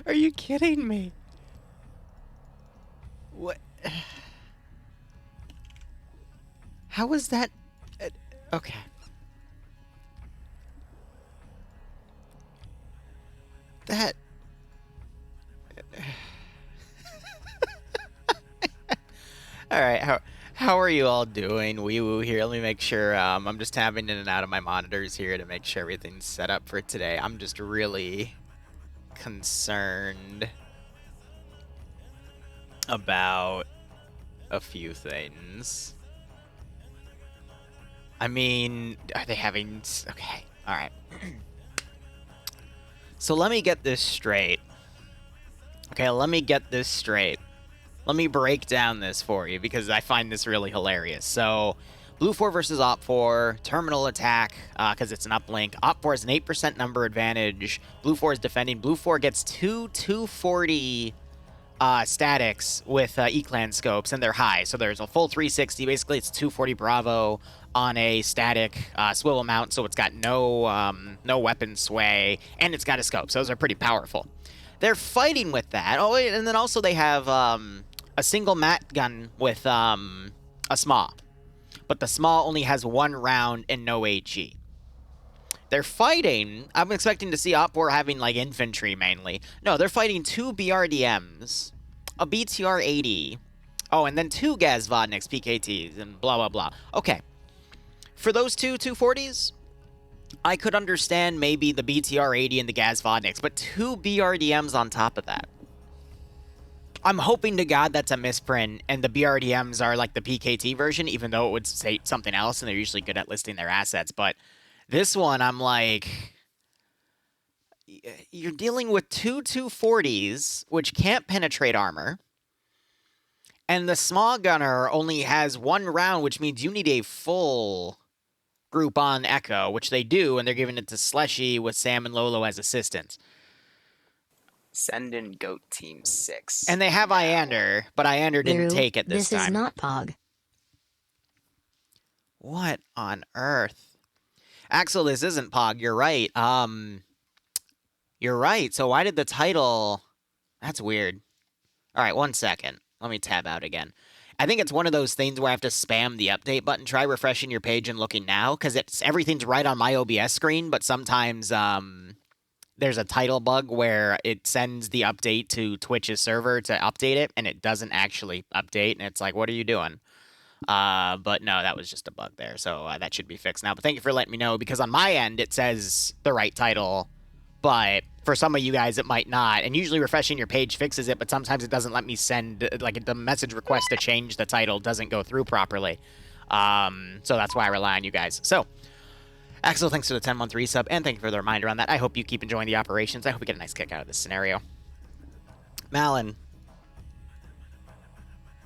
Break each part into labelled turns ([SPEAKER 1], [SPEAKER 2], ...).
[SPEAKER 1] Are you kidding me? What? How was that? Okay. That... Alright, how are you all doing? Wee woo here. Let me make sure. I'm just tapping in and out of my monitors here to make sure everything's set up for today. I'm just really concerned about a few things. I mean, are they having... Okay, alright. So let me get this straight. Okay, let me get this straight. Let me break down this for you because I find this really hilarious. So, Blue 4 versus Op 4, terminal attack, because it's an uplink. Op 4 has an 8% number advantage. Blue 4 is defending. Blue 4 gets two 240 statics with E-Clan scopes, and they're high. So there's a full 360. Basically, it's 240 Bravo on a static swivel mount, so it's got no weapon sway, and it's got a scope. So those are pretty powerful. They're fighting with that. Oh, and then also they have a single mat gun with a SMAW. But the SMAW only has 1 round and no HE. They're fighting... I'm expecting to see Op 4 having, like, infantry, mainly. No, they're fighting 2 BRDMs, a BTR-80, oh, and then 2 Gaz Vodniks PKTs, and blah, blah, blah. Okay. For those two 240s, I could understand maybe the BTR-80 and the Gaz Vodniks, but 2 BRDMs on top of that. I'm hoping to God that's a misprint, and the BRDMs are like the PKT version, even though it would say something else, and they're usually good at listing their assets. But this one, I'm like... You're dealing with 2 240s, which can't penetrate armor, and the small gunner only has 1 round, which means you need a full group on Echo, which they do, and they're giving it to Slushy with Sam and Lolo as assistants.
[SPEAKER 2] Send in Goat Team 6.
[SPEAKER 1] And they have Iander, but Iander didn't take it this time.
[SPEAKER 3] This is not Pog.
[SPEAKER 1] What on earth? Axel, this isn't Pog. You're right. You're right. So why did the title... That's weird. All right, 1 second. Let me tab out again. I think it's one of those things where I have to spam the update button. Try refreshing your page and looking now, because everything's right on my OBS screen, but sometimes there's a title bug where it sends the update to Twitch's server to update it, and it doesn't actually update, and it's like, what are you doing? But no, that was just a bug there, so that should be fixed now. But thank you for letting me know, because on my end, it says the right title, but for some of you guys, it might not. And usually refreshing your page fixes it, but sometimes it doesn't let me send, like, the message request to change the title doesn't go through properly. So that's why I rely on you guys. So, Axel, thanks for the 10-month resub, and thank you for the reminder on that. I hope you keep enjoying the operations. I hope you get a nice kick out of this scenario. Malin.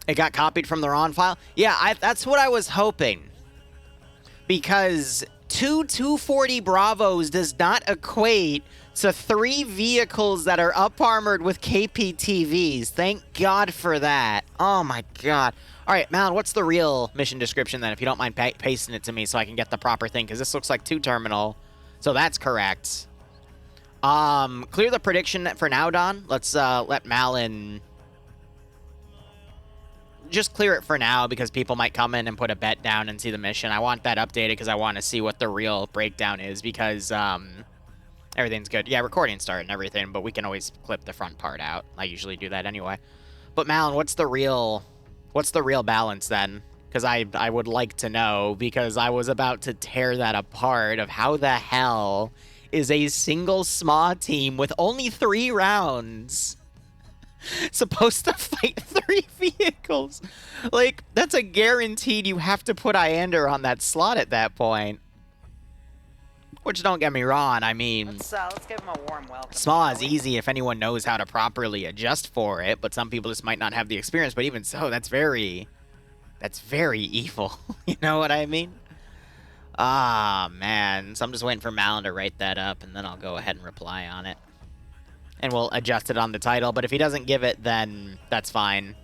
[SPEAKER 1] It got copied from the RON file? Yeah, that's what I was hoping. Because 2 240 Bravos does not equate to 3 vehicles that are up-armored with KPTVs. Thank God for that. Oh my God. All right, Malin, what's the real mission description then, if you don't mind pasting it to me so I can get the proper thing? Because this looks like 2 terminal, so that's correct. Clear the prediction for now, Don. Let's let Malin... Just clear it for now, because people might come in and put a bet down and see the mission. I want that updated because I want to see what the real breakdown is, because everything's good. Yeah, recording started and everything, but we can always clip the front part out. I usually do that anyway. But Malin, what's the real balance then? Because I would like to know, because I was about to tear that apart of how the hell is a single SMAW team with only 3 rounds supposed to fight 3 vehicles? Like, that's a guaranteed you have to put Iander on that slot at that point. Which, don't get me wrong, I mean...
[SPEAKER 2] Let's give him a warm welcome.
[SPEAKER 1] SMAW is easy if anyone knows how to properly adjust for it, but some people just might not have the experience. But even so, that's very evil. You know what I mean? Ah, man. So I'm just waiting for Malin to write that up, and then I'll go ahead and reply on it. And we'll adjust it on the title, but if he doesn't give it, then that's fine.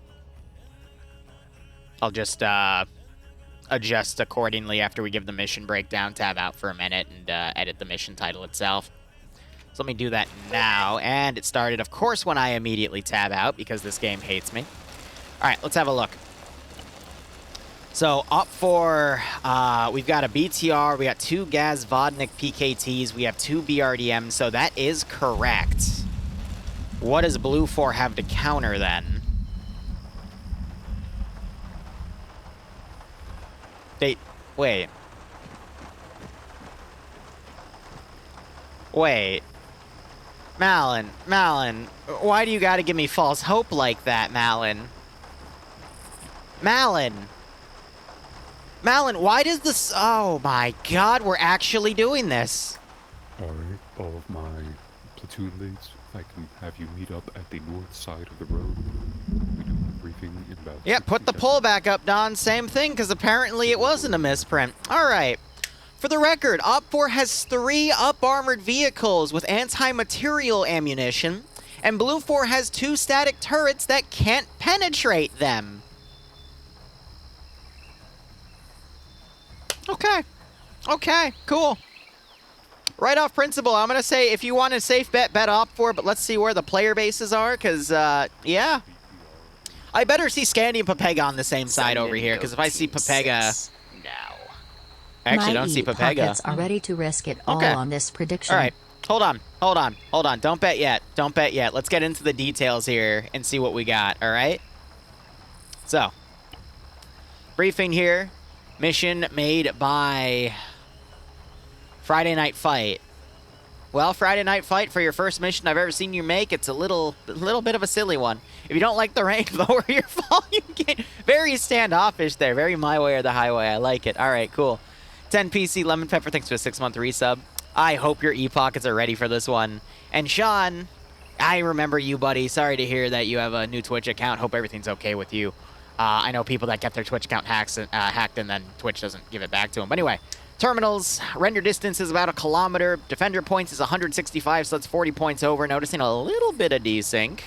[SPEAKER 1] I'll just adjust accordingly after we give the mission breakdown, tab out for a minute, and edit the mission title itself. So let me do that now. And it started, of course, when I immediately tab out because this game hates me. All right, let's have a look. So up for, we've got a BTR, we got 2 Gaz Vodnik PKTs, we have 2 BRDMs, so that is correct. What does Blue 4 have to counter then? Wait. Malin, why do you gotta give me false hope like that, Malin? Malin, why does this... Oh my god, we're actually doing this.
[SPEAKER 3] Alright, all of my platoon mates, I can have you meet up at the north side of the road. We do a briefing in about...
[SPEAKER 1] Yeah, put the pull back up, Don. Same thing, because apparently it wasn't a misprint. Alright. For the record, Op4 has 3 up-armored vehicles with anti-material ammunition, and Blue 4 has 2 static turrets that can't penetrate them. Okay, cool. Right off principle, I'm going to say if you want a safe bet Op4, but let's see where the player bases are, because, yeah. I better see Scandy and Papega on the same side over here, because if I see Papega... I actually don't see Papega.
[SPEAKER 4] Pockets are ready to risk it all on this prediction.
[SPEAKER 1] All right, hold on. Don't bet yet. Let's get into the details here and see what we got, all right? So, briefing here. Mission made by Friday Night Fight. Well, Friday Night Fight, for your first mission I've ever seen you make, it's a little bit of a silly one. If you don't like the rank, lower your volume gain. Very standoffish there. Very my way or the highway. I like it. All right, cool. 10 PC Lemon Pepper, thanks for a 6-month resub. I hope your e-pockets are ready for this one. And Sean, I remember you, buddy. Sorry to hear that you have a new Twitch account. Hope everything's okay with you. I know people that get their Twitch account hacked and then Twitch doesn't give it back to them. But anyway, terminals, render distance is about 1 kilometer. Defender points is 165, so that's 40 points over. Noticing a little bit of desync.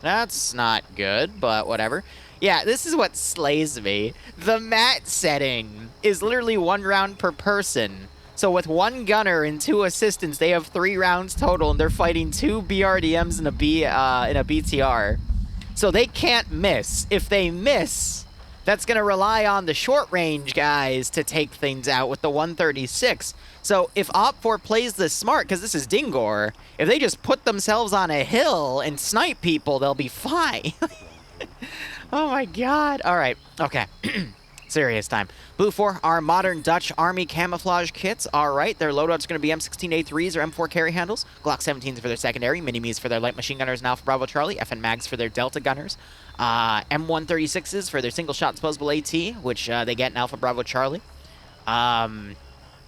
[SPEAKER 1] That's not good, but whatever. Yeah, this is what slays me. The mat setting is literally 1 round per person. So with 1 gunner and 2 assistants, they have 3 rounds total, and they're fighting 2 BRDMs and a BTR. So they can't miss. If they miss, that's going to rely on the short-range guys to take things out with the 136. So if Op4 plays this smart, because this is Dingor, if they just put themselves on a hill and snipe people, they'll be fine. Oh my god. All right. Okay. Serious time. Blue 4 are modern Dutch Army camouflage kits. All right. Their loadout's going to be M16A3s or M4 carry handles. Glock 17s for their secondary. Mini-Me's for their light machine gunners and Alpha Bravo Charlie. FN Mags for their Delta gunners. M136s for their single-shot disposable AT, which they get in Alpha Bravo Charlie. I'm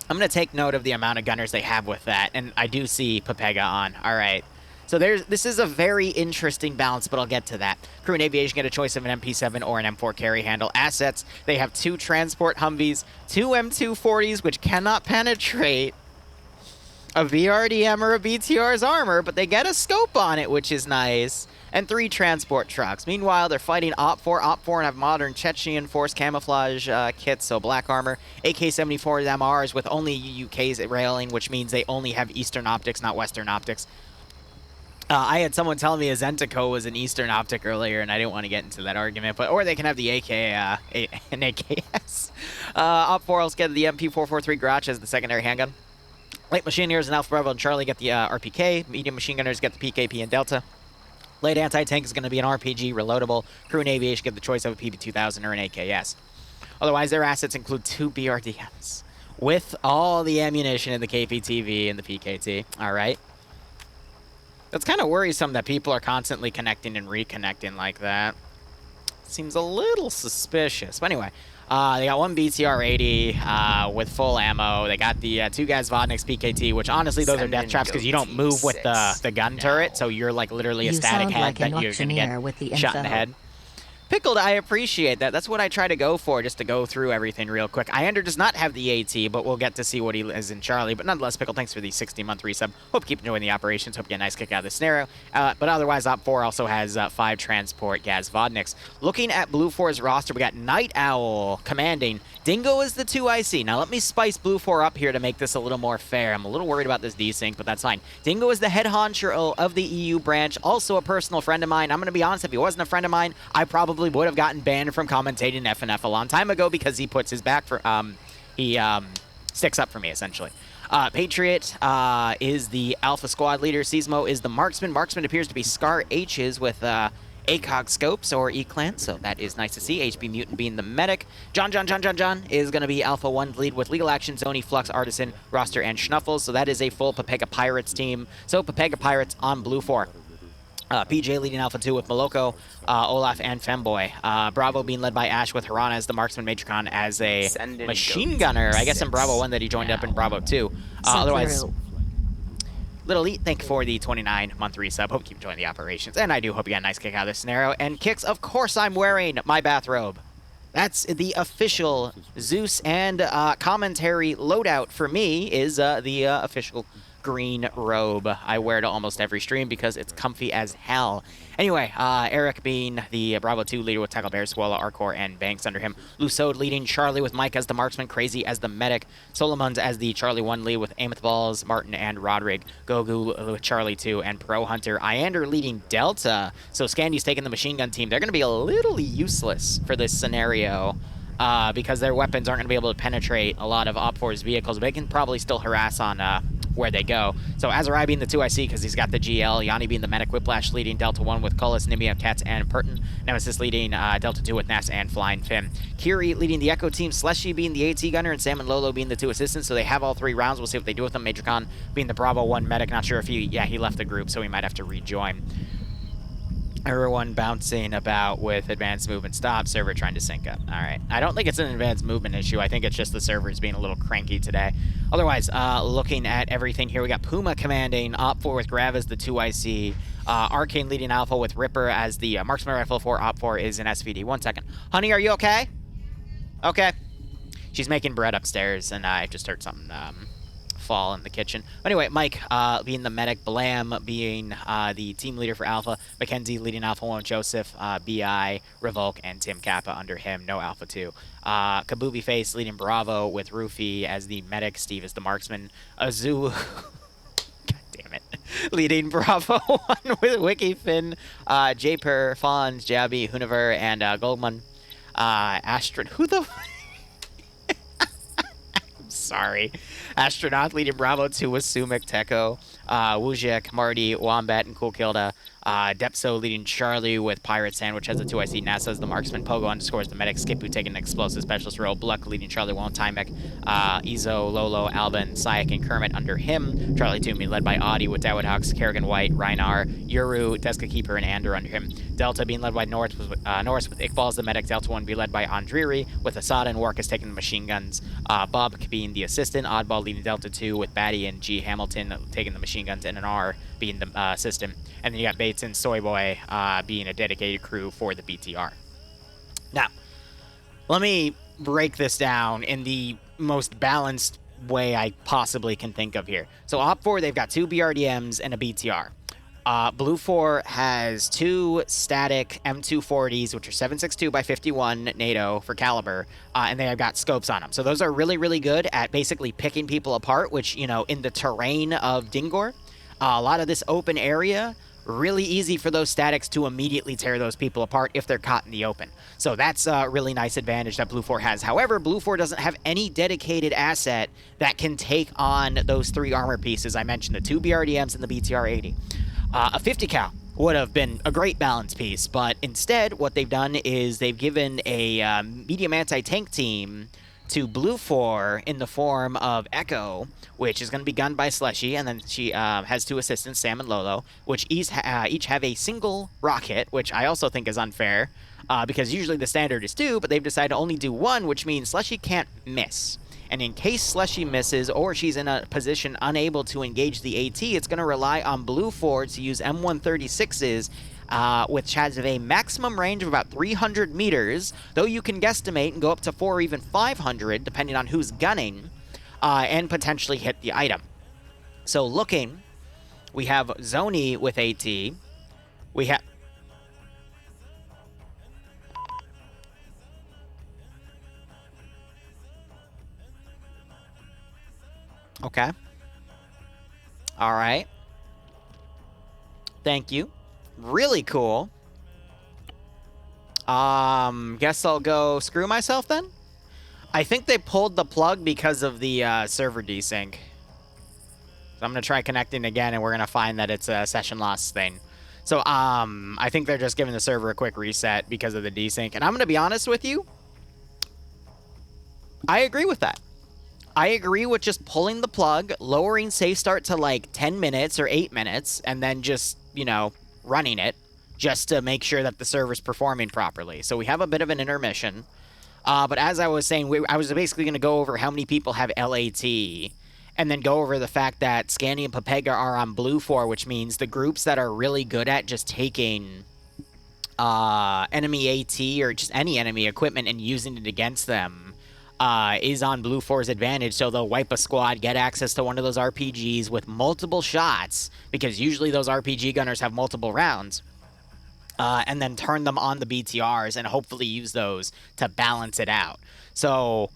[SPEAKER 1] going to take note of the amount of gunners they have with that, and I do see Papega on. All right. So this is a very interesting balance, but I'll get to that. Crew and Aviation get a choice of an MP7 or an M4 carry handle. Assets, they have 2 transport Humvees, 2 M240s, which cannot penetrate a VRDM or a BTR's armor, but they get a scope on it, which is nice, and 3 transport trucks. Meanwhile, they're fighting Op4. Op4 have modern Chechen Force camouflage kits, so black armor. AK-74 MRs with only UK's railing, which means they only have Eastern optics, not Western optics. I had someone tell me a Zentico was an Eastern optic earlier, and I didn't want to get into that argument. Or they can have the AK, an AKS. Op4 else get the MP443 Grach as the secondary handgun. Light machine gunners and Alpha Bravo and Charlie get the RPK. Medium machine gunners get the PKP and Delta. Light anti-tank is going to be an RPG reloadable. Crew and Aviation get the choice of a PP2000 or an AKS. Otherwise, their assets include 2 BRDMs with all the ammunition in the KPTV and the PKT. All right. That's kind of worrisome that people are constantly connecting and reconnecting like that. Seems a little suspicious. But anyway, they got 1 BTR-80 with full ammo. They got the 2 guys Vodnik's PKT, which honestly those are death traps because you don't move with the gun turret, so you're like literally a static head that you're going to get shot in the head. Pickled, I appreciate that. That's what I try to go for, just to go through everything real quick. Iander does not have the AT, but we'll get to see what he is in Charlie. But nonetheless, Pickled, thanks for the 60-month resub. Hope you keep enjoying the operations. Hope you get a nice kick out of the scenario. But otherwise, Op 4 also has 5 transport Gaz Vodniks. Looking at Blue 4's roster, we got Night Owl commanding. Dingo is the 2 IC. Now, let me spice Blue 4 up here to make this a little more fair. I'm a little worried about this desync, but that's fine. Dingo is the head honcho of the EU branch, also a personal friend of mine. I'm going to be honest, if he wasn't a friend of mine, I probably would have gotten banned from commentating FNF a long time ago because he puts his back for, he sticks up for me, essentially. Patriot is the Alpha Squad leader. Seismo is the marksman. Marksman appears to be Scar H's with ACOG scopes or E-Clan, so that is nice to see. HB Mutant being the medic. John is going to be Alpha 1 lead with Legal Action, Zoni, Flux, Artisan, Roster, and Schnuffles, so that is a full Papega Pirates team. So Papega Pirates on Blue 4. PJ leading Alpha 2 with Moloko, Olaf, and Femboy. Bravo being led by Ash with Harana as the marksman, Majorcon as a machine gunner. I guess in Bravo 1 that he joined up in Bravo 2. Otherwise, Little Elite, thank you for the 29-month resub. Hope you keep enjoying the operations. And I do hope you got a nice kick out of this scenario. And kicks, of course I'm wearing my bathrobe. That's the official Zeus and commentary loadout for me is the official green robe. I wear it almost every stream because it's comfy as hell. Anyway, Eric being the Bravo 2 leader with Tackle Bear, Swallow, Arcor, and Banks under him. Lusode leading Charlie with Mike as the marksman, Crazy as the medic, Solomons as the Charlie 1 lead with Ameth Balls, Martin, and Rodrig, Gogu with Charlie 2, and Pro Hunter. Iander leading Delta, so Scandy's taking the machine gun team. They're going to be a little useless for this scenario. Because their weapons aren't going to be able to penetrate a lot of Op 4's vehicles, but they can probably still harass on where they go. So Azurai being the 2 IC because he's got the GL, Yanni being the medic, Whiplash leading Delta 1 with Cullis, Nimia, Katz, and Pertin, Nemesis leading Delta 2 with Nas and Flying Finn. Kiri leading the Echo team, Slushy being the AT gunner, and Sam and Lolo being the 2 assistants, so they have all 3 rounds. We'll see what they do with them. Major Khan being the Bravo 1 medic, not sure if he left the group, so he might have to rejoin. Everyone bouncing about with advanced movement stop, server trying to sync up. All right. I don't think it's an advanced movement issue. I think it's just the server's being a little cranky today. Otherwise, looking at everything here, we got Puma commanding, Op 4 with Grav as the 2 IC, Arcane leading Alpha with Ripper as the marksman rifle 4, Op 4 is an SVD. 1 second. Honey, are you okay? Okay. She's making bread upstairs, and I just heard something fall in the kitchen. Anyway, Mike being the medic, Blam being the team leader for Alpha, Mackenzie leading Alpha 1, Joseph, BI, Revoke, and Tim Kappa under him, no Alpha 2. Kabubi Face leading Bravo with Rufy as the medic, Steve is the marksman, Azu... God damn it. Leading Bravo 1 with Wiki, Finn, Japer, Fons, Jabby, Huniver, and Goldman. Astrid... Who the... Sorry. Astronaut leading Bravo 2 with Sumic, Teko, Wujek, Marty, Wombat, and Cool Kilda. Depso leading Charlie with Pirate Sandwich has a 2 IC. NASA's the marksman. Pogo underscores the medic. Skipu taking an explosive specialist role. Bluck leading Charlie 1, Timek, Izo, Lolo, Alban, Sayak, and Kermit under him. Charlie 2 being led by Audi with Dawid Hux, Kerrigan White, Reinar, Yuru, Deska Keeper, and Ander under him. Delta being led by Norris with Iqbal as the medic. Delta 1 be led by Andriri with Asada and Warkus taking the machine guns. Bob being the assistant. Oddball leading Delta 2 with Batty and G. Hamilton taking the machine guns, and an R being the assistant. And then you got Bates and Soy Boy being a dedicated crew for the BTR. Now, let me break this down in the most balanced way I possibly can think of here. So Op 4, they've got 2 BRDMs and a BTR. Blue 4 has 2 static M240s, which are 7.62 by 51 NATO for caliber, and they have got scopes on them. So those are really, really good at basically picking people apart, which, you know, in the terrain of Dingor, a lot of this open area, really easy for those statics to immediately tear those people apart if they're caught in the open. So that's a really nice advantage that Blue 4 has. However, Blue 4 doesn't have any dedicated asset that can take on those 3 armor pieces I mentioned, the 2 BRDMs and the BTR-80. A 50 cal would have been a great balance piece, but instead what they've done is they've given a medium anti-tank team to Blue 4 in the form of Echo, which is going to be gunned by Slushy, and then she has 2 assistants, Sam and Lolo, which each have a single rocket, which I also think is unfair, because usually the standard is 2, but they've decided to only do 1, which means Slushy can't miss. And in case Slushy misses or she's in a position unable to engage the AT, it's going to rely on Blue 4 to use M136s, which has a maximum range of about 300 meters, though you can guesstimate and go up to 4 or even 500, depending on who's gunning, and potentially hit the item. So looking, we have Zoni with AT. We have... Okay. All right. Thank you. Really cool. Guess I'll go screw myself then? I think they pulled the plug because of the server desync. So I'm going to try connecting again, and we're going to find that it's a session loss thing. So, I think they're just giving the server a quick reset because of the desync. And I'm going to be honest with you. I agree with that. I agree with just pulling the plug, lowering safe start to like 10 minutes or 8 minutes, and then just, you know, running it just to make sure that the server's performing properly. So we have a bit of an intermission. But as I was saying, I was basically going to go over how many people have LAT, and then go over the fact that Scandy and Pepega are on Blue 4, which means the groups that are really good at just taking enemy AT or just any enemy equipment and using it against them is on Blue 4's advantage, so they'll wipe a squad, get access to one of those RPGs with multiple shots, because usually those RPG gunners have multiple rounds, and then turn them on the BTRs and hopefully use those to balance it out. So,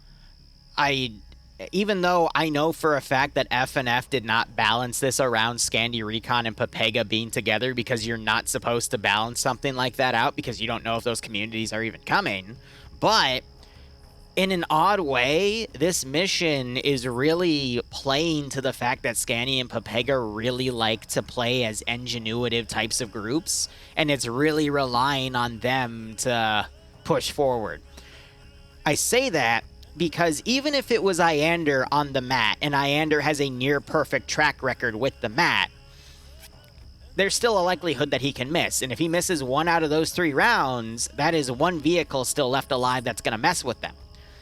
[SPEAKER 1] even though I know for a fact that FNF did not balance this around Scandy Recon and Pepega being together, because you're not supposed to balance something like that out because you don't know if those communities are even coming, but in an odd way, this mission is really playing to the fact that Scanny and Pepega really like to play as ingenuitive types of groups, and it's really relying on them to push forward. I say that because even if it was Iander on the mat, and Iander has a near-perfect track record with the mat, there's still a likelihood that he can miss, and if he misses 1 out of those 3 rounds, that is 1 vehicle still left alive that's going to mess with them.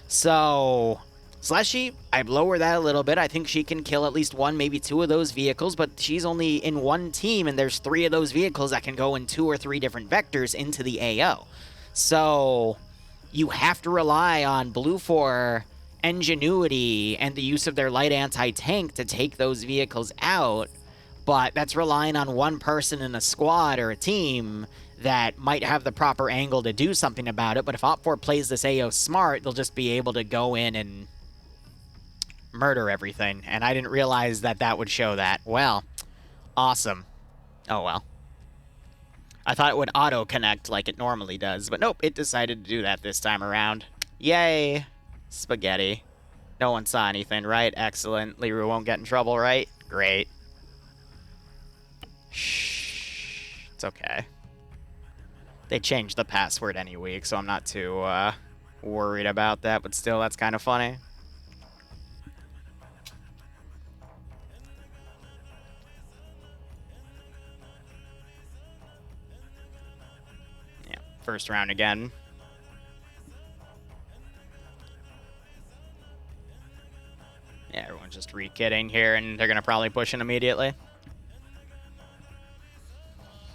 [SPEAKER 1] So, Slushy, I'd lower that a little bit. I think she can kill at least 1, maybe 2 of those vehicles, but she's only in 1 team, and there's 3 of those vehicles that can go in 2 or 3 different vectors into the AO. So, you have to rely on Blue 4 ingenuity and the use of their light anti-tank to take those vehicles out, but that's relying on 1 person in a squad or a team that might have the proper angle to do something about it, but if Op4 plays this AO smart, they'll just be able to go in and murder everything, and I didn't realize that that would show that. Well, awesome. Oh well. I thought it would auto-connect like it normally does, but nope, it decided to do that this time around. Yay! Spaghetti. No one saw anything, right? Excellent. Liru won't get in trouble, right? Great. Shh. It's okay. They changed the password any week, so I'm not too worried about that, but still, that's kind of funny. Yeah, first round again. Yeah, everyone's just re-kitting here, and they're going to probably push in immediately.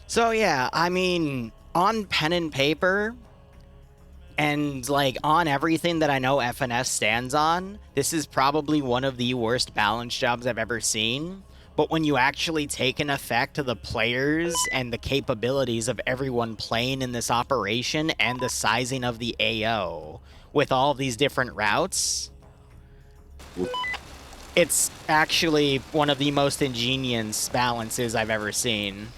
[SPEAKER 1] So, yeah, I mean, on pen and paper, and, like, on everything that I know FNF stands on, this is probably one of the worst balance jobs I've ever seen. But when you actually take an effect to the players and the capabilities of everyone playing in this operation and the sizing of the AO with all these different routes, it's actually one of the most ingenious balances I've ever seen.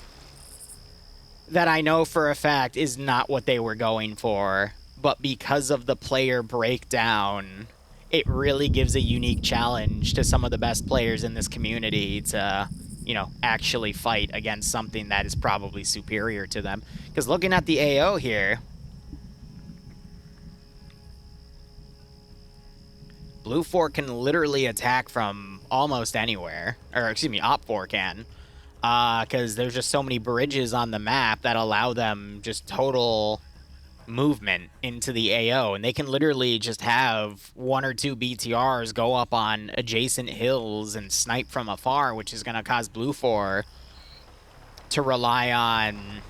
[SPEAKER 1] That I know for a fact is not what they were going for, but because of the player breakdown, it really gives a unique challenge to some of the best players in this community to, you know, actually fight against something that is probably superior to them. Because looking at the AO here, Blue 4 can literally attack from almost anywhere, or excuse me, Op 4 can. Because there's just so many bridges on the map that allow them just total movement into the AO, and they can literally just have 1 or 2 BTRs go up on adjacent hills and snipe from afar, which is going to cause Blue 4 to rely on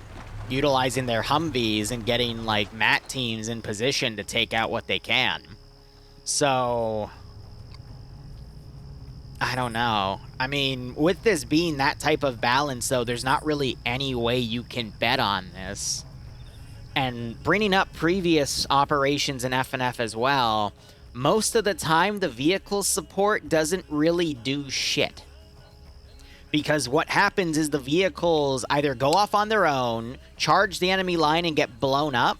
[SPEAKER 1] utilizing their Humvees and getting, like, mat teams in position to take out what they can. So, I don't know. I mean, with this being that type of balance, though, there's not really any way you can bet on this. And bringing up previous operations in FNF as well, most of the time the vehicle support doesn't really do shit. Because what happens is the vehicles either go off on their own, charge the enemy line and get blown up,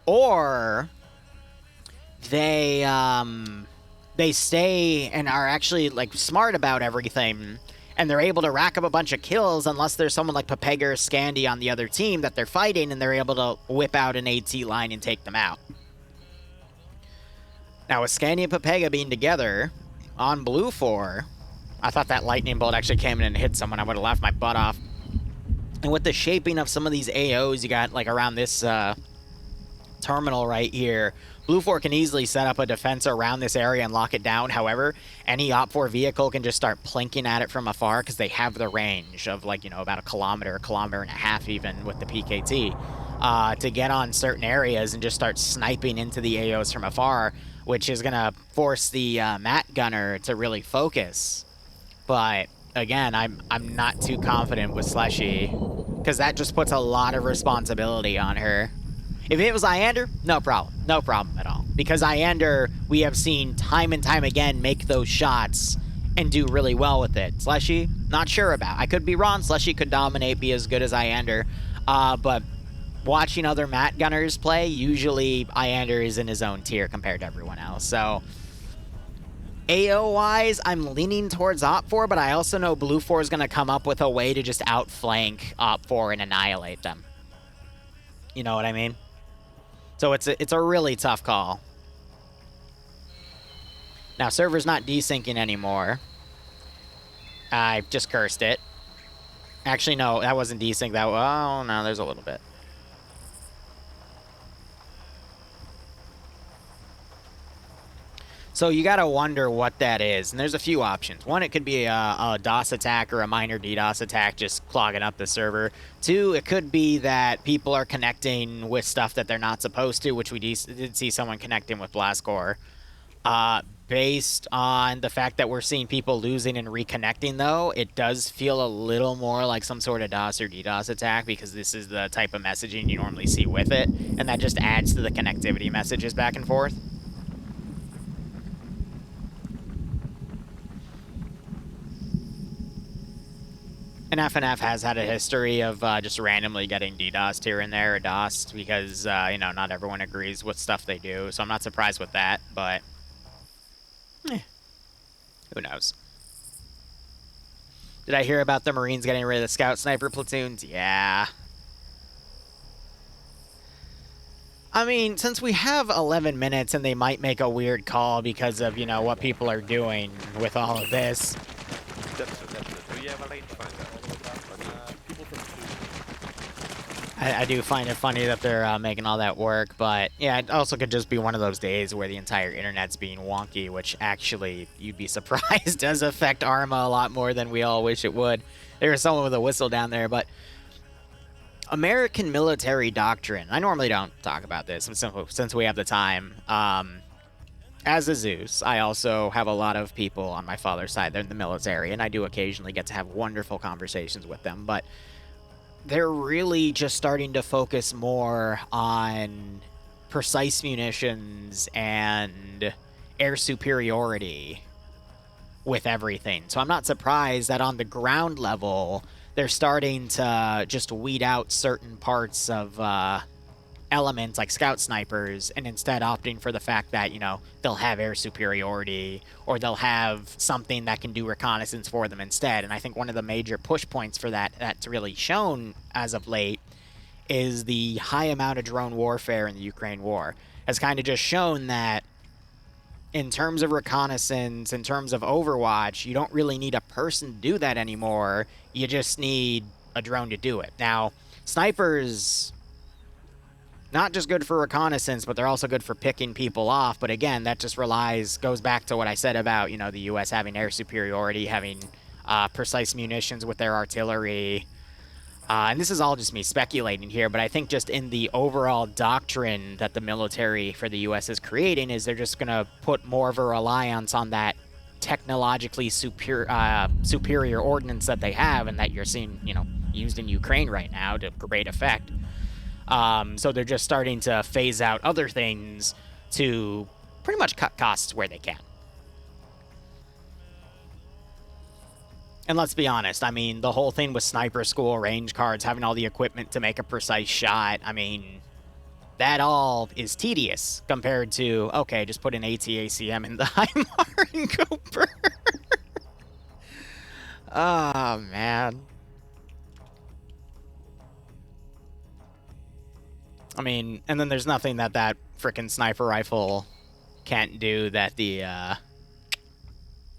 [SPEAKER 1] or they stay and are actually, like, smart about everything, and they're able to rack up a bunch of kills unless there's someone like Papega or Scandi on the other team that they're fighting, and they're able to whip out an AT line and take them out. Now, with Scandi and Papega being together on Blue 4, I thought that lightning bolt actually came in and hit someone. I would have laughed my butt off. And with the shaping of some of these AOs you got, like, around this terminal right here, Blue 4 can easily set up a defense around this area and lock it down. However, any Op 4 vehicle can just start plinking at it from afar because they have the range of, like, you know, about a kilometer and a half even with the PKT to get on certain areas and just start sniping into the AOs from afar, which is going to force the Mat Gunner to really focus. But, again, I'm not too confident with Slushy because that just puts a lot of responsibility on her. If it was Iander, no problem. No problem at all. Because Iander, we have seen time and time again make those shots and do really well with it. Slushy, not sure about. I could be wrong. Slushy could dominate, be as good as Iander. But watching other Mat Gunners play, usually Iander is in his own tier compared to everyone else. So, AO-wise, I'm leaning towards Op 4, but I also know Blue 4 is going to come up with a way to just outflank Op 4 and annihilate them. You know what I mean? So it's a really tough call. Now, server's not desyncing anymore. I just cursed it. Actually, no, that wasn't desync. That, oh, no, there's a little bit. So you gotta wonder what that is, and there's a few options. One, it could be a DOS attack or a minor DDoS attack just clogging up the server. Two, it could be that people are connecting with stuff that they're not supposed to, which we did see someone connecting with Blastcore. Based on the fact that we're seeing people losing and reconnecting, though, it does feel a little more like some sort of DOS or DDoS attack because this is the type of messaging you normally see with it, and that just adds to the connectivity messages back and forth. And FNF has had a history of just randomly getting DDoSed here and there, or DOSed, because, you know, not everyone agrees with stuff they do. So I'm not surprised with that, but who knows? Did I hear about the Marines getting rid of the scout sniper platoons? Yeah. I mean, since we have 11 minutes and they might make a weird call because of, you know, what people are doing with all of this.
[SPEAKER 5] That's it. Do you have a rangefinder?
[SPEAKER 1] I do find it funny that they're making all that work, but yeah, it also could just be one of those days where the entire internet's being wonky, which actually, you'd be surprised, does affect Arma a lot more than we all wish it would. There was someone with a whistle down there, but American military doctrine. I normally don't talk about this since we have the time. As a Zeus, I also have a lot of people on my father's side. They're in the military, and I do occasionally get to have wonderful conversations with them, but they're really just starting to focus more on precise munitions and air superiority with everything. So I'm not surprised that on the ground level, they're starting to just weed out certain parts of elements like scout snipers, and instead opting for the fact that, you know, they'll have air superiority or they'll have something that can do reconnaissance for them instead. And I think one of the major push points for that's really shown as of late is the high amount of drone warfare in the Ukraine war. Has kind of just shown that in terms of reconnaissance, in terms of Overwatch, you don't really need a person to do that anymore. You just need a drone to do it. Now, snipers not just good for reconnaissance, but they're also good for picking people off. But again, that just goes back to what I said about, you know, the U.S. having air superiority, having precise munitions with their artillery. And this is all just me speculating here, but I think just in the overall doctrine that the military for the U.S. is creating is they're just going to put more of a reliance on that technologically superior ordnance that they have and that you're seeing, you know, used in Ukraine right now to great effect. So they're just starting to phase out other things to pretty much cut costs where they can. And let's be honest, I mean, the whole thing with sniper school, range cards, having all the equipment to make a precise shot, I mean, that all is tedious compared to, okay, just put an ATACM in the HIMAR and go burn. Oh, man. I mean, and then there's nothing that frickin' sniper rifle can't do that the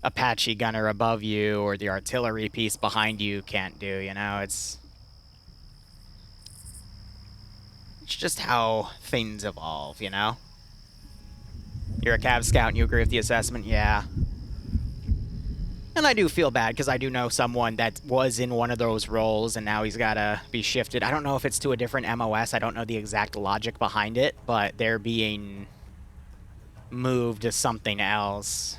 [SPEAKER 1] Apache gunner above you or the artillery piece behind you can't do, you know? It's just how things evolve, you know? You're a Cav Scout and you agree with the assessment? Yeah. And I do feel bad because I do know someone that was in one of those roles and now he's got to be shifted. I don't know if it's to a different MOS. I don't know the exact logic behind it, but they're being moved to something else.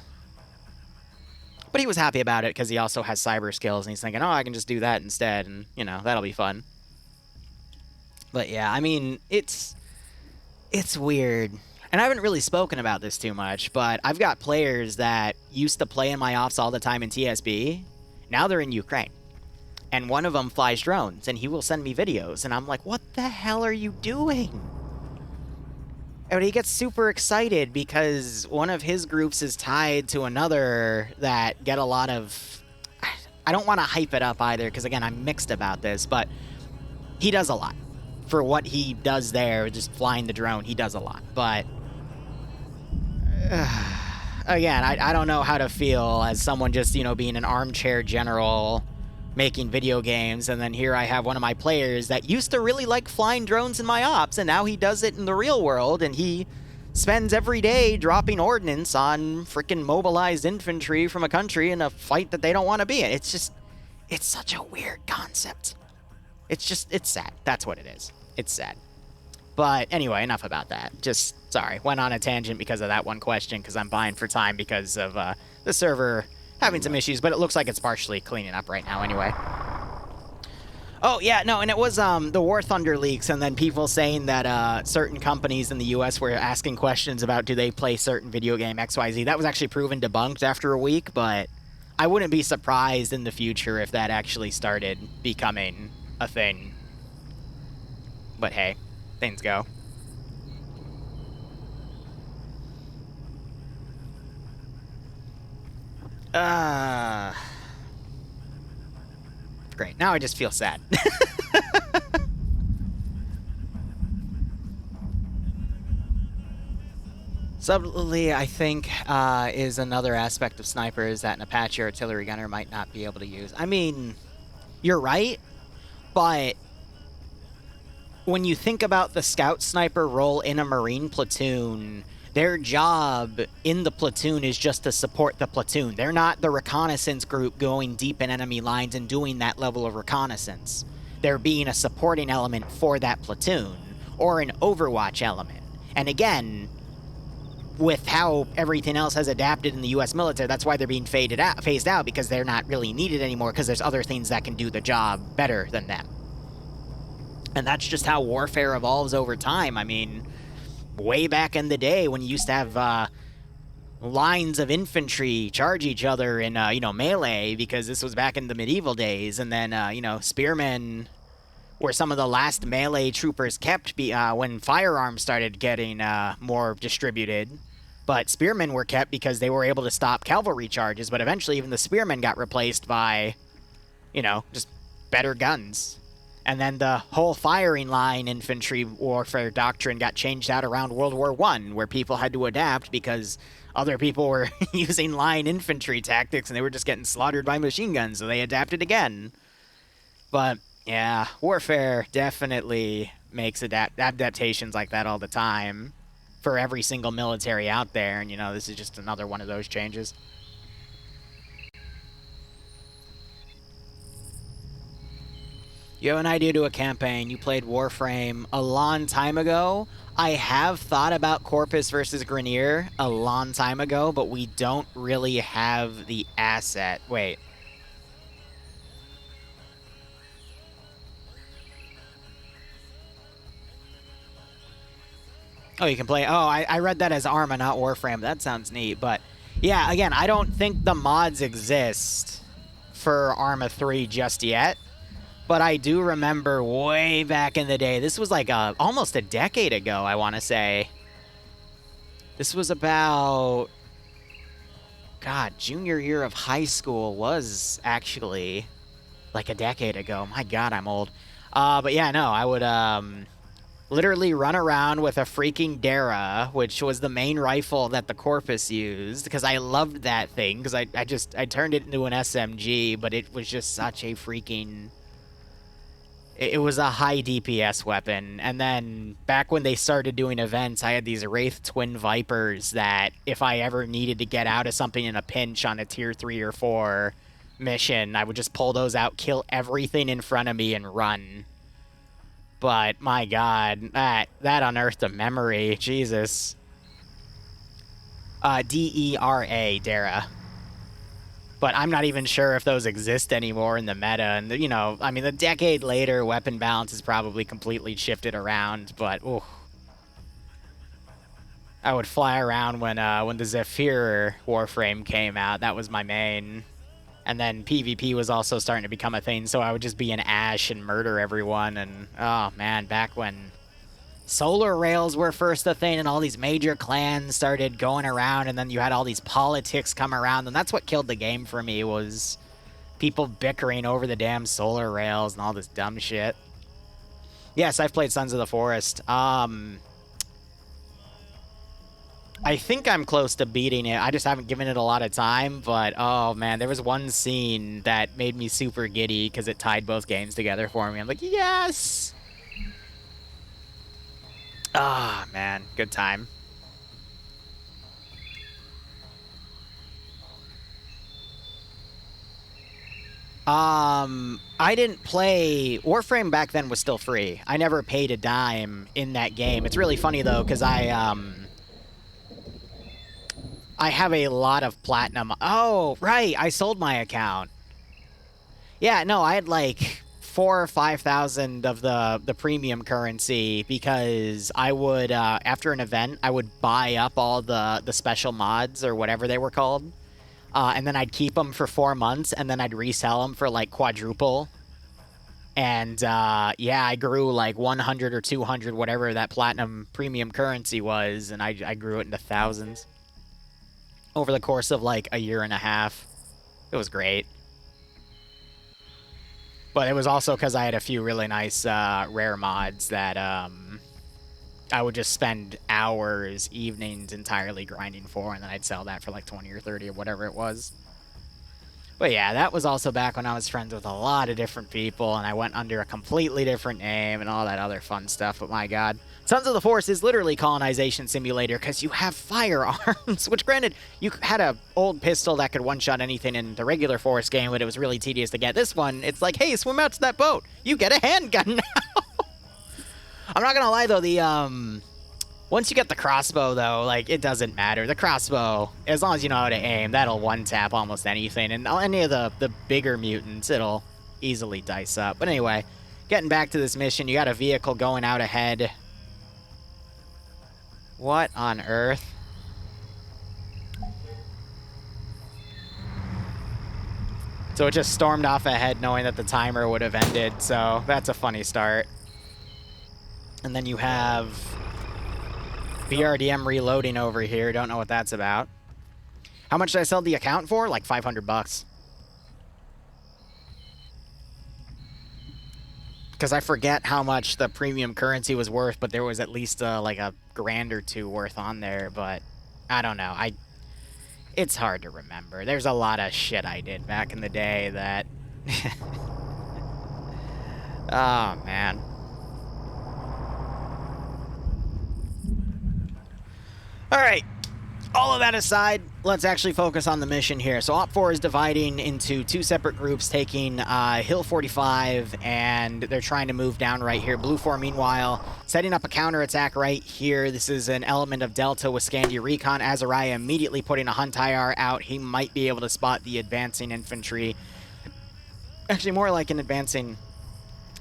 [SPEAKER 1] But he was happy about it because he also has cyber skills and he's thinking, oh, I can just do that instead and, you know, that'll be fun. But yeah, I mean, it's weird. And I haven't really spoken about this too much, but I've got players that used to play in my ops all the time in TSB. Now they're in Ukraine. And one of them flies drones, and he will send me videos. And I'm like, what the hell are you doing? And he gets super excited because one of his groups is tied to another that get a lot of... I don't want to hype it up either, because again, I'm mixed about this, but he does a lot. For what he does there, just flying the drone, he does a lot. But... again, I don't know how to feel as someone just, you know, being an armchair general making video games, and then here I have one of my players that used to really like flying drones in my ops, and now he does it in the real world, and he spends every day dropping ordnance on freaking mobilized infantry from a country in a fight that they don't want to be in. It's just, it's such a weird concept. It's sad. That's what it is. It's sad. But anyway, enough about that. Just, sorry, went on a tangent because of that one question, because I'm buying for time because of the server having some issues, but it looks like it's partially cleaning up right now anyway. Oh, yeah, no, and it was the War Thunder leaks, and then people saying that certain companies in the U.S. were asking questions about do they play certain video game XYZ. That was actually proven debunked after a week, but I wouldn't be surprised in the future if that actually started becoming a thing. But hey, things go. Great. Now I just feel sad. Subtly, I think, is another aspect of snipers that an Apache artillery gunner might not be able to use. I mean, you're right, but when you think about the scout sniper role in a Marine platoon, their job in the platoon is just to support the platoon. They're not the reconnaissance group going deep in enemy lines and doing that level of reconnaissance. They're being a supporting element for that platoon, or an overwatch element. And again, with how everything else has adapted in the U.S. military, that's why they're being phased out, because they're not really needed anymore, because there's other things that can do the job better than them. And that's just how warfare evolves over time. I mean, way back in the day when you used to have lines of infantry charge each other in, melee, because this was back in the medieval days, and then, spearmen were some of the last melee troopers kept when firearms started getting more distributed. But spearmen were kept because they were able to stop cavalry charges, but eventually even the spearmen got replaced by, just better guns. And then the whole firing line infantry warfare doctrine got changed out around World War I, where people had to adapt because other people were using line infantry tactics and they were just getting slaughtered by machine guns, so they adapted again. But, yeah, warfare definitely makes adaptations like that all the time for every single military out there, and, you know, this is just another one of those changes. You have an idea to a campaign. You played Warframe a long time ago. I have thought about Corpus versus Grenier a long time ago, but we don't really have the asset. Wait. Oh, you can play... Oh, I read that as Arma, not Warframe. That sounds neat, but... Yeah, again, I don't think the mods exist for Arma 3 just yet. But I do remember way back in the day, this was like almost a decade ago, I want to say. This was about, God, junior year of high school was actually like a decade ago. My God, I'm old. But yeah, no, I would literally run around with a freaking Dara, which was the main rifle that the Corpus used, because I loved that thing, because I turned it into an SMG, but it was just such a freaking... It was a high DPS weapon, and then back when they started doing events, I had these Wraith Twin Vipers that if I ever needed to get out of something in a pinch on a tier 3 or 4 mission, I would just pull those out, kill everything in front of me, and run. But, my God, that unearthed a memory. Jesus. D-E-R-A, Dara. But I'm not even sure if those exist anymore in the meta. And, you know, I mean, a decade later, weapon balance is probably completely shifted around. But, ooh. I would fly around when the Zephyr Warframe came out. That was my main. And then PvP was also starting to become a thing, so I would just be an Ash and murder everyone. And, oh, man, back when solar rails were first a thing and all these major clans started going around, and then you had all these politics come around, and that's what killed the game for me, was people bickering over the damn solar rails and all this dumb shit. Yes, I've played Sons of the Forest. I think I'm close to beating it. I just haven't given it a lot of time, but oh man, there was one scene that made me super giddy because it tied both games together for me. I'm like, yes! Ah, man, good time. I didn't play... Warframe back then was still free. I never paid a dime in that game. It's really funny, though, because I have a lot of platinum. Oh, right, I sold my account. Yeah, no, I had like 4,000 or 5,000 of the premium currency because I would, after an event, I would buy up all the special mods or whatever they were called. And then I'd keep them for 4 months, and then I'd resell them for like quadruple. And yeah, I grew like 100 or 200, whatever that platinum premium currency was, and I grew it into thousands over the course of like a year and a half. It was great. But it was also because I had a few really nice rare mods that I would just spend hours, evenings entirely grinding for, and then I'd sell that for like 20 or 30 or whatever it was. But yeah, that was also back when I was friends with a lot of different people, and I went under a completely different name and all that other fun stuff, but my god. Sons of the Forest is literally colonization simulator because you have firearms, which granted, you had an old pistol that could one-shot anything in the regular Forest game, but it was really tedious to get. This one, it's like, hey, swim out to that boat. You get a handgun now. I'm not gonna lie, though, the, once you get the crossbow, though, like, it doesn't matter. The crossbow, as long as you know how to aim, that'll one-tap almost anything. And any of the bigger mutants, it'll easily dice up. But anyway, getting back to this mission, you got a vehicle going out ahead. What on earth? So it just stormed off ahead knowing that the timer would have ended, so that's a funny start. And then you have BRDM reloading over here. Don't know what that's about. How much did I sell the account for? Like 500 bucks. Because I forget how much the premium currency was worth, but there was at least like a grand or two worth on there, but I don't know. It's hard to remember. There's a lot of shit I did back in the day that... Oh, man. All right. All of that aside, let's actually focus on the mission here. So Op 4 is dividing into two separate groups, taking Hill 45, and they're trying to move down right here. Blue 4, meanwhile, setting up a counterattack right here. This is an element of Delta with Scandi Recon. Azariah immediately putting a Huntayar out. He might be able to spot the advancing infantry. Actually, more like an advancing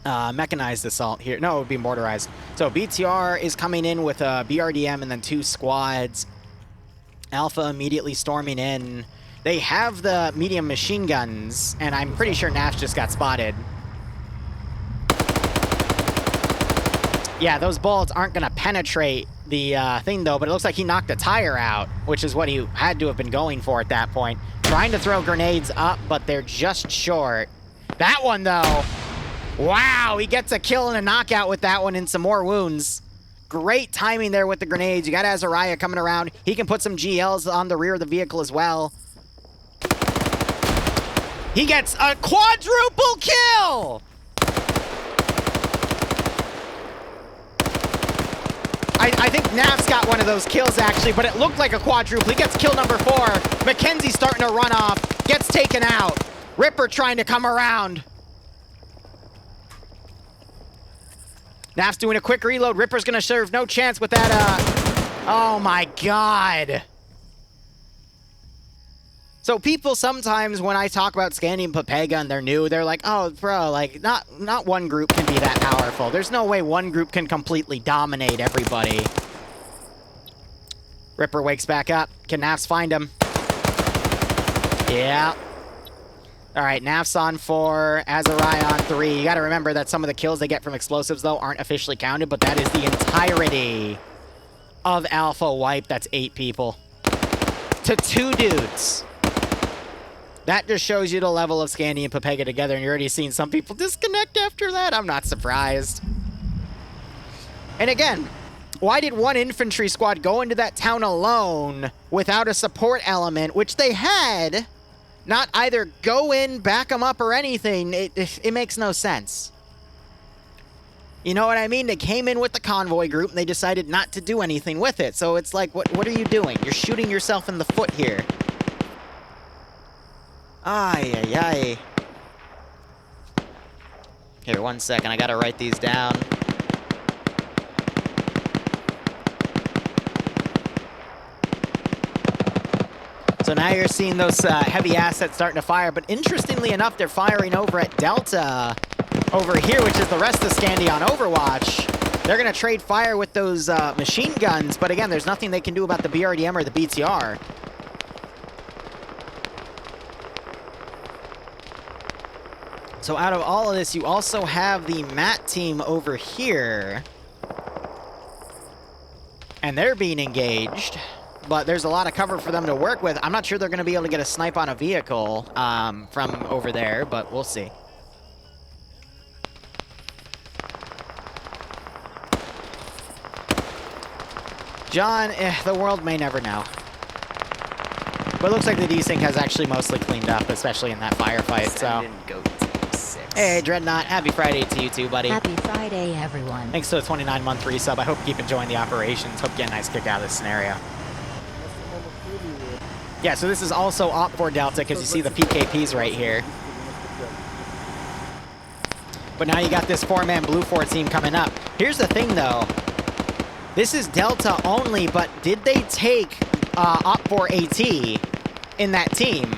[SPEAKER 1] mechanized assault here. No, it would be mortarized. So BTR is coming in with a BRDM and then 2 squads. Alpha immediately storming in. They have the medium machine guns, and I'm pretty sure Naf just got spotted. Yeah, those bullets aren't going to penetrate the thing, though, but it looks like he knocked a tire out, which is what he had to have been going for at that point. Trying to throw grenades up, but they're just short. That one, though, wow, he gets a kill and a knockout with that one and some more wounds. Great timing there with the grenades. You got Azariah coming around. He can put some GLs on the rear of the vehicle as well. He gets a quadruple kill! I think Naf's got one of those kills, actually, but it looked like a quadruple. He gets kill number 4. Mackenzie's starting to run off. Gets taken out. Ripper trying to come around. Naf's doing a quick reload. Ripper's going to serve no chance with that, oh my god. So people sometimes, when I talk about Scandi and Pepega and they're new, they're like, oh, bro, like, not one group can be that powerful. There's no way one group can completely dominate everybody. Ripper wakes back up. Can Nafs find him? Yeah. All right, Naf's on 4, Azariah on 3. You got to remember that some of the kills they get from explosives, though, aren't officially counted, but that is the entirety of Alpha wipe. That's 8 people. To 2 dudes. That just shows you the level of Scandi and Pepega together, and you're already seeing some people disconnect after that. I'm not surprised. And again, why did one infantry squad go into that town alone without a support element, which they had? Not either go in, back them up, or anything. It makes no sense. You know what I mean? They came in with the convoy group, and they decided not to do anything with it. So it's like, what are you doing? You're shooting yourself in the foot here. Ay, ay, ay. Here, 1 second. I gotta write these down. So now you're seeing those heavy assets starting to fire, but interestingly enough, they're firing over at Delta over here, which is the rest of Scandi on Overwatch. They're going to trade fire with those machine guns, but again, there's nothing they can do about the BRDM or the BTR. So out of all of this, you also have the MAT team over here. And they're being engaged. But there's a lot of cover for them to work with. I'm not sure they're going to be able to get a snipe on a vehicle from over there, but we'll see. John, the world may never know. But it looks like the desync has actually mostly cleaned up, especially in that firefight, so... Hey, Dreadnought, happy Friday to you too, buddy.
[SPEAKER 4] Happy Friday, everyone.
[SPEAKER 1] Thanks to the 29-month resub. I hope you keep enjoying the operations. Hope you get a nice kick out of this scenario. Yeah, so this is also Op 4 Delta, because you see the PKPs right here. But now you got this 4-man Blue 4 team coming up. Here's the thing, though. This is Delta only, but did they take Op 4 AT in that team?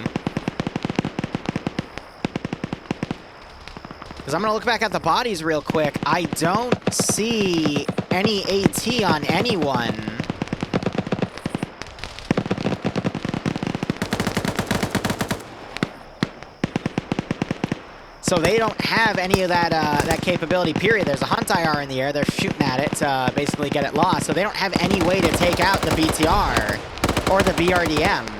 [SPEAKER 1] Because I'm going to look back at the bodies real quick. I don't see any AT on anyone. So they don't have any of that that capability, period. There's a Huntayar in the air. They're shooting at it to basically get it lost. So they don't have any way to take out the BTR or the BRDM.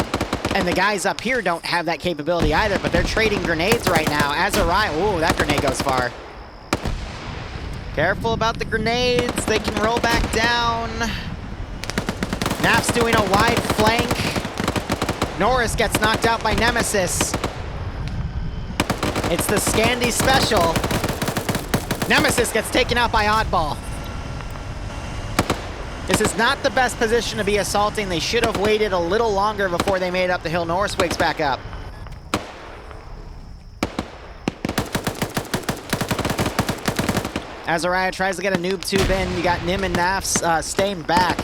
[SPEAKER 1] And the guys up here don't have that capability either, but they're trading grenades right now. Azariah, ooh, that grenade goes far. Careful about the grenades. They can roll back down. Nap's doing a wide flank. Norris gets knocked out by Nemesis. It's the Scandi special. Nemesis gets taken out by Oddball. This is not the best position to be assaulting. They should have waited a little longer before they made up the hill. Norriswig's back up. Azariah tries to get a noob tube in. You got Nim and Nafs staying back.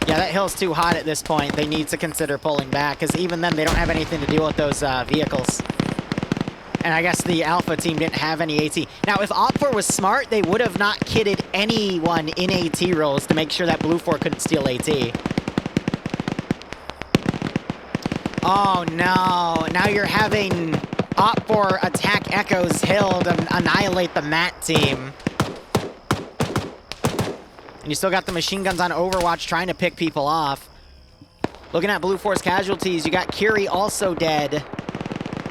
[SPEAKER 1] Yeah, that hill's too hot at this point. They need to consider pulling back, because even then, they don't have anything to deal with those vehicles. And I guess the Alpha team didn't have any AT. Now, if Op4 was smart, they would have not kitted anyone in AT roles to make sure that Blue 4 couldn't steal AT. Oh, no. Now you're having Op4 attack Echo's Hill to annihilate the Matt team. And you still got the machine guns on Overwatch trying to pick people off. Looking at Blue 4's casualties, you got Kiri also dead.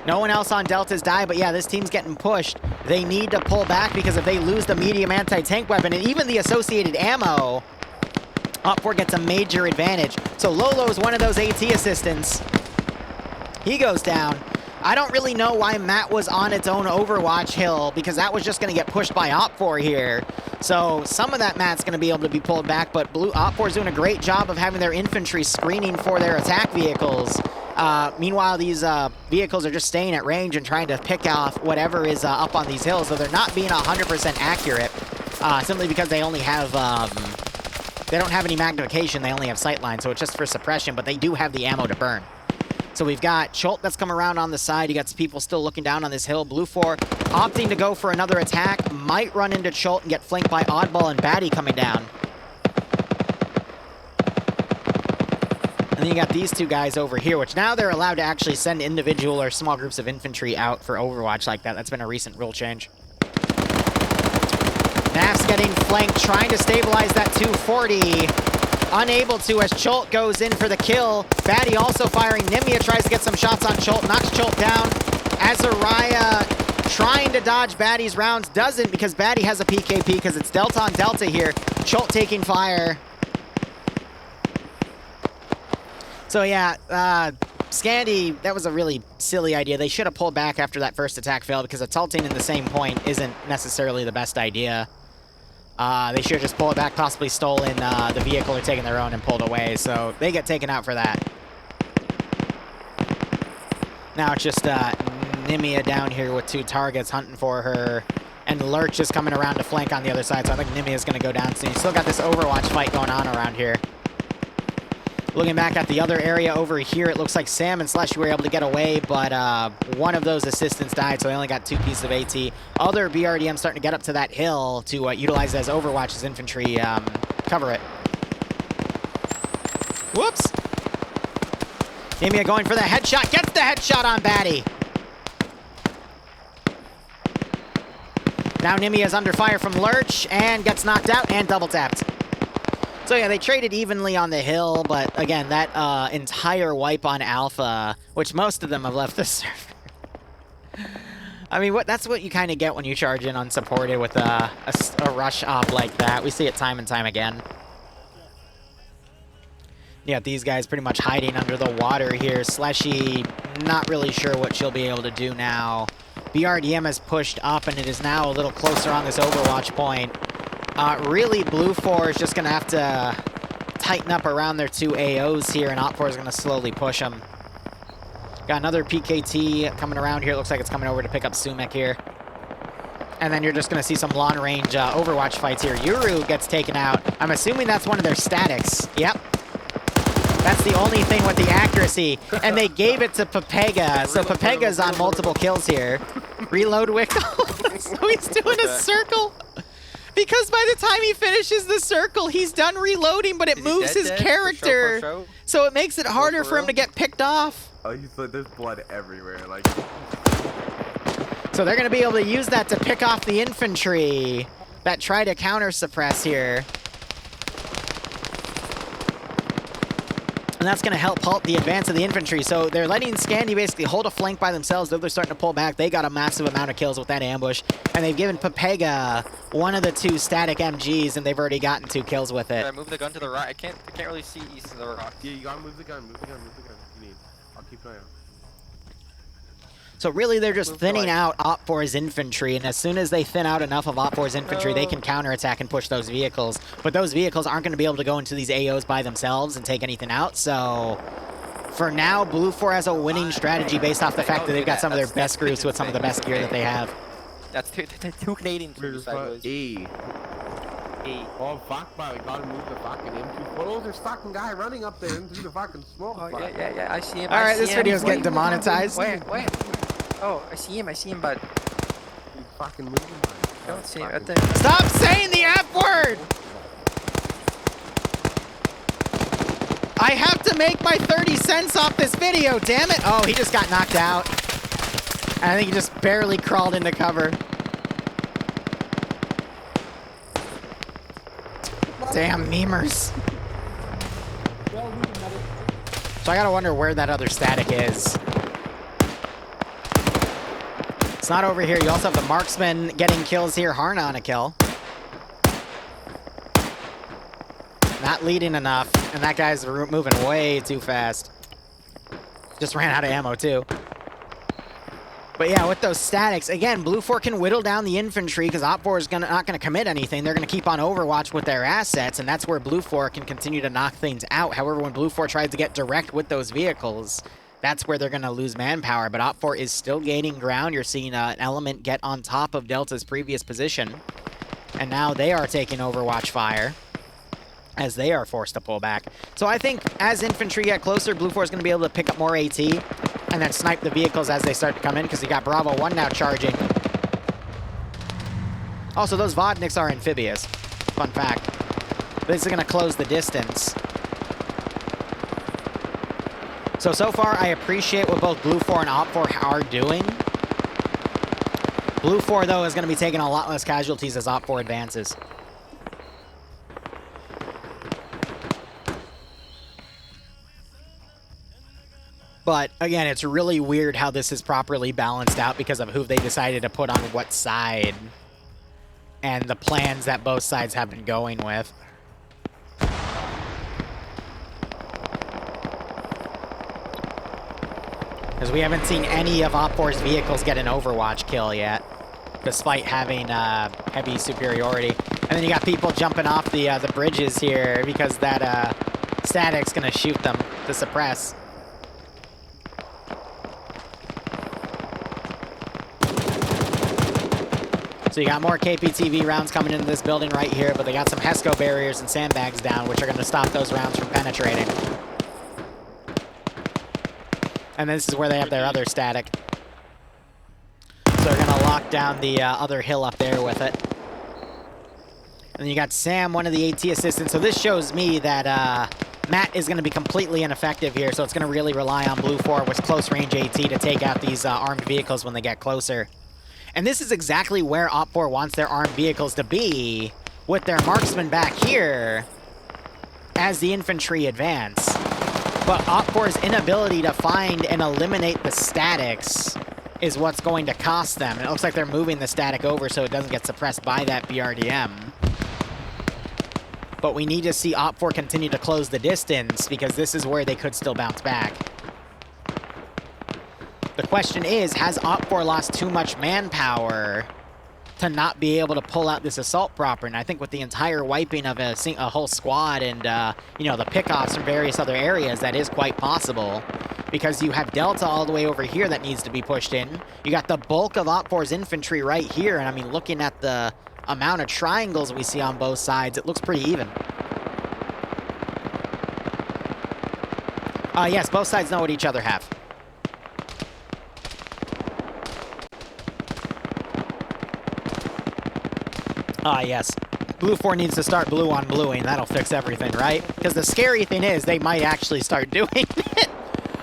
[SPEAKER 1] No one else on Delta's died, but yeah, this team's getting pushed. They need to pull back because if they lose the medium anti-tank weapon and even the associated ammo, Op4 gets a major advantage. So Lolo's one of those AT assistants. He goes down. I don't really know why Matt was on its own Overwatch hill, because that was just going to get pushed by Op4 here. So some of that Matt's going to be able to be pulled back, but Op4's doing a great job of having their infantry screening for their attack vehicles. Meanwhile, these vehicles are just staying at range and trying to pick off whatever is up on these hills, so they're not being 100% accurate, simply because they only have, they don't have any magnification, they only have sightline, so it's just for suppression, but they do have the ammo to burn. So we've got Cholt that's come around on the side. You got some people still looking down on this hill. Blue 4 opting to go for another attack. Might run into Cholt and get flanked by Oddball and Batty coming down. And then you got these two guys over here, which now they're allowed to actually send individual or small groups of infantry out for Overwatch like that. That's been a recent rule change. Naf's getting flanked, trying to stabilize that 240. Unable to as Cholt goes in for the kill. Batty also firing. Nimia tries to get some shots on Cholt, knocks Cholt down. Azariah trying to dodge Batty's rounds, doesn't because Batty has a PKP because it's Delta on Delta here. Cholt taking fire. So yeah, Scandy, that was a really silly idea. They should have pulled back after that first attack failed because assaulting in the same point isn't necessarily the best idea. They should have just pulled it back, possibly stolen the vehicle or taken their own and pulled away, so they get taken out for that. Now it's just Nimia down here with two targets hunting for her, and Lurch is coming around to flank on the other side, so I think Nimia's going to go down soon. You still got this Overwatch fight going on around here. Looking back at the other area over here, it looks like Sam and Slushy were able to get away, but one of those assistants died, so they only got 2 pieces of AT. Other BRDM starting to get up to that hill to utilize it as Overwatch as infantry cover it. Whoops! Nimia going for the headshot, gets the headshot on Batty. Now Nimia's under fire from Lurch and gets knocked out and double tapped. So yeah, they traded evenly on the hill, but again, that entire wipe on Alpha, which most of them have left the server. I mean, that's what you kind of get when you charge in unsupported with a rush op like that. We see it time and time again. Yeah, these guys pretty much hiding under the water here. Slushy, not really sure what she'll be able to do now. BRDM has pushed up, and it is now a little closer on this Overwatch point. Really, Blue 4 is just going to have to tighten up around their 2 AOs here, and Op4 is going to slowly push them. Got another PKT coming around here. Looks like it's coming over to pick up Sumek here. And then you're just going to see some long-range Overwatch fights here. Liru gets taken out. I'm assuming that's one of their statics. Yep. That's the only thing with the accuracy. And they gave it to Pepega. So Pepega's on multiple kills here. Reload Wickle. So he's doing a circle. Because by the time he finishes the circle, he's done reloading, but it moves his character. For show? So it makes it harder for him to get picked off.
[SPEAKER 6] Oh, he's like, there's blood everywhere. Like.
[SPEAKER 1] So they're going to be able to use that to pick off the infantry that try to counter-suppress here. And that's going to help halt the advance of the infantry. So they're letting Scandy basically hold a flank by themselves, though they're starting to pull back. They got a massive amount of kills with that ambush. And they've given Pepega one of the 2 static MGs, and they've already gotten 2 kills with it.
[SPEAKER 5] Should I move the gun to the right? I can't really see east of the rock.
[SPEAKER 6] Yeah, you gotta move the gun, move the gun, move the gun. You need. I'll keep an eye out.
[SPEAKER 1] So really, they're just thinning out Op4's infantry, and as soon as they thin out enough of Op4's infantry, they can counterattack and push those vehicles. But those vehicles aren't going to be able to go into these AOs by themselves and take anything out, so... For now, Blue 4 has a winning strategy based off the fact that they've got some of their best groups with some of the best gear that they have.
[SPEAKER 5] That's two Canadian troops,
[SPEAKER 6] E. Oh, fuck, man. We gotta move the fucking M2. Oh, there's fucking guy running up there into the fucking smoke.
[SPEAKER 5] Oh, yeah, I see him.
[SPEAKER 1] Alright, this video's getting demonetized.
[SPEAKER 5] Where? Oh, I see him, but...
[SPEAKER 6] He's fucking moving, man.
[SPEAKER 5] I don't see him.
[SPEAKER 1] Stop saying the F word! I have to make my 30 cents off this video, damn it! Oh, he just got knocked out. And I think he just barely crawled into cover. Damn memers. So I gotta wonder where that other static is. It's not over here. You also have the marksman getting kills here. Harna on a kill. Not leading enough. And that guy's moving way too fast. Just ran out of ammo too. But yeah, with those statics, again, Blue 4 can whittle down the infantry because Op4 is not gonna commit anything. They're gonna keep on Overwatch with their assets, and that's where Blue 4 can continue to knock things out. However, when Blue 4 tries to get direct with those vehicles, that's where they're gonna lose manpower. But Op4 is still gaining ground. You're seeing an element get on top of Delta's previous position, and now they are taking Overwatch fire as they are forced to pull back. So I think as infantry get closer, Blue 4 is gonna be able to pick up more AT and then snipe the vehicles as they start to come in, because you got Bravo 1 now charging. Also, those Vodniks are amphibious. Fun fact. This is going to close the distance. So far, I appreciate what both Blue 4 and Op4 are doing. Blue 4, though, is going to be taking a lot less casualties as Op4 advances. But, again, it's really weird how this is properly balanced out because of who they decided to put on what side and the plans that both sides have been going with. Because we haven't seen any of Op4's vehicles get an Overwatch kill yet, despite having heavy superiority. And then you got people jumping off the bridges here because that static's going to shoot them to suppress. So you got more KPTV rounds coming into this building right here, but they got some HESCO barriers and sandbags down, which are going to stop those rounds from penetrating. And this is where they have their other static. So they're going to lock down the other hill up there with it. And then you got Sam, one of the AT assistants. So this shows me that Matt is going to be completely ineffective here, so it's going to really rely on Blue 4 with close-range AT to take out these armed vehicles when they get closer. And this is exactly where Op4 wants their armed vehicles to be, with their marksmen back here as the infantry advance. But Op4's inability to find and eliminate the statics is what's going to cost them. And it looks like they're moving the static over so it doesn't get suppressed by that BRDM. But we need to see Op4 continue to close the distance, because this is where they could still bounce back. The question is, has Op4 lost too much manpower to not be able to pull out this assault proper? And I think with the entire wiping of a whole squad and, you know, the pickoffs from various other areas, that is quite possible. Because you have Delta all the way over here that needs to be pushed in. You got the bulk of Op4's infantry right here. And I mean, looking at the amount of triangles we see on both sides, it looks pretty even. Yes, both sides know what each other have. Yes. Blue 4 needs to start blue on bluing. That'll fix everything, right? Because the scary thing is, they might actually start doing it.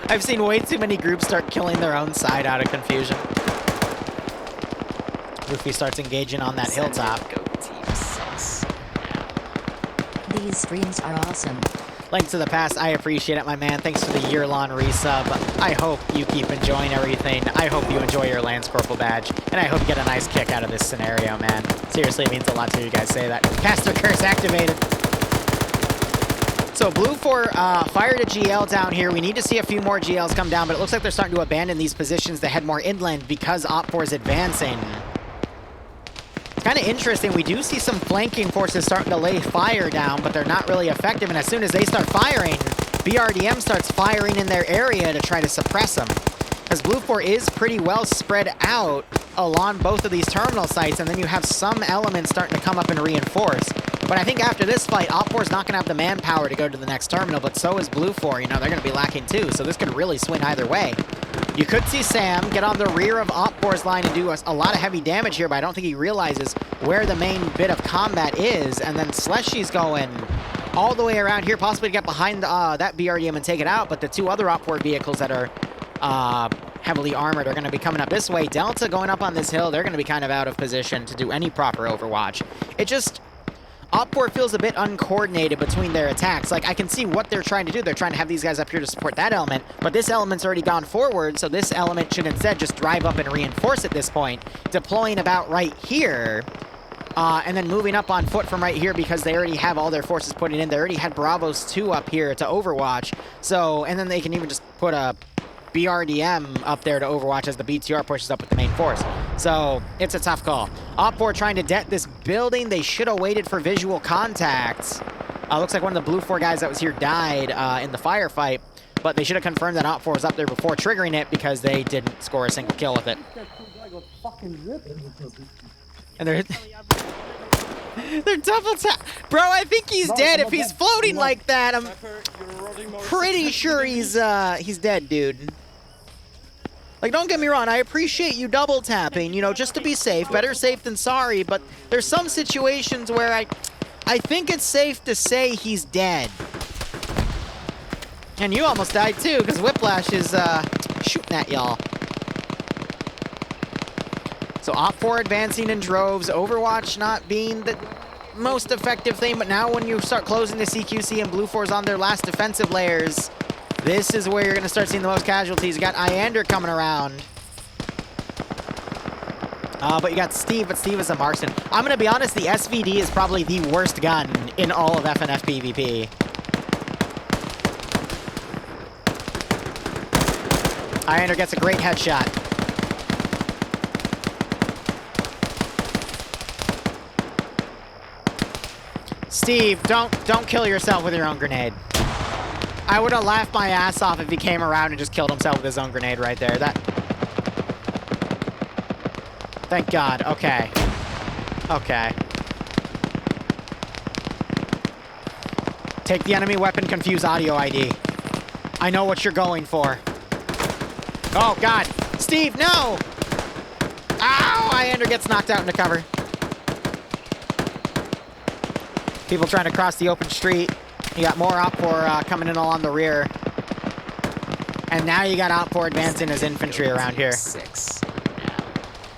[SPEAKER 1] I've seen way too many groups start killing their own side out of confusion. Luffy starts engaging on that hilltop.
[SPEAKER 4] These streams are awesome.
[SPEAKER 1] Link to the past, I appreciate it, my man. Thanks for the year-long resub. I hope you keep enjoying everything. I hope you enjoy your Lance Corporal badge. And I hope you get a nice kick out of this scenario, man. Seriously, it means a lot to hear you guys say that. Caster Curse activated. So Blue 4 fired a GL down here. We need to see a few more GLs come down, but it looks like they're starting to abandon these positions to head more inland because Op4 is advancing. It's kind of interesting. We do see some flanking forces starting to lay fire down, but they're not really effective. And as soon as they start firing, BRDM starts firing in their area to try to suppress them. Because Blue 4 is pretty well spread out along both of these terminal sites, and then you have some elements starting to come up and reinforce. But I think after this fight, Op4 is not going to have the manpower to go to the next terminal, but so is Blue 4. You know, they're going to be lacking too, so this could really swing either way. You could see Sam get on the rear of Op4's line and do a lot of heavy damage here, but I don't think he realizes where the main bit of combat is, and then Slushy's going all the way around here, possibly to get behind that BRDM and take it out, but the two other Op4 vehicles that are heavily armored are going to be coming up this way. Delta going up on this hill, they're going to be kind of out of position to do any proper overwatch. It just... Op4 feels a bit uncoordinated between their attacks. Like, I can see what they're trying to do. They're trying to have these guys up here to support that element, but this element's already gone forward, so this element should instead just drive up and reinforce at this point, deploying about right here, and then moving up on foot from right here because they already have all their forces putting in. They already had Bravos 2 up here to overwatch, so, and then they can even just put a BRDM up there to overwatch as the BTR pushes up with the main force. So, it's a tough call. Op4 trying to det this building. They should have waited for visual contact. Looks like one of the Blue 4 guys that was here died in the firefight, but they should have confirmed that Op4 was up there before triggering it because they didn't score a single kill with it. And they're double tap. Bro, I think he's dead. If he's floating like that, I'm pretty sure he's dead, dude. Like, don't get me wrong, I appreciate you double tapping, you know, just to be safe. Better safe than sorry, but there's some situations where I think it's safe to say he's dead. And you almost died too, because Whiplash is shooting at y'all. So Op4 advancing in droves, Overwatch not being the most effective thing, but now when you start closing the CQC and Blue 4's on their last defensive layers, this is where you're going to start seeing the most casualties. You got Iander coming around. But you got Steve, but Steve is a marksman. I'm going to be honest, the SVD is probably the worst gun in all of FNF PvP. Iander gets a great headshot. Steve, don't kill yourself with your own grenade. I would have laughed my ass off if he came around and just killed himself with his own grenade right there. Thank God. Okay. Okay. Take the enemy weapon, confuse audio ID. I know what you're going for. Oh, God. Steve, no! Ow! Iander gets knocked out into cover. People trying to cross the open street. You got more Op4 coming in along the rear. And now you got Op4 advancing as infantry around here.
[SPEAKER 2] 6.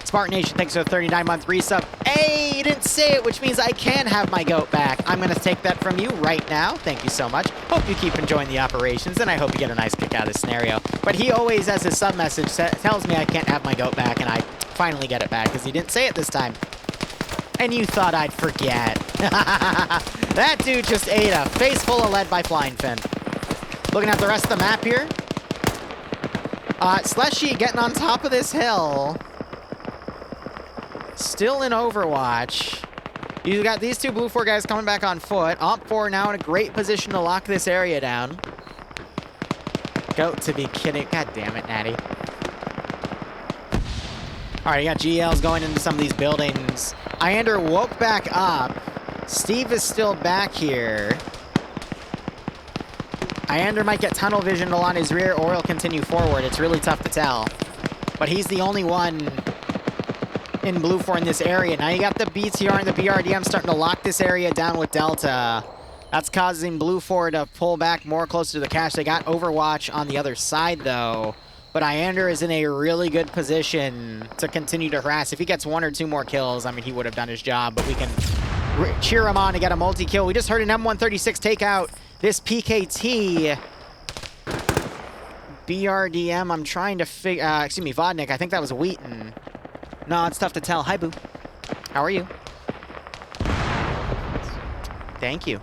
[SPEAKER 1] Spartan Nation, thanks for a 39-month resub. Hey, you didn't say it, which means I can have my goat back. I'm going to take that from you right now. Thank you so much. Hope you keep enjoying the operations, and I hope you get a nice kick out of this scenario. But he always, as his sub-message, tells me I can't have my goat back, and I finally get it back, because he didn't say it this time. And you thought I'd forget. That dude just ate a face full of lead by Flying Fin. Looking at the rest of the map here. Slushy getting on top of this hill. Still in Overwatch. You got these two Blue 4 guys coming back on foot. Op4 now in a great position to lock this area down. Goat to be kidding. God damn it, Natty. Alright, you got GLs going into some of these buildings. Iander woke back up. Steve is still back here. Iander might get tunnel vision along his rear, or he'll continue forward. It's really tough to tell. But he's the only one in Blue 4 in this area. Now you got the BTR and the BRDM starting to lock this area down with Delta. That's causing Blue 4 to pull back more closer to the cache. They got Overwatch on the other side, though. But Iander is in a really good position to continue to harass. If he gets 1 or 2 more kills, I mean, he would have done his job, but we can cheer him on to get a multi-kill. We just heard an M136 take out this PKT. BRDM, I'm trying to figure... excuse me, Vodnik, I think that was Wheaton. No, it's tough to tell. Hi, Boo. How are you? Thank you.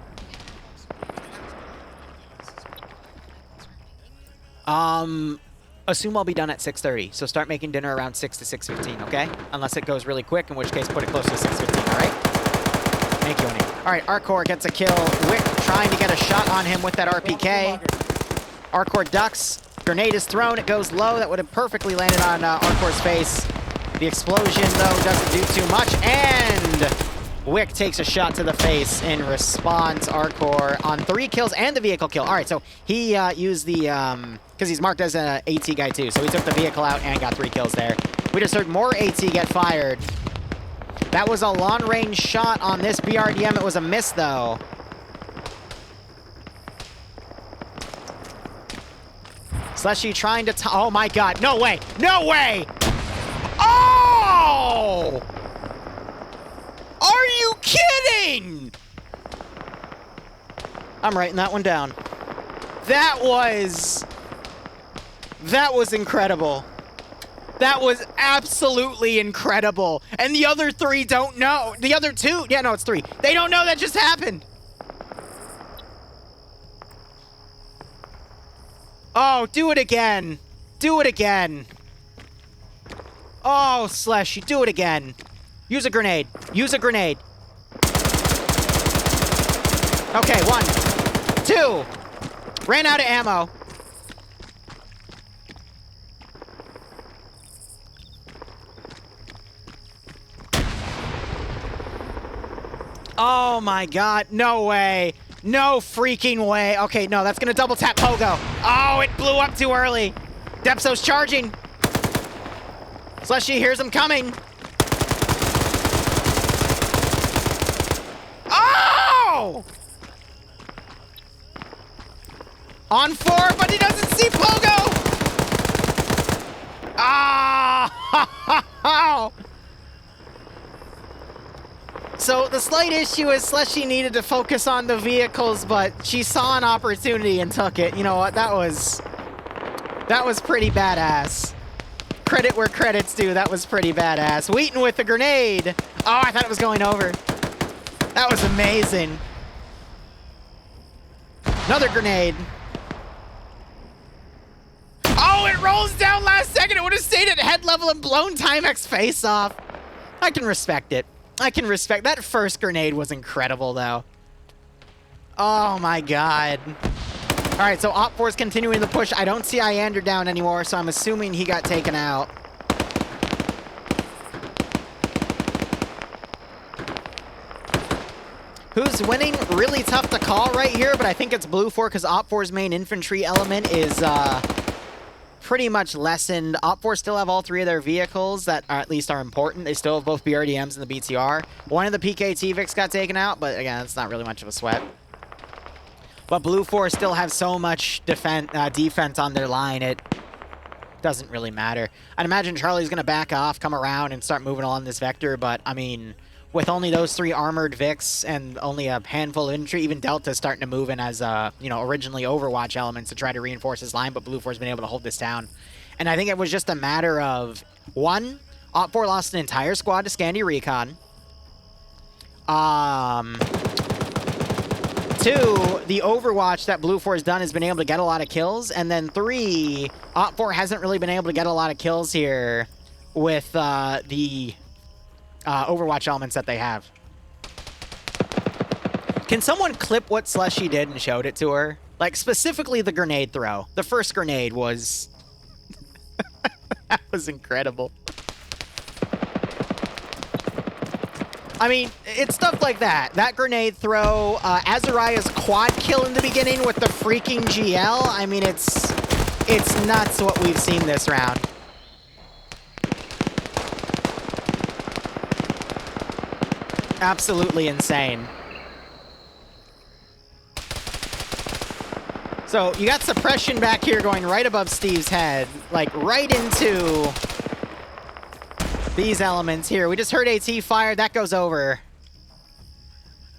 [SPEAKER 1] Assume I'll be done at 6:30, so start making dinner around 6 to 6:15, okay? Unless it goes really quick, in which case put it close to 6:15, all right? Thank you, Oni. All right, Arcor gets a kill. Wick trying to get a shot on him with that RPK. Arcor ducks. Grenade is thrown. It goes low. That would have perfectly landed on Arcor's face. The explosion, though, doesn't do too much, and Wick takes a shot to the face in response. Arcor on 3 kills and the vehicle kill. All right, so he used the, because he's marked as an AT guy too, so he took the vehicle out and got 3 kills there. We just heard more AT get fired. That was a long-range shot on this BRDM. It was a miss, though. Slushy trying to oh my god, no way! No way! Oh! Are you kidding? I'm writing that one down. That was incredible. That was absolutely incredible. And the other 3 don't know. The other 2, yeah, no, it's 3. They don't know that just happened. Oh, do it again. Do it again. Oh, Slushy, do it again. Use a grenade. Use a grenade. Okay, 1, 2. Ran out of ammo. Oh my god, no way. No freaking way. Okay, no, that's gonna double tap Pogo. Oh, it blew up too early. Depso's charging. Slushy hears him coming. Oh! On 4, but he doesn't see Pogo! Ah! So the slight issue is Slushy needed to focus on the vehicles, but she saw an opportunity and took it. You know what? That was pretty badass. Credit where credit's due. That was pretty badass. Wheaton with the grenade. Oh, I thought it was going over. That was amazing. Another grenade. Oh, it rolls down last second. It would have stayed at head level and blown Timex face off. I can respect it. I can respect that. First grenade was incredible, though. Oh my god. All right, so Op 4 is continuing the push. I don't see Iander down anymore, so I'm assuming he got taken out. Who's winning? Really tough to call right here, but I think it's Blue 4 because Op 4's main infantry element is pretty much lessened. Op 4 still have all 3 of their vehicles that are, at least are important. They still have both BRDMs and the BTR. One of the PK Vics got taken out, but again, it's not really much of a sweat. But Blue 4 still have so much defense on their line, it doesn't really matter. I'd imagine Charlie's going to back off, come around, and start moving along this vector, but, I mean, with only those 3 armored Vics and only a handful of infantry, even Delta's starting to move in as, you know, originally Overwatch elements to try to reinforce his line, but Blue 4's been able to hold this down. And I think it was just a matter of, 1, Op 4 lost an entire squad to Scandi Recon. 2, the Overwatch that Blue 4 has done has been able to get a lot of kills. And then 3, Op 4 hasn't really been able to get a lot of kills here with the Overwatch elements that they have. Can someone clip what Slushy did and showed it to her? Like, specifically the grenade throw. The first grenade was... that was incredible. I mean, it's stuff like that. That grenade throw, Azariah's quad kill in the beginning with the freaking GL. I mean, it's nuts what we've seen this round. Absolutely insane. So you got suppression back here going right above Steve's head, like right into these elements here. We just heard AT fired. That goes over.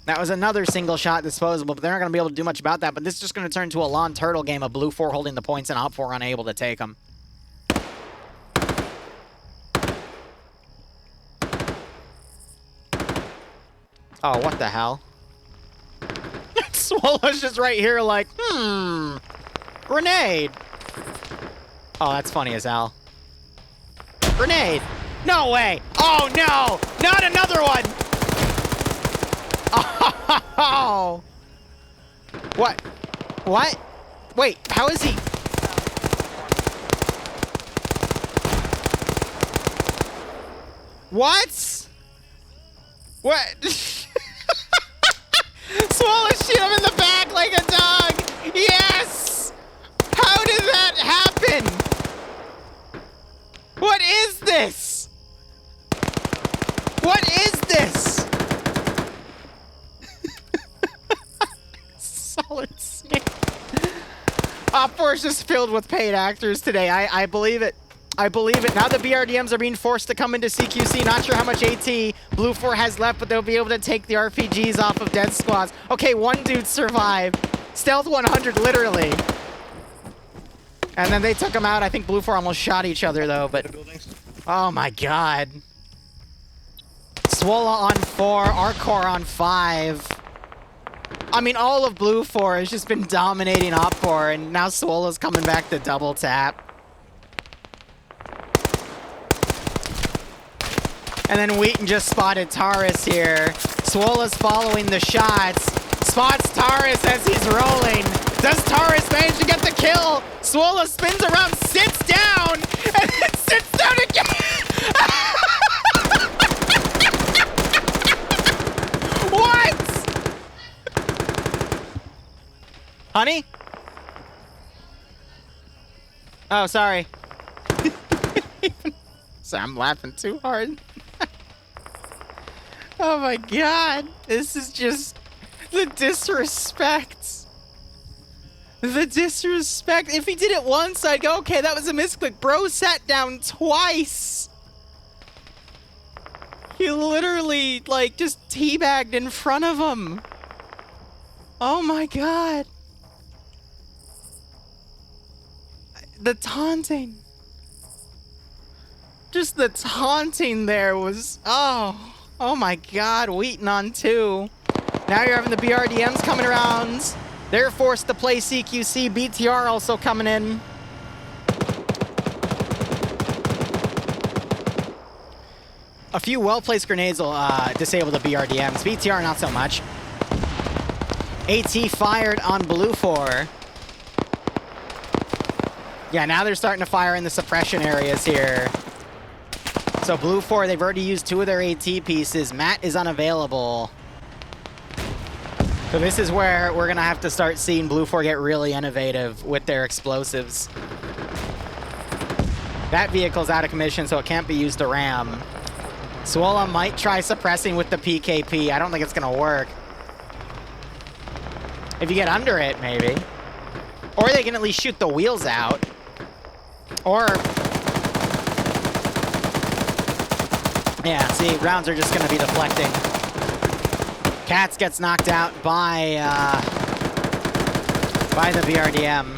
[SPEAKER 1] That was another single shot disposable, but they're not going to be able to do much about that. But this is just going to turn into a Lawn Turtle game of Blue 4 holding the points and Op 4 unable to take them. Oh, what the hell? Swallow's just right here like, grenade. Oh, that's funny as hell. Grenade! No way! Oh no! Not another one! Oh! What? What? Wait, how is he? What? What? Swallow shoot him in the back like a dog! Yes! How did that happen? What is this? What is this? Solid snake. Op 4 is just filled with paid actors today. I believe it. I believe it. Now the BRDMs are being forced to come into CQC. Not sure how much AT Blue 4 has left, but they'll be able to take the RPGs off of dead squads. Okay, one dude survived. Stealth 100, literally. And then they took him out. I think Blue 4 almost shot each other, though, but... Oh, my God. Swola on 4, Arcor on 5. I mean, all of Blue 4 has just been dominating Op 4, and now Swola's coming back to double tap. And then Wheaton just spotted Taurus here. Swola's following the shots. Spots Taurus as he's rolling. Does Taurus manage to get the kill? Swola spins around, sits down, and then sits down again. What? Honey? Oh, sorry. Sorry, I'm laughing too hard. Oh my God, this is just the disrespect. The disrespect. If he did it once, I'd go, okay, that was a misclick. Bro sat down twice. He literally, like, just teabagged in front of him. Oh my God. The taunting. Just the taunting there was, oh my God, Wheaton on 2. Now you're having the BRDMs coming around. They're forced to play CQC. BTR also coming in. A few well-placed grenades will disable the BRDMs. BTR not so much. AT fired on Blue 4. Yeah, now they're starting to fire in the suppression areas here. So Blue 4, they've already used 2 of their AT pieces. Matt is unavailable. So this is where we're going to have to start seeing Blue 4 get really innovative with their explosives. That vehicle's out of commission, so it can't be used to ram. Swola might try suppressing with the PKP. I don't think it's going to work. If you get under it, maybe. Or they can at least shoot the wheels out. Or... yeah, see, rounds are just going to be deflecting. Katz gets knocked out by the BRDM.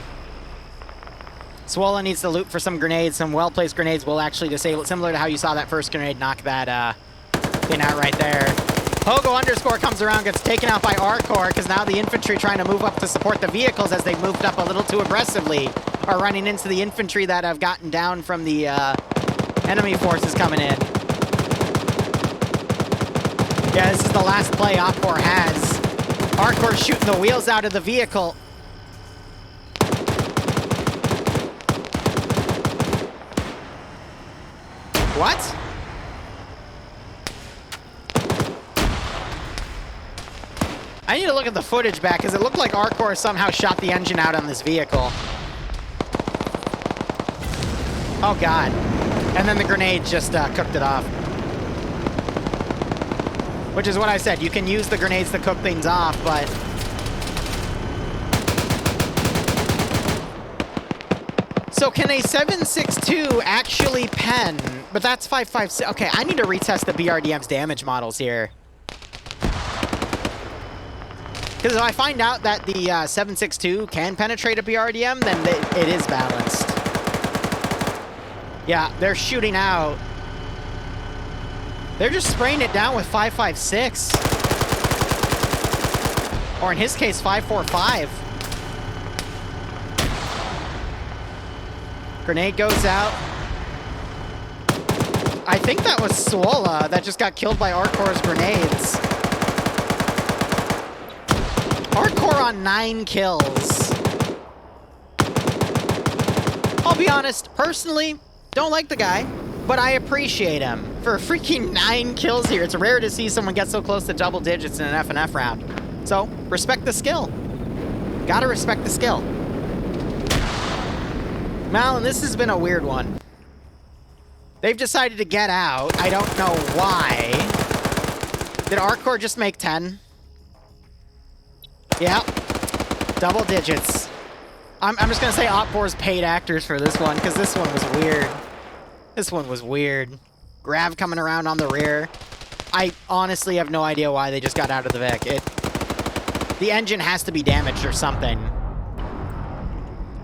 [SPEAKER 1] Swola needs to loot for some grenades. Some well-placed grenades will actually disable it, similar to how you saw that first grenade knock that thing out right there. Pogo underscore comes around, gets taken out by Arcor, because now the infantry trying to move up to support the vehicles as they've moved up a little too aggressively are running into the infantry that have gotten down from the enemy forces coming in. Yeah, this is the last play Op4 has. Arcor shooting the wheels out of the vehicle. What? I need to look at the footage back, because it looked like Arcor somehow shot the engine out on this vehicle. Oh, God. And then the grenade just cooked it off. Which is what I said. You can use the grenades to cook things off, but... so can a 7.62 actually pen? But that's 5.56. Okay, I need to retest the BRDM's damage models here. Because if I find out that the 7.62 can penetrate a BRDM, then it is balanced. Yeah, they're shooting out. They're just spraying it down with 5.56. Or in his case, 5.45. Grenade goes out. I think that was Swola that just got killed by Arcor's grenades. Arcor on 9 kills. I'll be honest, personally, don't like the guy, but I appreciate him for freaking 9 kills here. It's rare to see someone get so close to double digits in an F&F round. So, respect the skill. Gotta respect the skill. Malin, this has been a weird one. They've decided to get out. I don't know why. Did Arcor just make 10? Yeah. Double digits. I'm just gonna say Op4's paid actors for this one, because this one was weird. This one was weird. Grav coming around on the rear. I honestly have no idea why they just got out of the Vic. The engine has to be damaged or something.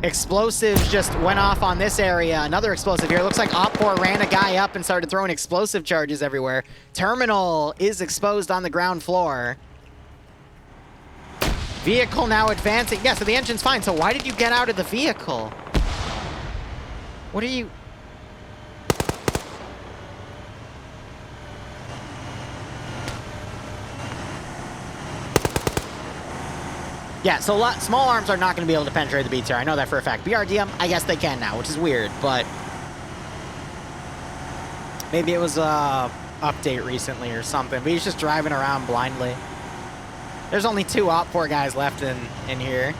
[SPEAKER 1] Explosives just went off on this area. Another explosive here. Looks like Op4 ran a guy up and started throwing explosive charges everywhere. Terminal is exposed on the ground floor. Vehicle now advancing. Yeah, so the engine's fine. So why did you get out of the vehicle? What are you... Yeah, so small arms are not going to be able to penetrate the BTR. I know that for a fact. BRDM, I guess they can now, which is weird, but... Maybe it was a update recently or something, but he's just driving around blindly. There's only 2 Op4 guys left in here.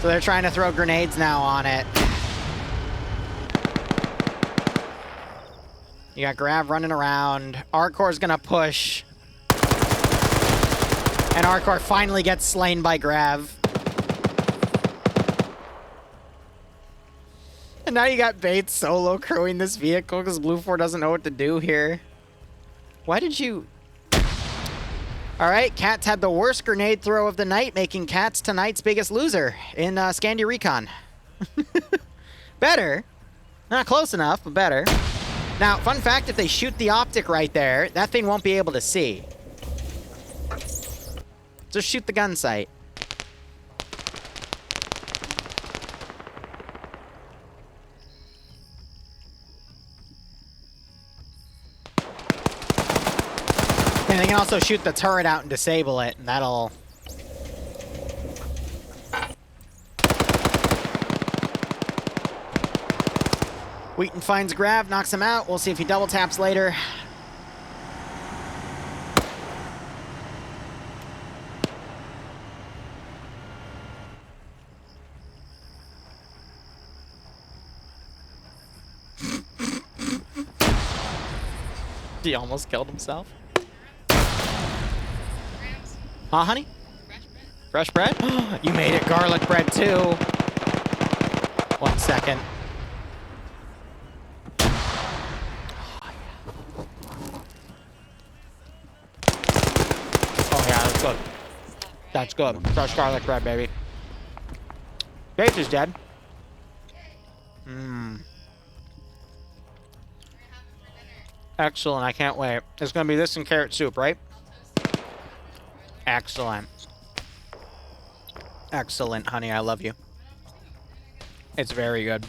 [SPEAKER 1] So they're trying to throw grenades now on it. You got Grav running around. Arcor's gonna push. And Arcor finally gets slain by Grav. And now you got Bates solo crewing this vehicle because Blue 4 doesn't know what to do here. Why did you... Alright, Cats had the worst grenade throw of the night, making Cats tonight's biggest loser in Scandi Recon. Better. Not close enough, but better. Now, fun fact, if they shoot the optic right there, that thing won't be able to see. Just shoot the gun sight. And they can also shoot the turret out and disable it, and that'll... Wheaton finds Grav, knocks him out. We'll see if he double taps later. He almost killed himself. Huh, honey? Fresh bread? You made it garlic bread, too. 1 second. Oh, yeah, that's good. That's good. Fresh garlic bread, baby. Bates is dead. Mmm. Excellent, I can't wait. It's gonna be this and carrot soup, right? Excellent. Excellent, honey, I love you. It's very good.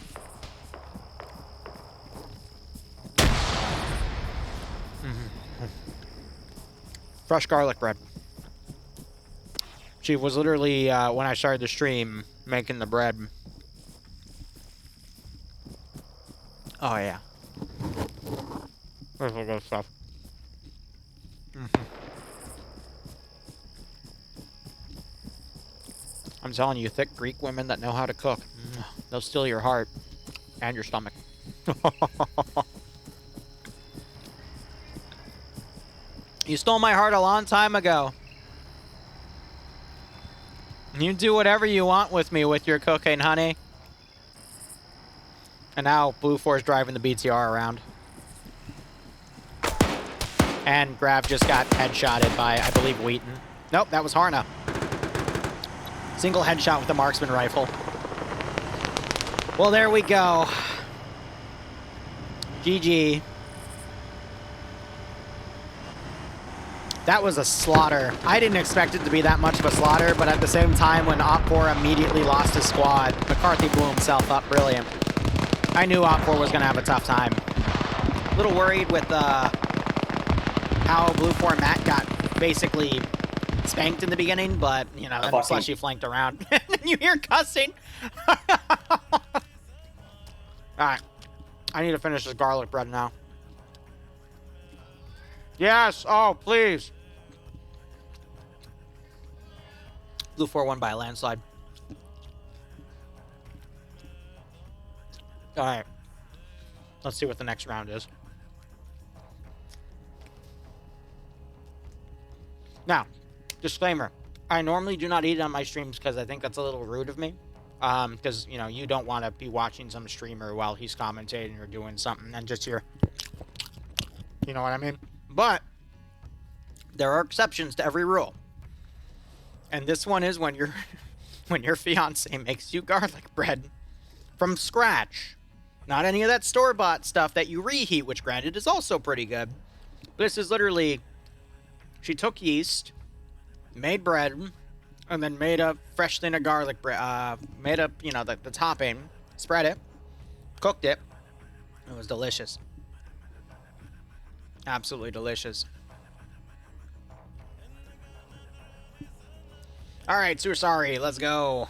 [SPEAKER 1] Fresh garlic bread. She was literally, when I started the stream, making the bread. Oh, yeah. This is good stuff. I'm telling you, thick Greek women that know how to cook, they'll steal your heart and your stomach. You stole my heart a long time ago. You do whatever you want with me with your cooking, honey. And now Blue 4 is driving the BTR around. And Grav just got headshotted by, I believe, Wheaton. Nope, that was Harna. Single headshot with the marksman rifle. Well, there we go. GG. That was a slaughter. I didn't expect it to be that much of a slaughter, but at the same time, when Op4 immediately lost his squad, McCarthy blew himself up. Brilliant. I knew Op4 was going to have a tough time. A little worried with how Blue 4 Matt got basically spanked in the beginning, but, you know, then Slushy flanked around. You hear cussing? Alright. I need to finish this garlic bread now. Yes! Oh, please! Blue 4 won by a landslide. Alright. Let's see what the next round is. Now, disclaimer. I normally do not eat on my streams because I think that's a little rude of me. Because, you know, you don't want to be watching some streamer while he's commentating or doing something and just hear... You know what I mean? But there are exceptions to every rule. And this one is when your fiance makes you garlic bread from scratch. Not any of that store-bought stuff that you reheat, which granted is also pretty good. This is literally, she took yeast, made bread, and then made a fresh thing of garlic bread, made up, you know, the topping, spread it, cooked it. It was delicious. Absolutely delicious. Alright, sorry, let's go.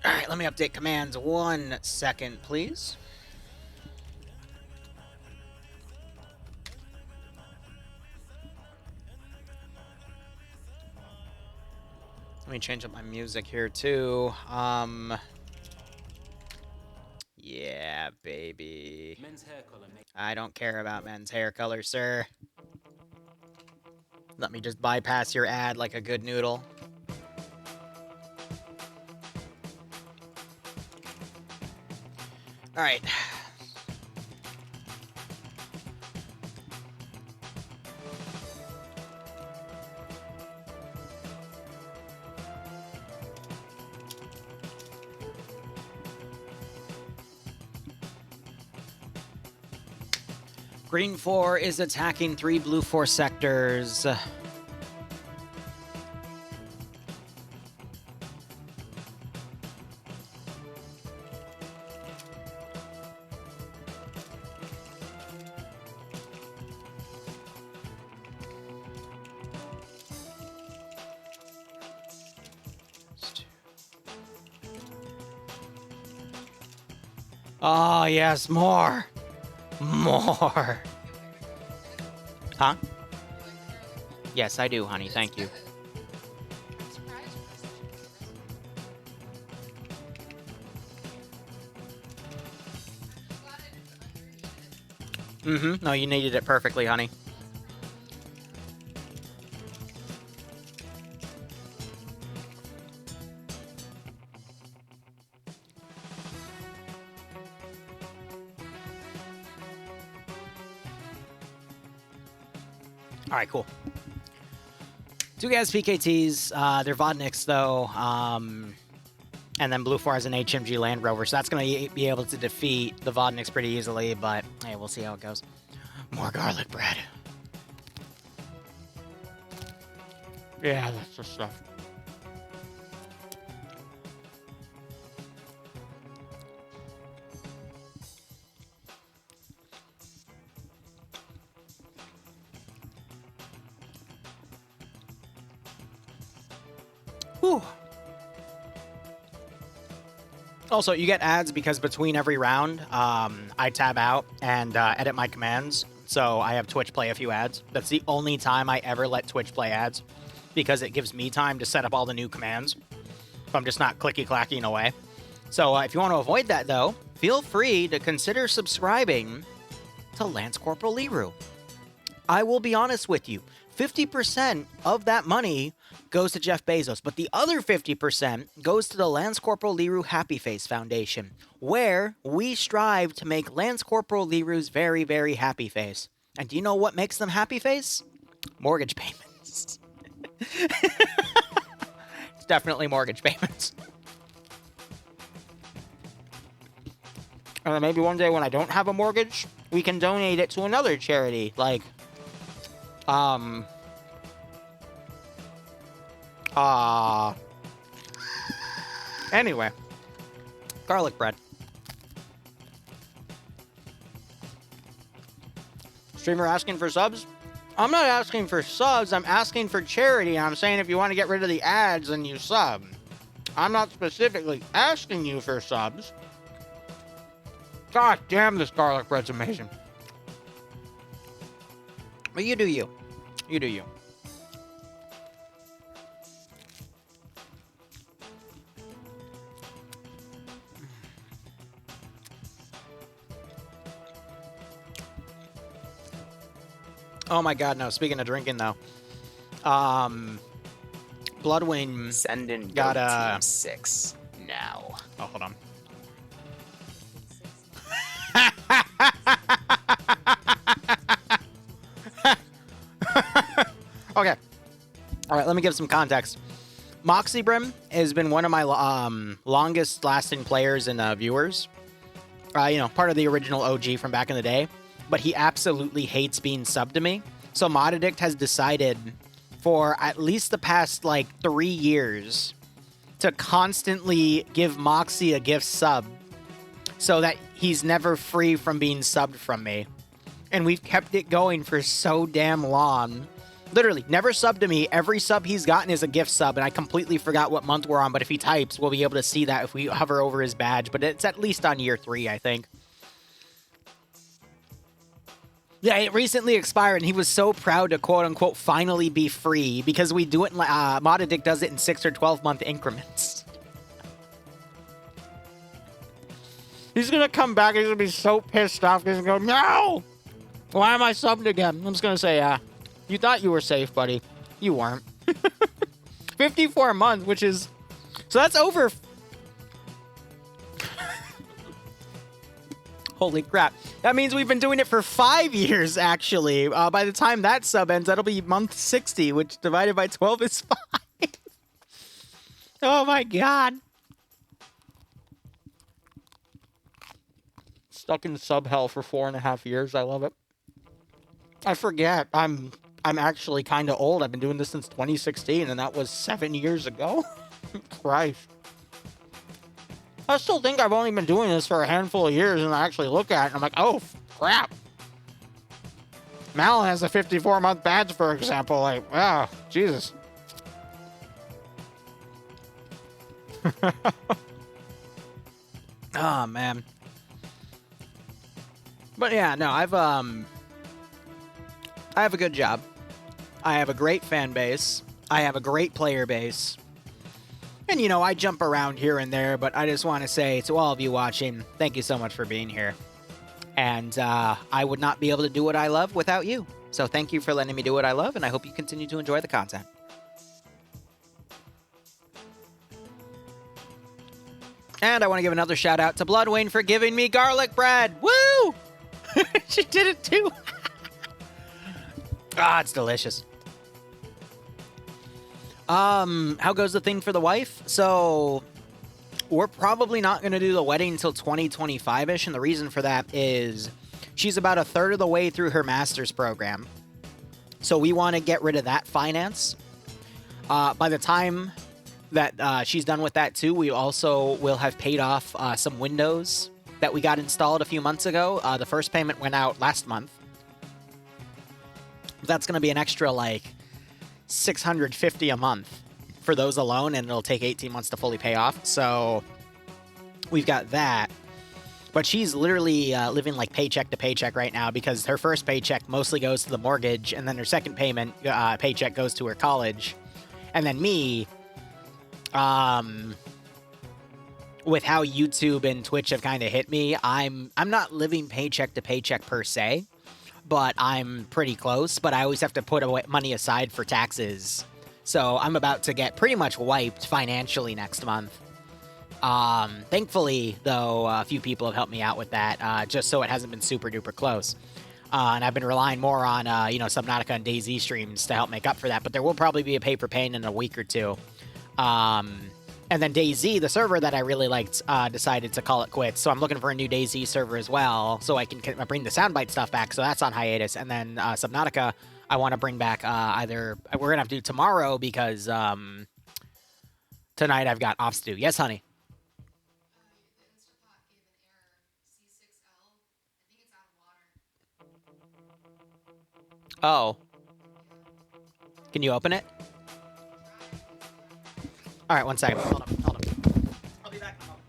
[SPEAKER 1] Alright, let me update commands 1 second, please. Let me change up my music here, too. Yeah, baby. I don't care about men's hair color, sir. Let me just bypass your ad like a good noodle. All right. Green 4 is attacking 3 blue 4 sectors. Oh, yes, more. More. Huh? Yes, I do, honey. Thank you. Mm-hmm. No, you needed it perfectly, honey. All right, cool. 2 guys PKTs. They're Vodniks, though. And then Blue 4 has an HMG Land Rover, so that's going to be able to defeat the Vodniks pretty easily, but hey, we'll see how it goes. More garlic bread. Yeah, that's the stuff. Whew. Also, you get ads because between every round, I tab out and edit my commands. So I have Twitch play a few ads. That's the only time I ever let Twitch play ads because it gives me time to set up all the new commands. If I'm just not clicky-clacking away. So if you want to avoid that, though, feel free to consider subscribing to Lance Corporal Liru. I will be honest with you. 50% of that money goes to Jeff Bezos, but the other 50% goes to the Lance Corporal Liru Happy Face Foundation, where we strive to make Lance Corporal Liru's very, very happy face. And do you know what makes them happy face? Mortgage payments. It's definitely mortgage payments. And then maybe one day when I don't have a mortgage, we can donate it to another charity. Like, anyway. Garlic bread. Streamer asking for subs? I'm not asking for subs, I'm asking for charity. I'm saying if you want to get rid of the ads, then you sub. I'm not specifically asking you for subs. God damn, this garlic bread's amazing. But you do you. You do you. Oh my god, no. Speaking of drinking, though. Bloodwing
[SPEAKER 2] Send in
[SPEAKER 1] got
[SPEAKER 2] goat team 6 now.
[SPEAKER 1] Oh, hold on. Okay. All right, let me give some context. Moxie Brim has been one of my longest lasting players and viewers. You know, part of the original OG from back in the day. But he absolutely hates being subbed to me. So Mod Addict has decided for at least the past, like, 3 years to constantly give Moxie a gift sub so that he's never free from being subbed from me. And we've kept it going for so damn long. Literally, never subbed to me. Every sub he's gotten is a gift sub, and I completely forgot what month we're on, but if he types, we'll be able to see that if we hover over his badge. But it's at least on year 3, I think. Yeah, it recently expired, and he was so proud to quote-unquote finally be free because we do it in, Mod Addict does it in 6 or 12-month increments. He's gonna come back, he's gonna be so pissed off, he's gonna go, no! Why am I subbed again? I'm just gonna say, you thought you were safe, buddy. You weren't. 54 months, which is... So that's over... Holy crap. That means we've been doing it for 5 years, actually. By the time that sub ends, that'll be month 60, which divided by 12 is 5. Oh my god. Stuck in sub hell for 4.5 years. I love it. I forget. I'm actually kind of old. I've been doing this since 2016, and that was 7 years ago. Christ. I still think I've only been doing this for a handful of years, and I actually look at it, and I'm like, oh, crap. Malin has a 54-month badge, for example. Like, wow, Jesus. Oh, man. But yeah, no, I have a good job. I have a great fan base. I have a great player base. And, you know, I jump around here and there, but I just want to say to all of you watching, thank you so much for being here. And I would not be able to do what I love without you. So thank you for letting me do what I love, and I hope you continue to enjoy the content. And I want to give another shout out to Bloodwing for giving me garlic bread. Woo! She did it too. Ah, it's delicious. How goes the thing for the wife? So, we're probably not going to do the wedding until 2025-ish, and the reason for that is she's about a third of the way through her master's program. So we want to get rid of that finance. By the time that she's done with that too, we also will have paid off some windows that we got installed a few months ago. The first payment went out last month. That's going to be an extra, like, $650 a month for those alone, and it'll take 18 months to fully pay off. So we've got that. But she's literally living like paycheck to paycheck right now because her first paycheck mostly goes to the mortgage, and then her second paycheck goes to her college. And then me, with how YouTube and Twitch have kind of hit me, I'm not living paycheck to paycheck per se, but I'm pretty close. But I always have to put away money aside for taxes. So I'm about to get pretty much wiped financially next month. Thankfully, though, a few people have helped me out with that, just so it hasn't been super duper close. And I've been relying more on, Subnautica and DayZ streams to help make up for that. But there will probably be a pay for pain in a week or two. And then DayZ, the server that I really liked, decided to call it quits. So I'm looking for a new DayZ server as well, so I can bring the soundbite stuff back. So that's on hiatus. And then Subnautica, I want to bring back either... We're going to have to do tomorrow because tonight I've got offs to do. Yes, honey? Oh. Can you open it? All right, 1 second. Hold on. I'll be back in a moment.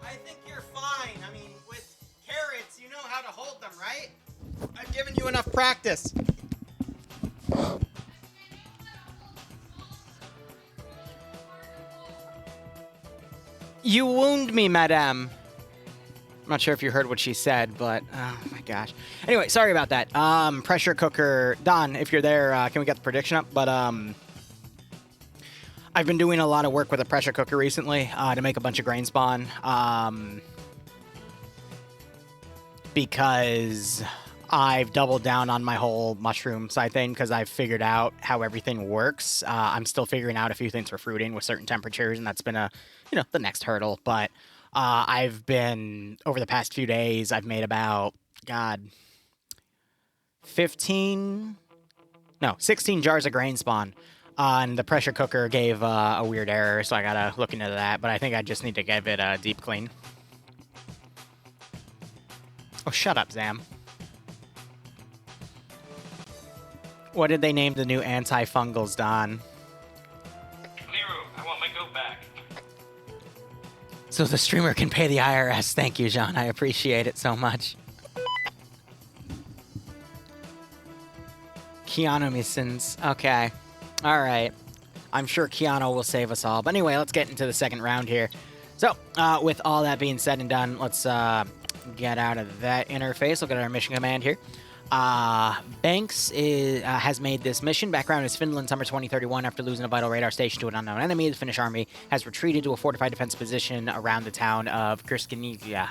[SPEAKER 1] I think you're fine. I mean, with carrots, you know how to hold them, right? I've given you enough practice. You wound me, madame. I'm not sure if you heard what she said, but oh my gosh. Anyway, sorry about that. Pressure cooker. Don, if you're there, can we get the prediction up? But I've been doing a lot of work with a pressure cooker recently to make a bunch of grain spawn. Because I've doubled down on my whole mushroom side thing because I've figured out how everything works. I'm still figuring out a few things for fruiting with certain temperatures, and that's been the next hurdle. But I've been, over the past few days, I've made about, 16 jars of grain spawn. And the pressure cooker gave a weird error, so I gotta look into that. But I think I just need to give it a deep clean. Oh, shut up, Zam. What did they name the new antifungals, Don?
[SPEAKER 7] Liru, I want my goat back.
[SPEAKER 1] So the streamer can pay the IRS. Thank you, John. I appreciate it so much. Keanu missions. Okay. All right. I'm sure Keanu will save us all. But anyway, let's get into the second round here. So, with all that being said and done, let's get out of that interface. Look at our mission command here. Banks has made this mission. Background is Finland, summer 2031. After losing a vital radar station to an unknown enemy, the Finnish army has retreated to a fortified defense position around the town of Kirskininkia.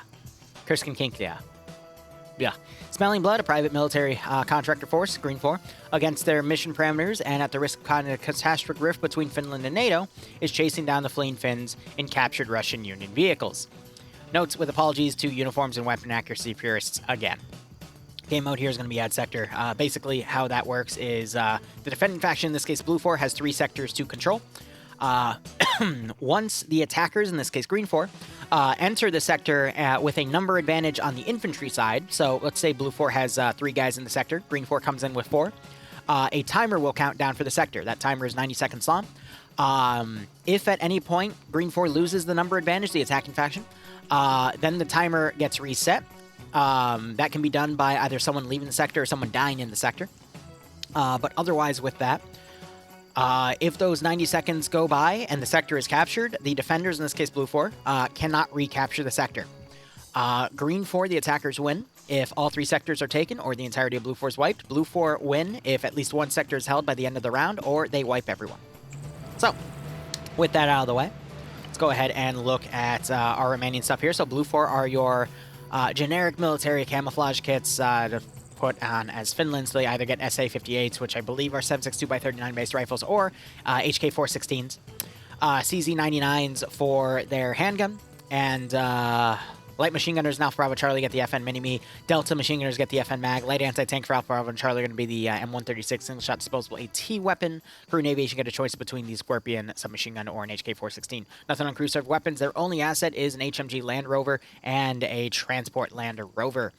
[SPEAKER 1] Yeah. Smelling Blood, a private military contractor force, Green 4, against their mission parameters and at the risk of causing a catastrophic rift between Finland and NATO, is chasing down the fleeing Finns in captured Russian Union vehicles. Notes with apologies to uniforms and weapon accuracy purists again. Game mode here is going to be Ad Sector. Basically, how that works is the defending faction, in this case Blue 4, has 3 sectors to control. Once the attackers, in this case Green 4, enter the sector with a number advantage on the infantry side, so let's say Blue 4 has 3 guys in the sector, Green 4 comes in with 4, a timer will count down for the sector. That timer is 90 seconds long. If at any point Green 4 loses the number advantage, the attacking faction, then the timer gets reset. That can be done by either someone leaving the sector or someone dying in the sector. But otherwise with that, If those 90 seconds go by and the sector is captured, the defenders, in this case Blue 4, cannot recapture the sector. Green 4, the attackers win if all 3 sectors are taken or the entirety of Blue 4 is wiped. Blue 4 win if at least 1 sector is held by the end of the round or they wipe everyone. So, with that out of the way, let's go ahead and look at our remaining stuff here. So Blue 4 are your generic military camouflage kits to put on as Finland. So they either get SA-58s, which I believe are 7.62x39 based rifles, or HK-416s. CZ-99s for their handgun, and light machine gunners and Alpha Bravo Charlie get the FN Mini-Me. Delta machine gunners get the FN Mag. Light anti-tank for Alpha Bravo and Charlie are going to be the M136 single-shot disposable AT weapon. Crew and aviation get a choice between the Scorpion submachine gun or an HK-416. Nothing on crew served weapons. Their only asset is an HMG Land Rover and a Transport Land Rover.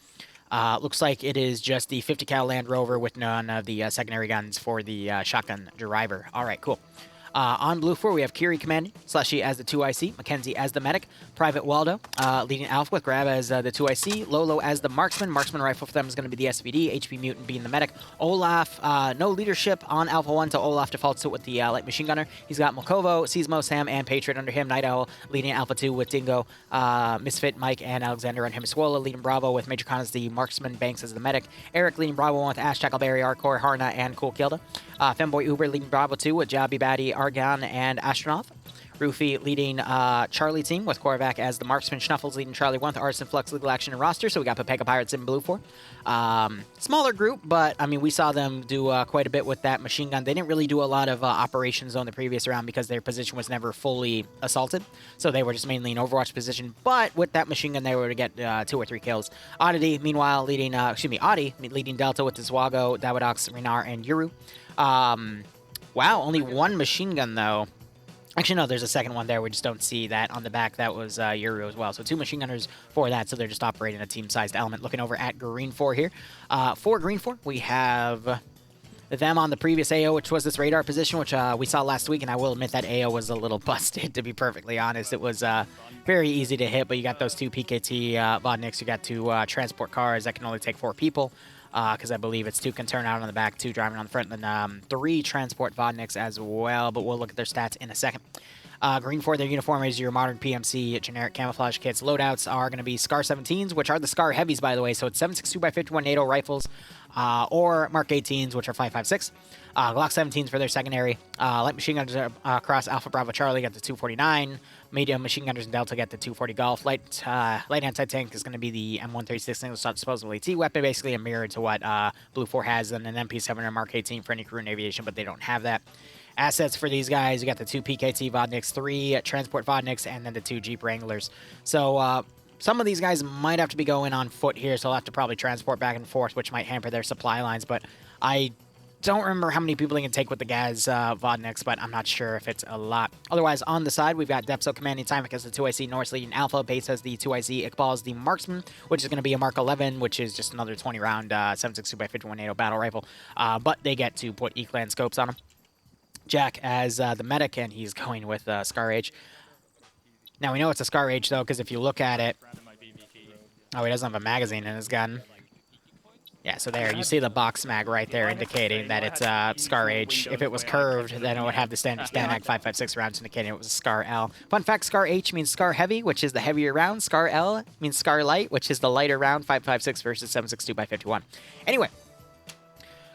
[SPEAKER 1] Looks like it is just the 50 cal Land Rover with none of the secondary guns for the shotgun driver. All right, cool. On Blue 4, we have Kiri commanding, Slushy as the 2IC, Mackenzie as the medic, Private Waldo leading Alpha with Grab as the 2IC, Lolo as the marksman. Marksman rifle for them is going to be the SVD, HP Mutant being the medic. Olaf, no leadership on Alpha 1, so Olaf defaults to with the light machine gunner. He's got Mokovo, Seismo, Sam, and Patriot under him. Night Owl leading Alpha 2 with Dingo, Misfit, Mike, and Alexander on him. Swola leading Bravo with Major Khan as the marksman, Banks as the medic. Eric leading Bravo 1 with Ash, Tackleberry, Arcor, Harna, and Cool Kilda. Femboy Uber leading Bravo 2 with Jabby, Batty, Argon, and Astronaut. Rufy leading Charlie team with Korvac as the marksman. Schnuffles leading Charlie 1 with Arson, Flux, Legal Action, and Roster. So we got Pepega Pirates in Blue 4. Smaller group, but I mean, we saw them do quite a bit with that machine gun. They didn't really do a lot of operations on the previous round because their position was never fully assaulted. So they were just mainly in Overwatch position. But with that machine gun, they were to get 2 or 3 kills. Oddity, meanwhile, leading, Audi leading Delta with Zwago, Dawadox, Renar, and Yuru. Wow, only 1 machine gun though. Actually, no, there's a second one there. We just don't see that on the back. That was Yuru as well. So 2 machine gunners for that. So they're just operating a team-sized element. Looking over at Green 4 here. For Green 4, we have them on the previous AO, which was this radar position, which we saw last week. And I will admit that AO was a little busted, to be perfectly honest. It was very easy to hit, but you got those 2 PKT Vodniks. You got 2 transport cars that can only take 4 people. Because I believe it's 2 can turn out on the back, 2 driving on the front, and then 3 transport Vodniks as well, but we'll look at their stats in a second. Green 4, their uniform is your modern PMC generic camouflage kits. Loadouts are going to be Scar 17s, which are the Scar Heavies, by the way, so it's 7.62x51 NATO rifles, or Mark 18s, which are 5.56. Glock 17s for their secondary. Light machine gunners across Alpha Bravo Charlie got the 249. Medium machine gunners and Delta get the 240 Golf. Light anti-tank is going to be the M136 single-shot disposable AT weapon, basically a mirror to what Blue 4 has, and an MP7 or Mark 18 for any crew and aviation, but they don't have that. Assets for these guys, you got the 2 PKT Vodniks, 3 transport Vodniks, and then the 2 Jeep Wranglers. So some of these guys might have to be going on foot here, so they'll have to probably transport back and forth, which might hamper their supply lines, but I don't remember how many people they can take with the Gaz Vodniks, but I'm not sure if it's a lot. Otherwise, on the side, we've got Depso commanding Timik as the 2IC, Norse leading Alpha, Base as the 2IC, Iqbal as the marksman, which is going to be a Mark 11, which is just another 20-round 7.62x51 NATO battle rifle, but they get to put E-Clan scopes on them. Jack as the medic, and he's going with Scar H. Now, we know it's a Scar H, though, because if you look at it... Oh, he doesn't have a magazine in his gun. Yeah, so there, you see the box mag right there indicating that it's Scar H. If it was curved, then it would have the standard Stanag 5.56 rounds indicating it was a Scar L. Fun fact, Scar H means Scar Heavy, which is the heavier round. Scar L means Scar Light, which is the lighter round, 5.56 versus 7.62x51. Anyway,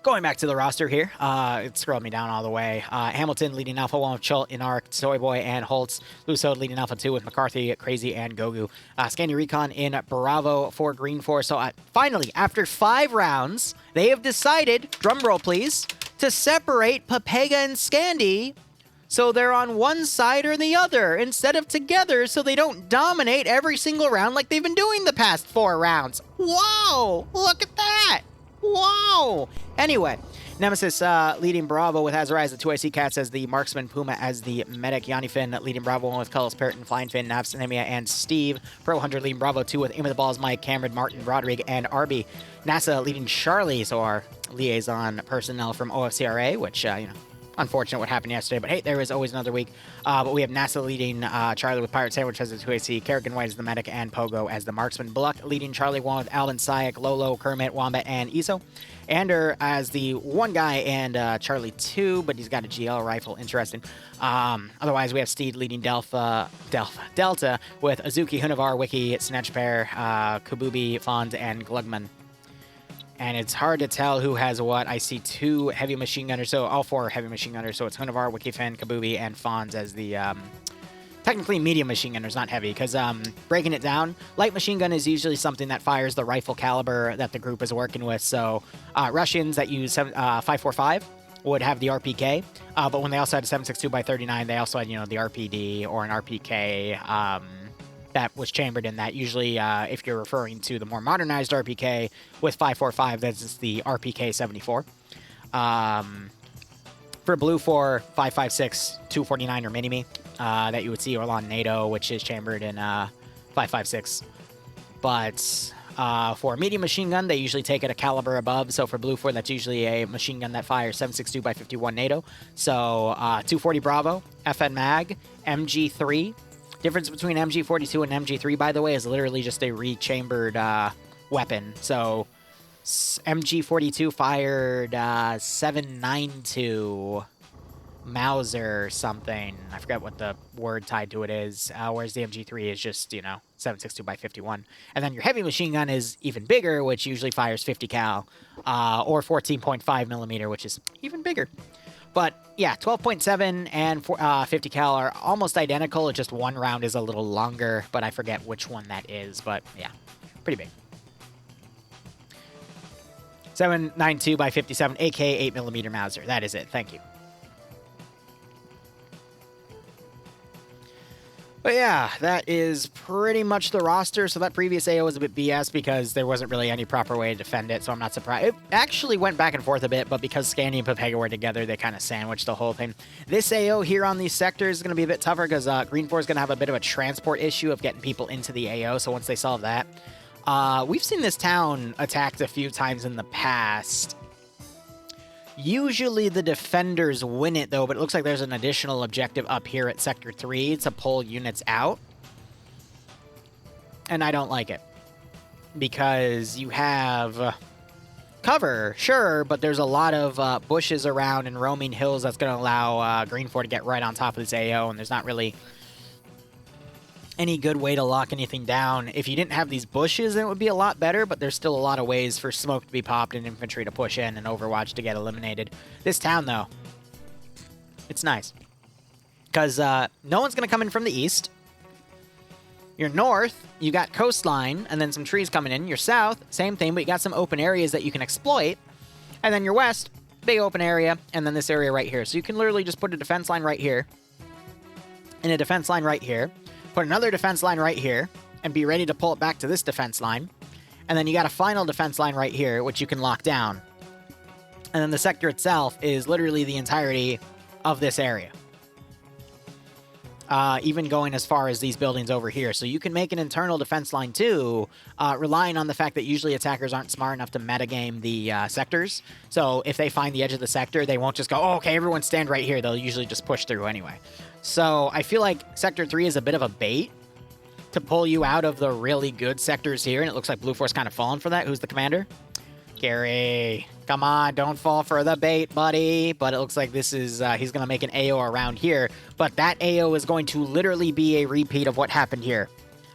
[SPEAKER 1] going back to the roster here, it scrolled me down all the way. Hamilton leading Alpha 1 with Chult, Inark, Soyboy, and Holtz. Luso leading Alpha 2 with McCarthy, Crazy, and Gogu. Scandy Recon in Bravo for Green 4. So finally, after 5 rounds, they have decided, drumroll please, to separate Pepega and Scandy so they're on one side or the other instead of together so they don't dominate every single round like they've been doing the past 4 rounds. Whoa! Look at that! Wow! Anyway, Nemesis leading Bravo with Azariah as the 2IC, Cats as the marksman, Puma as the medic, Yanni Finn leading Bravo 1 with Cullis, Parrot, and Flying Finn, Navs, Nemia, and Steve. Pro 100 leading Bravo 2 with Aim of the Balls, Mike, Cameron, Martin, Rodrigue, and Arby. NASA leading Charlie, so our liaison personnel from OFCRA, which, unfortunate what happened yesterday, but hey, there is always another week. But we have NASA leading Charlie with Pirate Sandwich as the 2AC, Kerrigan White as the medic, and Pogo as the marksman. Bluck leading Charlie 1 with Alvin, Sayak, Lolo, Kermit, Wombat, and Iso. Ander as the one guy and Charlie 2, but he's got a GL rifle. Interesting. Otherwise, we have Steed leading Delta with Azuki, Hunavar, Wiki, Snatchbear, Kabubi, Fond, and Glugman. And it's hard to tell who has what. I see 2 heavy machine gunners, so all 4 heavy machine gunners. So it's Hunavar, Wikifan, Kabubi, and Fonz as the technically medium machine gunners, not heavy. Because breaking it down, light machine gun is usually something that fires the rifle caliber that the group is working with. So Russians that use 545 would have the RPK, but when they also had a 7.62x39, they also had the RPD or an RPK. That was chambered in that. Usually, if you're referring to the more modernized RPK with 5.45, that's the RPK 74. For Blue 4, 5.56, 249 or Mini-Me that you would see on NATO, which is chambered in 5.56. But for a medium machine gun, they usually take it a caliber above. So for Blue 4, that's usually a machine gun that fires 7.62x51 NATO. So 240 Bravo, FN Mag, MG3. Difference between MG42 and MG3, by the way, is literally just a rechambered weapon. So MG42 fired 7.92 Mauser something. I forget what the word tied to it is. Whereas the MG3 is just, 7.62x51. And then your heavy machine gun is even bigger, which usually fires 50 cal or 14.5 millimeter, which is even bigger. But yeah, 12.7 and 50 cal are almost identical. Just one round is a little longer, but I forget which one that is. But yeah, pretty big. 7.92x57, AK 8mm Mauser. That is it. Thank you. But yeah, that is pretty much the roster. So that previous AO was a bit BS because there wasn't really any proper way to defend it, so I'm not surprised. It actually went back and forth a bit, but because Scandi and Pepega were together, they kind of sandwiched the whole thing. This AO here on these sectors is going to be a bit tougher because Green 4 is going to have a bit of a transport issue of getting people into the AO, so once they solve that. We've seen this town attacked a few times in the past. Usually the defenders win it, though, but it looks like there's an additional objective up here at Sector 3 to pull units out. And I don't like it. Because you have cover, sure, but there's a lot of bushes around and roaming hills that's going to allow Green 4 to get right on top of this AO, and there's not really any good way to lock anything down. If you didn't have these bushes, then it would be a lot better, but there's still a lot of ways for smoke to be popped and infantry to push in and Overwatch to get eliminated. This town, though, it's nice. Because no one's going to come in from the east. Your north, you got coastline, and then some trees coming in. Your south, same thing, but you got some open areas that you can exploit. And then your west, big open area, and then this area right here. So you can literally just put a defense line right here, and a defense line right here. Put another defense line right here, and be ready to pull it back to this defense line. And then you got a final defense line right here, which you can lock down. And then the sector itself is literally the entirety of this area. Even going as far as these buildings over here. So you can make an internal defense line too, relying on the fact that usually attackers aren't smart enough to metagame the sectors. So if they find the edge of the sector, they won't just go, oh, okay, everyone stand right here. They'll usually just push through anyway. So I feel like Sector 3 is a bit of a bait to pull you out of the really good sectors here, and it looks like Blue Force kind of fallen for that. Who's the commander? Gary. Come on, don't fall for the bait, buddy. But it looks like this is, he's going to make an AO around here. But that AO is going to literally be a repeat of what happened here.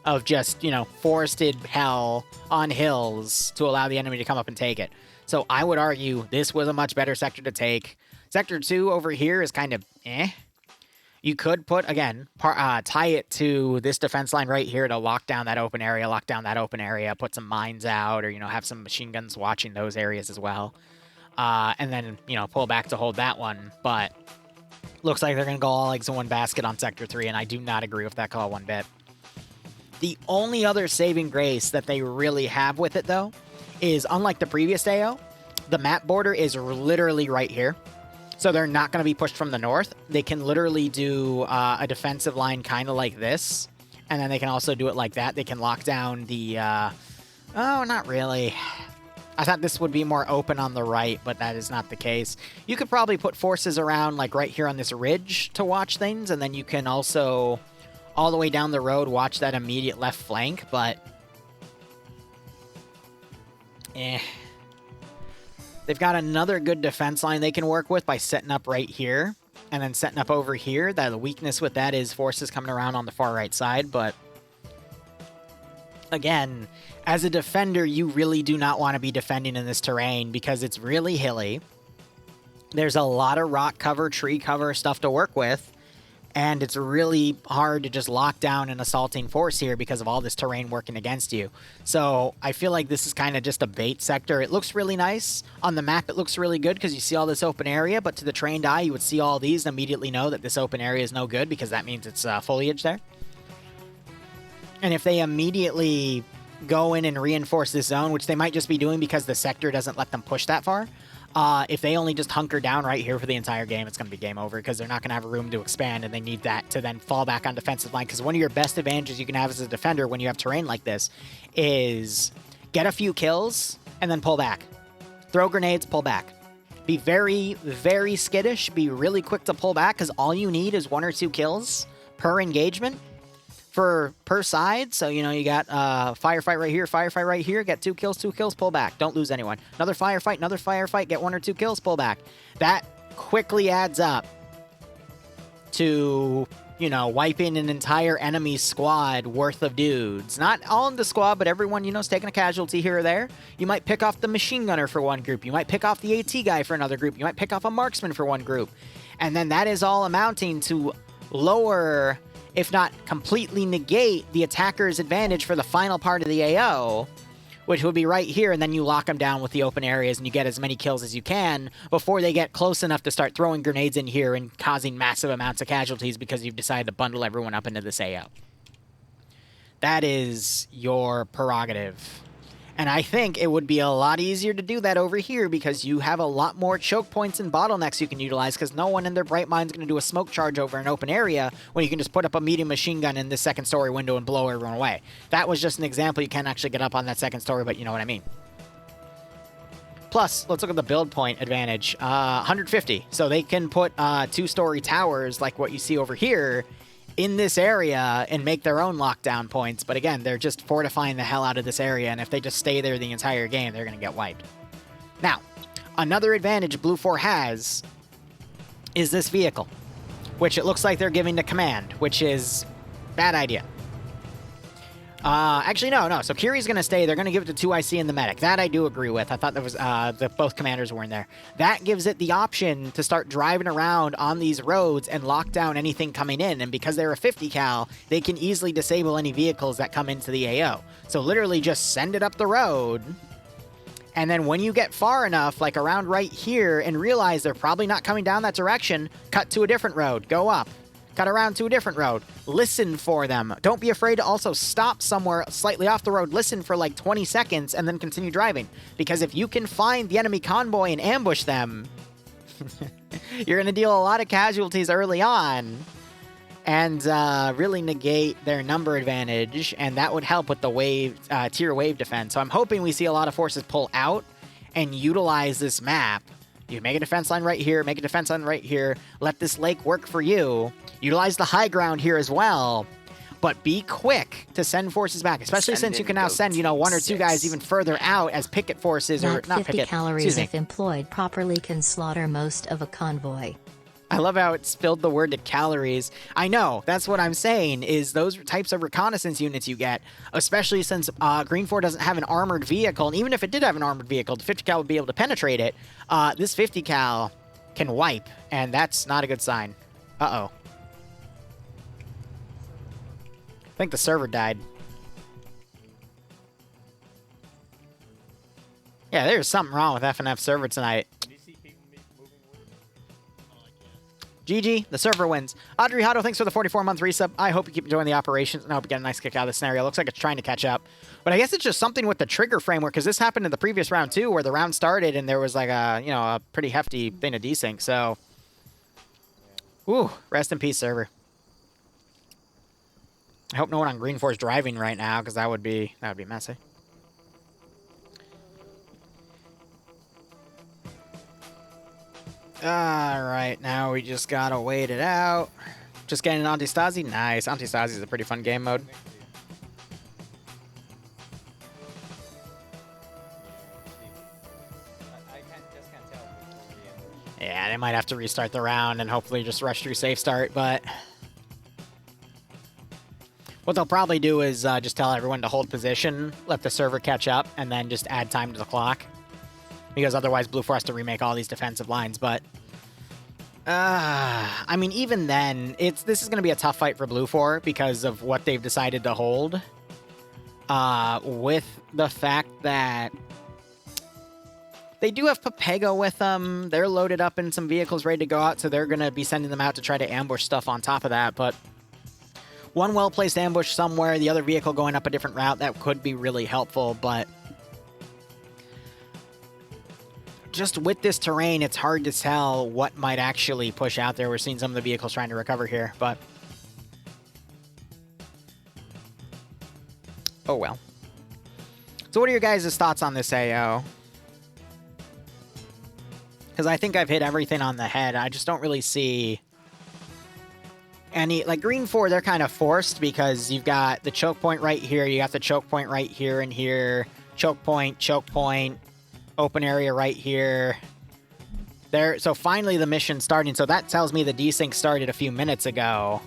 [SPEAKER 1] Of just, forested hell on hills to allow the enemy to come up and take it. So I would argue this was a much better sector to take. Sector 2 over here is kind of eh. You could put, again, tie it to this defense line right here to lock down that open area, put some mines out, or, have some machine guns watching those areas as well. And then, pull back to hold that one. But looks like they're going to go all eggs in one basket on Sector 3, and I do not agree with that call one bit. The only other saving grace that they really have with it, though, is unlike the previous AO, the map border is literally right here. So they're not going to be pushed from the north. They can literally do a defensive line kind of like this. And then they can also do it like that. They can lock down the... oh, not really. I thought this would be more open on the right, but that is not the case. You could probably put forces around like right here on this ridge to watch things. And then you can also, all the way down the road, watch that immediate left flank. But... They've got another good defense line they can work with by setting up right here and then setting up over here. The weakness with that is forces coming around on the far right side, but again, as a defender, you really do not want to be defending in this terrain because it's really hilly. There's a lot of rock cover, tree cover stuff to work with, and it's really hard to just lock down an assaulting force here because of all this terrain working against you. So I feel like this is kind of just a bait sector. It looks really nice. On the map, it looks really good because you see all this open area, but to the trained eye, you would see all these and immediately know that this open area is no good because that means it's foliage there. And if they immediately go in and reinforce this zone, which they might just be doing because the sector doesn't let them push that far, if they only just hunker down right here for the entire game, it's going to be game over because they're not going to have room to expand, and they need that to then fall back on defensive line. Because one of your best advantages you can have as a defender when you have terrain like this is get a few kills and then pull back. Throw grenades, pull back. Be very, very skittish. Be really quick to pull back because all you need is 1 or 2 kills per engagement. Per side, so you know you got firefight right here, get 2 kills, pull back, don't lose anyone. Another firefight, get 1 or 2 kills, pull back. That quickly adds up to, you know, wiping an entire enemy squad worth of dudes. Not all in the squad, but everyone, you know, is taking a casualty here or there. You might pick off the machine gunner for one group, you might pick off the AT guy for another group, you might pick off a marksman for one group, and then that is all amounting to lower, if not completely negate, the attacker's advantage for the final part of the AO, which would be right here, and then you lock them down with the open areas and you get as many kills as you can before they get close enough to start throwing grenades in here and causing massive amounts of casualties because you've decided to bundle everyone up into this AO. That is your prerogative. And I think it would be a lot easier to do that over here because you have a lot more choke points and bottlenecks you can utilize because no one in their bright mind is going to do a smoke charge over an open area when you can just put up a medium machine gun in the second story window and blow everyone away. That was just an example. You can't actually get up on that second story, but you know what I mean. Plus, let's look at the build point advantage. 150. So they can put 2-story towers like what you see over here in this area and make their own lockdown points, but again, they're just fortifying the hell out of this area, and if they just stay there the entire game, they're going to get wiped. Now, another advantage Blue 4 has is this vehicle, which it looks like they're giving to command, which is bad idea. Actually, no. So Kiri's going to stay. They're going to give it to 2IC and the medic. That I do agree with. I thought that was both commanders were in there. That gives it the option to start driving around on these roads and lock down anything coming in. And because they're a 50 cal, they can easily disable any vehicles that come into the AO. So literally just send it up the road. And then when you get far enough, like around right here, and realize they're probably not coming down that direction, cut to a different road. Go up. Cut around to a different road. Listen for them. Don't be afraid to also stop somewhere slightly off the road. Listen for like 20 seconds and then continue driving. Because if you can find the enemy convoy and ambush them, you're going to deal a lot of casualties early on and really negate their number advantage. And that would help with the wave, tier wave defense. So I'm hoping we see a lot of forces pull out and utilize this map. You make a defense line right here, make a defense line right here, let this lake work for you, utilize the high ground here as well, but be quick to send forces back, especially since you can now send, you know, 1 or 2 guys even further out as picket forces, or
[SPEAKER 4] That
[SPEAKER 1] not
[SPEAKER 4] 50
[SPEAKER 1] picket,
[SPEAKER 4] calories if employed properly can slaughter most of a convoy.
[SPEAKER 1] I love how it spilled the word to calories. I know, that's what I'm saying, is those types of reconnaissance units you get, especially since Green 4 doesn't have an armored vehicle, and even if it did have an armored vehicle, the 50 cal would be able to penetrate it. This 50 cal can wipe, and that's not a good sign. Uh-oh. I think the server died. Yeah, there's something wrong with FNF server tonight. GG, the server wins. Audrey Hotto, thanks for the 44-month resub. I hope you keep enjoying the operations, and I hope you get a nice kick out of the scenario. Looks like it's trying to catch up. But I guess it's just something with the trigger framework, because this happened in the previous round, too, where the round started, and there was like a, you know, a pretty hefty thing of desync, so... Ooh, rest in peace, server. I hope no one on Green 4 is driving right now, because that would be messy. Alright, now we just gotta wait it out. Just getting an Antistasi? Nice. Antistasi is a pretty fun game mode. Yeah, they might have to restart the round and hopefully just rush through safe start, but... What they'll probably do is just tell everyone to hold position, let the server catch up, and then just add time to the clock. Because otherwise Blue 4 has to remake all these defensive lines, but... I mean, even then, this is going to be a tough fight for Blue 4 because of what they've decided to hold. With the fact that they do have Papego with them. They're loaded up in some vehicles ready to go out, so they're going to be sending them out to try to ambush stuff on top of that. But one well-placed ambush somewhere, the other vehicle going up a different route, that could be really helpful, but... just with this terrain, it's hard to tell what might actually push out there. We're seeing some of the vehicles trying to recover here, but... oh well. So what are your guys' thoughts on this AO? Because I think I've hit everything on the head. I just don't really see any... like, Green 4, they're kind of forced because you've got the choke point right here, you got the choke point right here and here, choke point, open area right here. There. So finally the mission's starting. So that tells me the desync started a few minutes ago.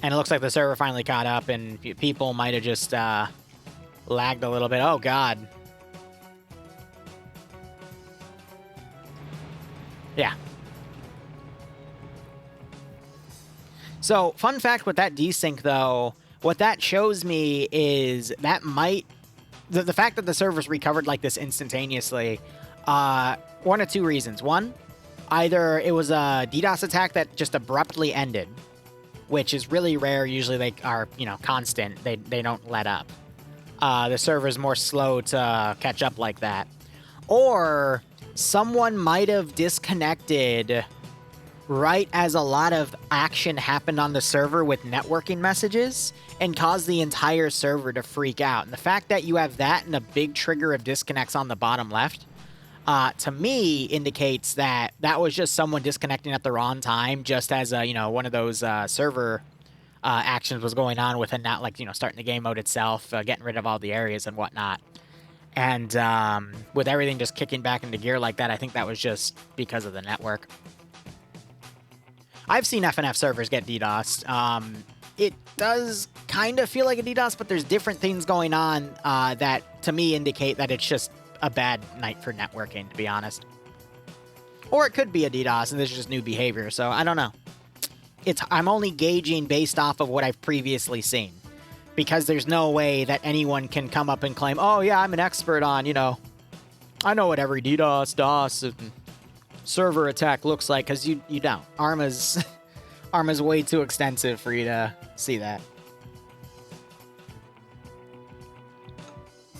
[SPEAKER 1] And it looks like the server finally caught up and people might have just lagged a little bit. Oh, God. Yeah. So, fun fact with that desync, though, what that shows me is that might... The fact that the server's recovered like this instantaneously, one of two reasons. One, either it was a DDoS attack that just abruptly ended, which is really rare. Usually they are, you know, constant. They don't let up. The server's more slow to catch up like that. Or someone might have disconnected right as a lot of action happened on the server with networking messages and caused the entire server to freak out. And the fact that you have that and a big trigger of disconnects on the bottom left, to me, indicates that that was just someone disconnecting at the wrong time, just as, you know, one of those server actions was going on with, and not like, you know, starting the game mode itself, getting rid of all the areas and whatnot. And with everything just kicking back into gear like that, I think that was just because of the network. I've seen FNF servers get DDoSed. It does kind of feel like a DDoS, but there's different things going on that, to me, indicate that it's just a bad night for networking, to be honest. Or it could be a DDoS, and this is just new behavior, so I don't know. I'm only gauging based off of what I've previously seen, because there's no way that anyone can come up and claim, oh, yeah, I'm an expert on, you know, I know what every DDoS, DOS, and server attack looks like, because you don't. Arma's way too extensive for you to see that.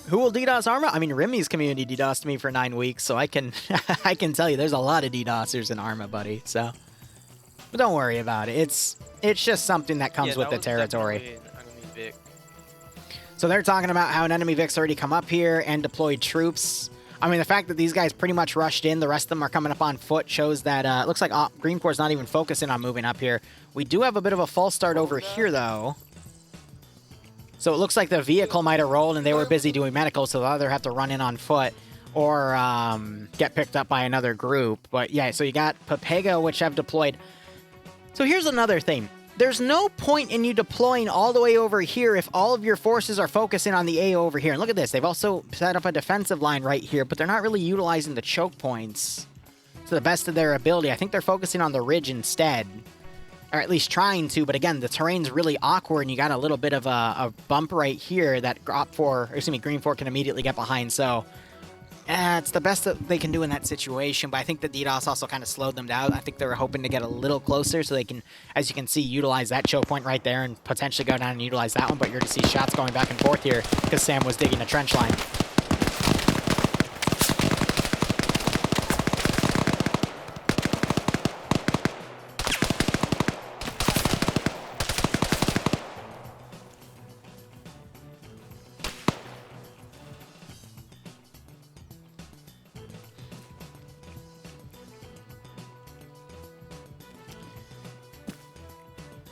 [SPEAKER 1] Who will DDoS Arma? I mean, Remy's community DDoSed me for 9 weeks, so I can I can tell you there's a lot of DDoSers in Arma, buddy. So, but don't worry about it. It's just something that comes with the territory. So they're talking about how an enemy Vic's already come up here and deployed troops. I mean, the fact that these guys pretty much rushed in, the rest of them are coming up on foot, shows that it looks like Green Corps is not even focusing on moving up here. We do have a bit of a false start over here, though. So it looks like the vehicle might have rolled and they were busy doing medical, so they'll either have to run in on foot or get picked up by another group. But yeah, so you got Papego, which I've deployed. So here's another thing. There's no point in you deploying all the way over here if all of your forces are focusing on the AO over here. And look at this. They've also set up a defensive line right here, but they're not really utilizing the choke points to the best of their ability. I think they're focusing on the ridge instead, or at least trying to. But again, the terrain's really awkward, and you got a little bit of a bump right here that Green 4 can immediately get behind. So it's the best that they can do in that situation, but I think the DDoS also kind of slowed them down. I think they were hoping to get a little closer so they can, as you can see, utilize that choke point right there and potentially go down and utilize that one, but you're going to see shots going back and forth here because Sam was digging a trench line.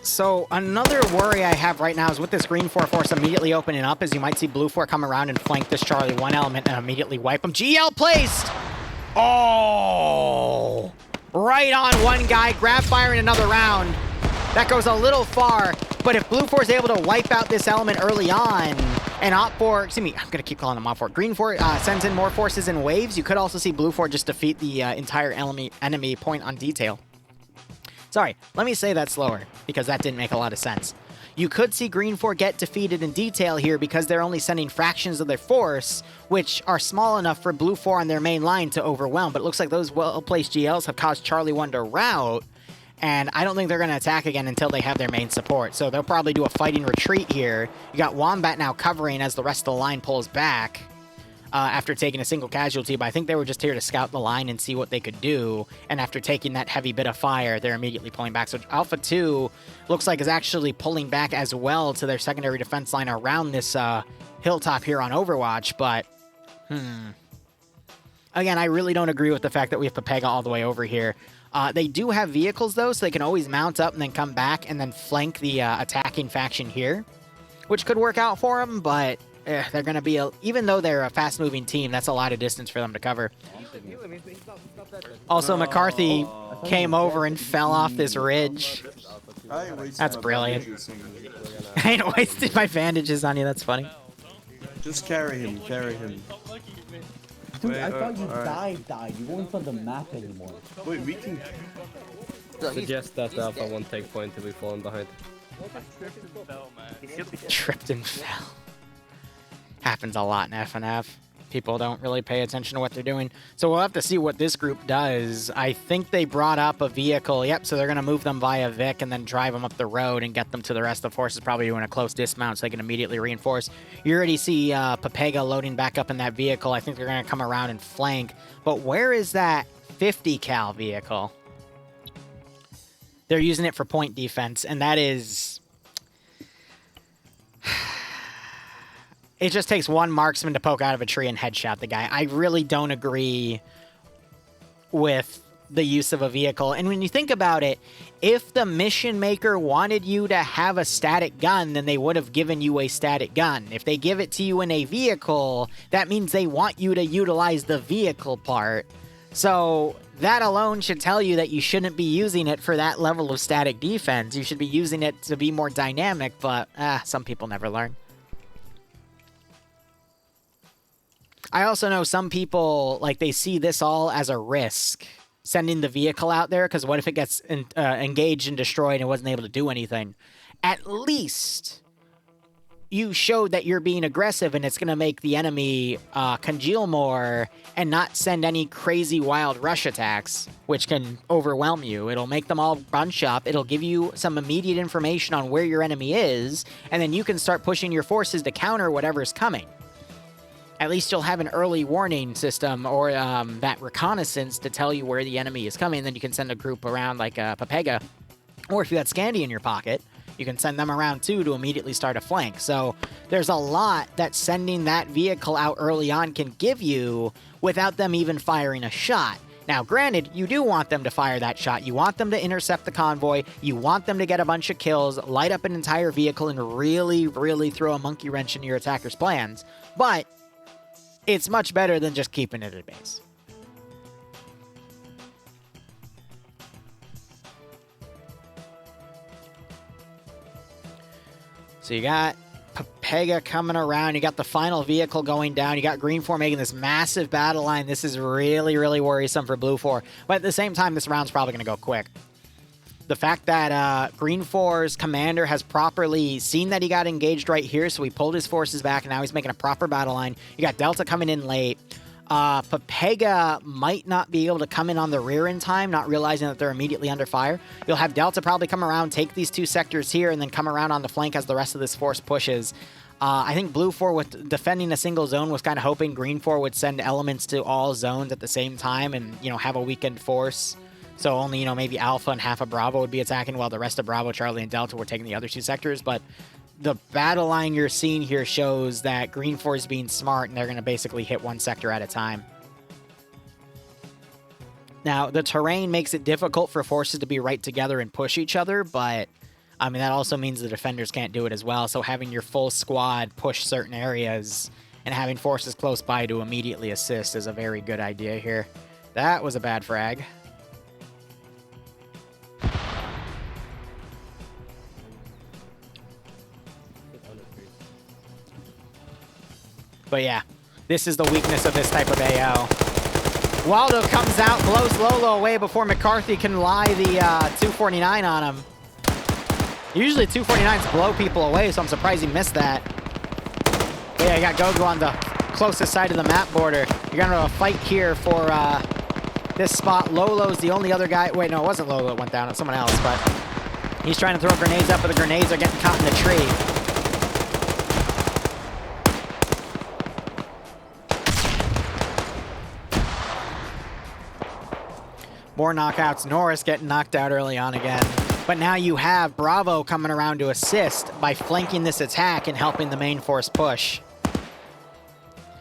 [SPEAKER 1] So another worry I have right now is with this Green 4 force immediately opening up, as you might see Blue 4 come around and flank this Charlie 1 element and immediately wipe him. GL placed! Oh! right on one guy, grab fire in another round. That goes a little far, but if Blue 4 is able to wipe out this element early on, and Op 4, excuse me, I'm going to keep calling them Op 4. Green 4 sends in more forces in waves. You could also see Blue 4 just defeat the entire enemy point on detail. Sorry, let me say that slower, because that didn't make a lot of sense. You could see Green 4 get defeated in detail here because they're only sending fractions of their force, which are small enough for Blue 4 on their main line to overwhelm. But it looks like those well-placed GLs have caused Charlie 1 to rout, and I don't think they're going to attack again until they have their main support. So they'll probably do a fighting retreat here. You got Wombat now covering as the rest of the line pulls back after taking a single casualty, but I think they were just here to scout the line and see what they could do. And after taking that heavy bit of fire, they're immediately pulling back. So Alpha 2 looks like is actually pulling back as well to their secondary defense line around this hilltop here on Overwatch, but again, I really don't agree with the fact that we have Pepega all the way over here. They do have vehicles, though, so they can always mount up and then come back and then flank the attacking faction here, which could work out for them, but they're going to be, even though they're a fast-moving team, that's a lot of distance for them to cover. Also, McCarthy came over and fell off this ridge. That's brilliant. I ain't wasted my bandages on you, that's funny.
[SPEAKER 8] Just carry him, carry him.
[SPEAKER 9] Dude, I thought you died. You weren't on the map anymore.
[SPEAKER 8] Wait, we can...
[SPEAKER 10] Suggest that Alpha 1 take point to be falling behind.
[SPEAKER 1] Tripped and fell. Happens a lot in FNF. People don't really pay attention to what they're doing. So we'll have to see what this group does. I think they brought up a vehicle. Yep, so they're going to move them via Vic and then drive them up the road and get them to the rest of the forces, probably doing a close dismount so they can immediately reinforce. You already see Pepega loading back up in that vehicle. I think they're going to come around and flank. But where is that 50 cal vehicle? They're using it for point defense, and that is... It just takes one marksman to poke out of a tree and headshot the guy. I really don't agree with the use of a vehicle. And when you think about it, if the mission maker wanted you to have a static gun, then they would have given you a static gun. If they give it to you in a vehicle, that means they want you to utilize the vehicle part. So that alone should tell you that you shouldn't be using it for that level of static defense. You should be using it to be more dynamic, but some people never learn. I also know some people, like, they see this all as a risk, sending the vehicle out there, because what if it gets engaged and destroyed and wasn't able to do anything? At least you showed that you're being aggressive, and it's going to make the enemy congeal more and not send any crazy wild rush attacks, which can overwhelm you. It'll make them all bunch up. It'll give you some immediate information on where your enemy is, and then you can start pushing your forces to counter whatever's coming. At least you'll have an early warning system or that reconnaissance to tell you where the enemy is coming. Then you can send a group around like Pepega. Or if you got Scandi in your pocket, you can send them around too to immediately start a flank. So there's a lot that sending that vehicle out early on can give you without them even firing a shot. Now, granted, you do want them to fire that shot. You want them to intercept the convoy. You want them to get a bunch of kills, light up an entire vehicle, and really, really throw a monkey wrench into your attacker's plans. But it's much better than just keeping it at base. So you got Pepega coming around. You got the final vehicle going down. You got Green 4 making this massive battle line. This is really, really worrisome for Blue 4. But at the same time, this round's probably going to go quick. The fact that Green 4's commander has properly seen that he got engaged right here, so he pulled his forces back, and now he's making a proper battle line. You got Delta coming in late. Pepega might not be able to come in on the rear in time, not realizing that they're immediately under fire. You'll have Delta probably come around, take these two sectors here, and then come around on the flank as the rest of this force pushes. I think Blue 4, with defending a single zone, was kind of hoping Green 4 would send elements to all zones at the same time and, you know, have a weakened force. So only, you know, maybe Alpha and half of Bravo would be attacking while the rest of Bravo, Charlie, and Delta were taking the other two sectors. But the battle line you're seeing here shows that Green 4 is being smart, and they're going to basically hit one sector at a time. Now, the terrain makes it difficult for forces to be right together and push each other, but, I mean, that also means the defenders can't do it as well. So having your full squad push certain areas and having forces close by to immediately assist is a very good idea here. That was a bad frag. But yeah, this is the weakness of this type of AO. Waldo comes out, blows Lolo away before McCarthy can lie the 249 on him. Usually 249s blow people away, so I'm surprised he missed that. But yeah, you got Gogo on the closest side of the map border. You're gonna have a fight here for this spot. Lolo's the only other guy. Wait, no, it wasn't Lolo that went down. It's someone else, but he's trying to throw grenades up, but the grenades are getting caught in the tree. More knockouts. Norris getting knocked out early on again. But now you have Bravo coming around to assist by flanking this attack and helping the main force push.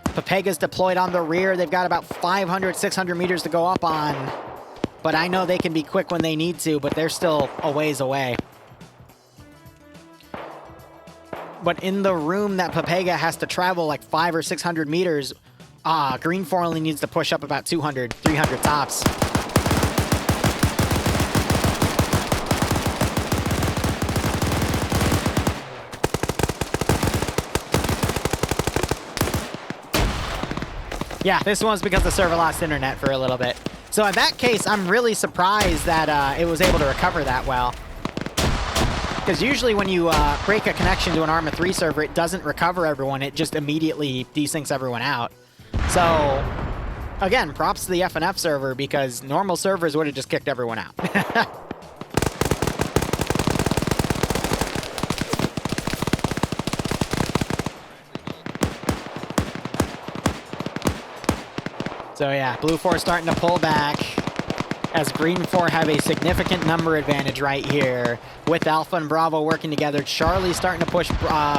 [SPEAKER 1] Papega's deployed on the rear. They've got about 500, 600 meters to go up on. But I know they can be quick when they need to, but they're still a ways away. But in the room that Papega has to travel like 500 or 600 meters, Green 4 only needs to push up about 200, 300 tops. Yeah, this one's because the server lost internet for a little bit. So in that case, I'm really surprised that it was able to recover that well. Because usually when you break a connection to an Arma 3 server, it doesn't recover everyone. It just immediately desyncs everyone out. So, again, props to the FNF server because normal servers would have just kicked everyone out. So yeah, Blue 4 starting to pull back as Green 4 have a significant number advantage right here with Alpha and Bravo working together. Charlie's starting to push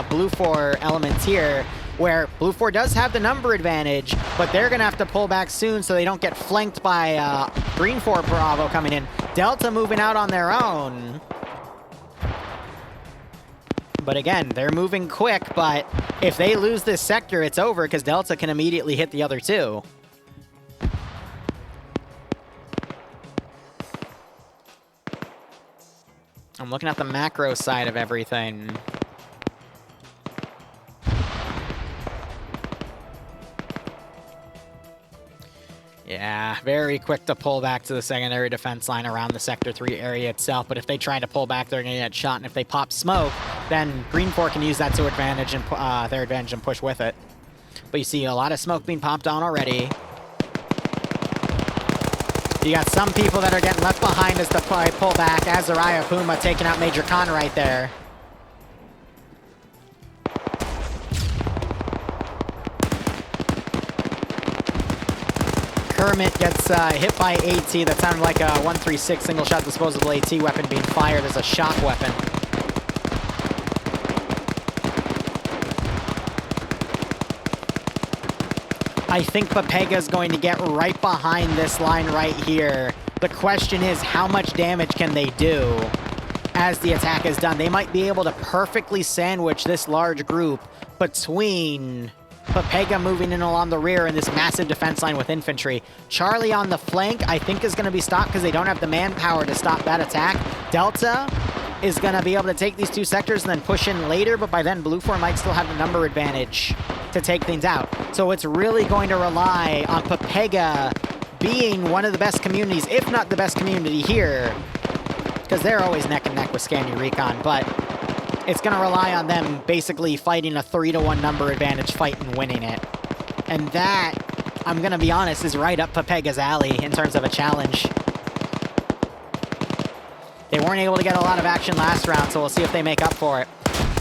[SPEAKER 1] Blue 4 elements here where Blue 4 does have the number advantage, but they're going to have to pull back soon so they don't get flanked by Green 4 Bravo coming in. Delta moving out on their own. But again, they're moving quick, but if they lose this sector, it's over because Delta can immediately hit the other two. I'm looking at the macro side of everything. Yeah, very quick to pull back to the secondary defense line around the Sector 3 area itself. But if they try to pull back, they're going to get shot. And if they pop smoke, then Green 4 can use that to advantage and their advantage and push with it. But you see a lot of smoke being popped on already. You got some people that are getting left behind as the pull back. Azariah Puma taking out Major Khan right there. Kermit gets hit by AT. That sounded like a 136 single shot disposable AT weapon being fired as a shock weapon. I think Papega's going to get right behind this line right here. The question is, how much damage can they do as the attack is done? They might be able to perfectly sandwich this large group between Papega moving in along the rear and this massive defense line with infantry. Charlie on the flank, I think, is going to be stopped because they don't have the manpower to stop that attack. Delta is going to be able to take these two sectors and then push in later, but by then Blue 4 might still have the number advantage to take things out. So it's really going to rely on Papega being one of the best communities, if not the best community here, because they're always neck and neck with Scanu Recon, but it's going to rely on them basically fighting a 3-to-1 number advantage fight and winning it. And that, I'm going to be honest, is right up Papega's alley in terms of a challenge. They weren't able to get a lot of action last round, so we'll see if they make up for it.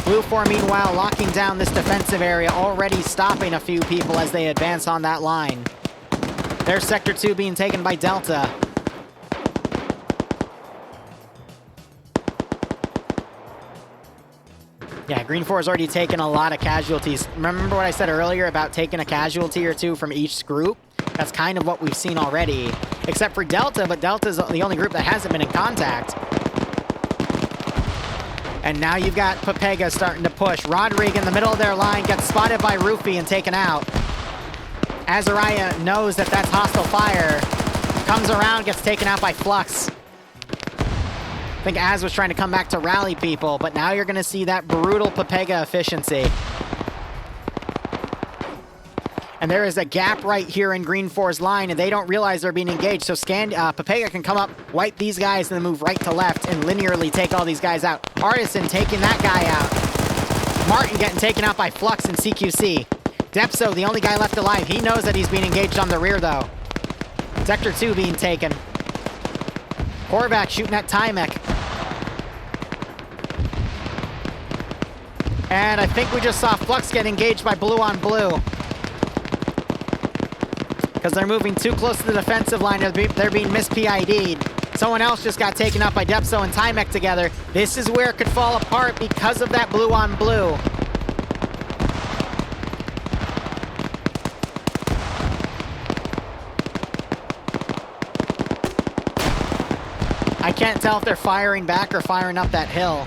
[SPEAKER 1] Blue 4, meanwhile, locking down this defensive area, already stopping a few people as they advance on that line. There's Sector 2 being taken by Delta. Yeah, Green 4 has already taken a lot of casualties. Remember what I said earlier about taking a casualty or two from each group? That's kind of what we've seen already. Except for Delta, but Delta's the only group that hasn't been in contact. And now you've got Papega starting to push. Rodrigue in the middle of their line gets spotted by Roofy and taken out. Azariah knows that that's hostile fire. Comes around, gets taken out by Flux. I think Az was trying to come back to rally people, but now you're going to see that brutal Papega efficiency. And there is a gap right here in Green 4's line, and they don't realize they're being engaged. So Papega can come up, wipe these guys, and then move right to left and linearly take all these guys out. Artisan taking that guy out. Martin getting taken out by Flux and CQC. Depso, the only guy left alive. He knows that he's being engaged on the rear, though. Sector 2 being taken. Korvac shooting at Timek. And I think we just saw Flux get engaged by Blue on Blue. Because they're moving too close to the defensive line. They're being mis-PID'd. Someone else just got taken out by Depso and Timek together. This is where it could fall apart because of that Blue on Blue. I can't tell if they're firing back or firing up that hill.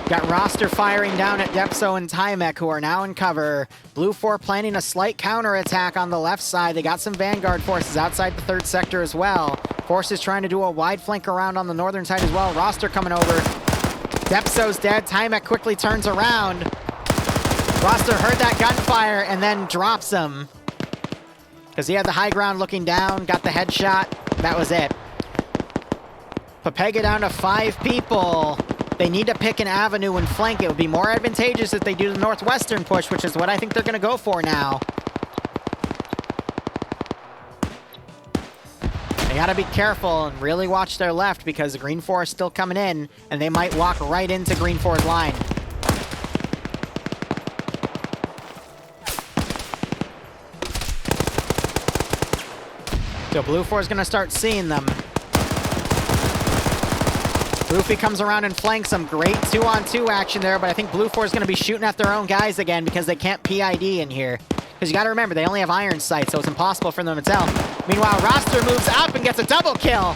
[SPEAKER 1] Got Roster firing down at Depso and Timek, who are now in cover. Blue 4 planning a slight counterattack on the left side. They got some Vanguard forces outside the 3rd sector as well. Forces trying to do a wide flank around on the northern side as well. Roster coming over. Depso's dead. Timek quickly turns around. Roster heard that gunfire and then drops him. Because he had the high ground looking down, got the headshot. That was it. Papega down to 5 people. They need to pick an avenue and flank. It would be more advantageous if they do the northwestern push, which is what I think they're going to go for now. They got to be careful and really watch their left because Green 4 is still coming in, and they might walk right into Green 4's line. So Blue 4 is going to start seeing them. Roofy comes around and flanks some great 2-on-2 action there, but I think Blue 4 is going to be shooting at their own guys again because they can't PID in here. Because you got to remember, they only have iron sights, so it's impossible for them to tell. Meanwhile, Roster moves up and gets a double kill.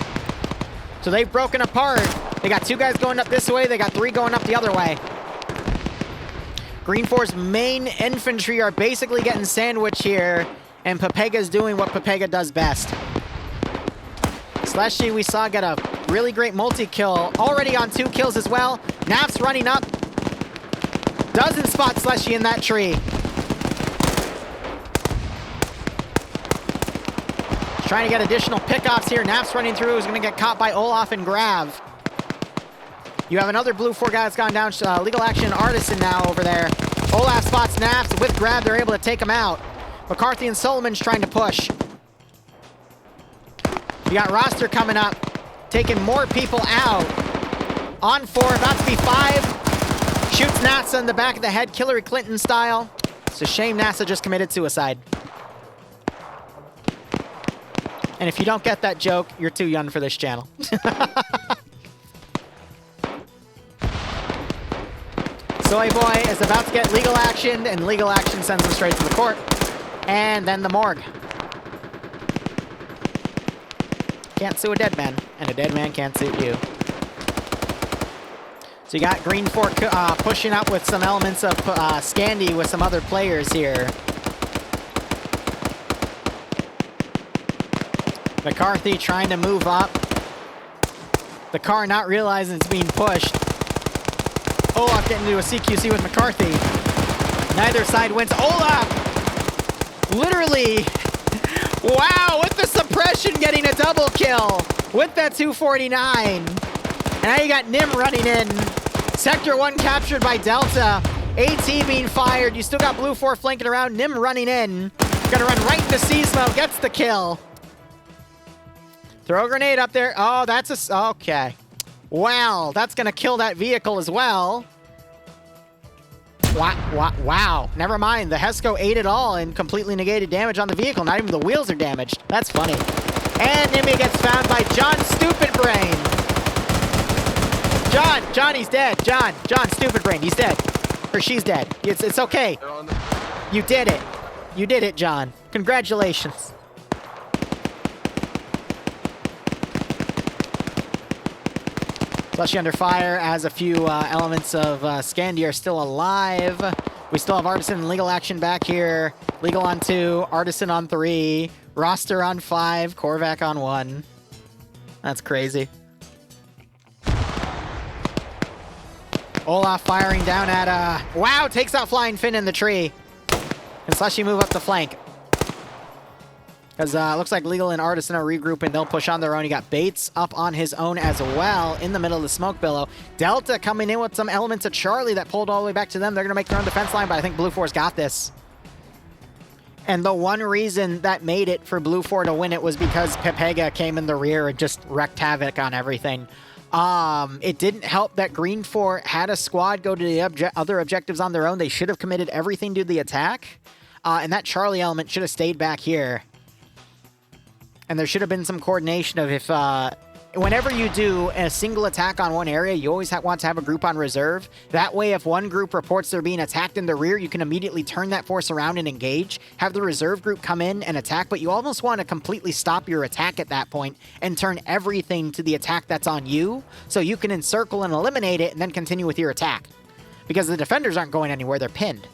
[SPEAKER 1] So they've broken apart. They got 2 guys going up this way, they got 3 going up the other way. Green 4's main infantry are basically getting sandwiched here, and Papega's doing what Papega does best. Slashy we saw get a really great multi-kill, already on 2 kills as well. Nap's running up. Doesn't spot Slushy in that tree. Trying to get additional pickoffs here. Nap's running through. He's going to get caught by Olaf and Grav. You have another Blue 4 guy that's gone down. Legal Action Artisan now over there. Olaf spots Naps. With Grav, they're able to take him out. McCarthy and Solomon's trying to push. You got Roster coming up, taking more people out. On 4, about to be 5. Shoots NASA in the back of the head, Hillary Clinton style. It's a shame NASA just committed suicide. And if you don't get that joke, you're too young for this channel. Soy Boy is about to get legal action, and legal action sends him straight to the court. And then the morgue. Can't sue a dead man, and a dead man can't sue you. So you got Green 4 pushing up with some elements of Scandi with some other players here. McCarthy trying to move up. The car not realizing it's being pushed. Olaf getting into a CQC with McCarthy. Neither side wins. Olaf! Literally... Wow, with the suppression getting a double kill with that 249. And now you got Nim running in. Sector 1 captured by Delta. AT being fired. You still got Blue 4 flanking around. Nim running in. Gonna run right into Seasmo. Gets the kill. Throw a grenade up there. Oh, that's a... Okay. Wow, that's gonna kill that vehicle as well. Wow. Never mind. The Hesco ate it all and completely negated damage on the vehicle. Not even the wheels are damaged. That's funny. And Nimmy gets found by John Stupid Brain. John, he's dead. John, Stupid Brain, he's dead. Or she's dead. It's okay. You did it. You did it, John. Congratulations. Slushy under fire as a few elements of Scandi are still alive. We still have Artisan and Legal Action back here. Legal on 2, Artisan on 3, Roster on 5, Korvac on 1. That's crazy. Olaf firing down at, wow, takes out Flying Finn in the tree. And Slushy move up the flank. Because looks like Legal and Artisan are regrouping. They'll push on their own. You got Bates up on his own as well in the middle of the smoke billow. Delta coming in with some elements of Charlie that pulled all the way back to them. They're going to make their own defense line, but I think Blue 4's got this. And the one reason that made it for Blue 4 to win it was because Pepega came in the rear and just wreaked havoc on everything. It didn't help that Green 4 had a squad go to the other objectives on their own. They should have committed everything to the attack. And that Charlie element should have stayed back here. And there should have been some coordination of if, whenever you do a single attack on one area, you always want to have a group on reserve. That way, if one group reports they're being attacked in the rear, you can immediately turn that force around and engage, have the reserve group come in and attack, but you almost want to completely stop your attack at that point and turn everything to the attack that's on you, so you can encircle and eliminate it and then continue with your attack. Because the defenders aren't going anywhere, they're pinned.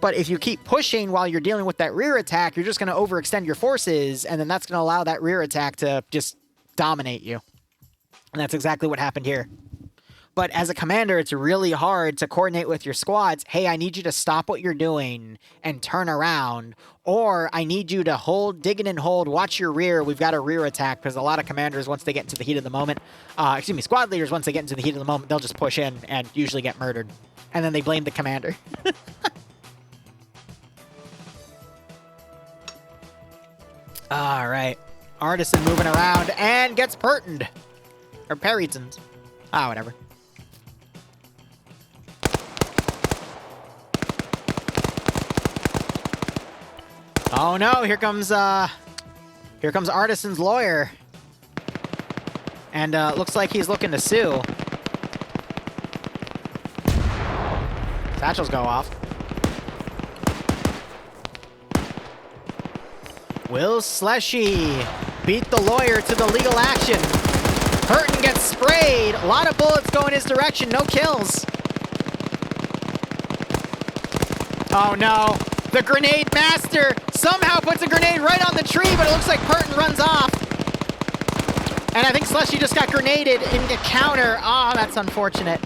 [SPEAKER 1] But if you keep pushing while you're dealing with that rear attack, you're just going to overextend your forces, and then that's going to allow that rear attack to just dominate you. And that's exactly what happened here. But as a commander, it's really hard to coordinate with your squads. Hey, I need you to stop what you're doing and turn around. Or I need you to hold, dig in and hold, watch your rear. We've got a rear attack, because a lot of commanders, once they get into the heat of the moment, squad leaders, once they get into the heat of the moment, they'll just push in and usually get murdered. And then they blame the commander. All right. Artisan moving around and gets pertoned. Or Perrytoned. Ah, whatever. Oh no, here comes Artisan's lawyer. And looks like he's looking to sue. Satchels go off. Will Slushy beat the lawyer to the legal action? Hurton gets sprayed. A lot of bullets go in his direction. No kills. Oh no. The grenade master somehow puts a grenade right on the tree, but it looks like Hurton runs off. And I think Slushy just got grenaded into counter. Oh, that's unfortunate.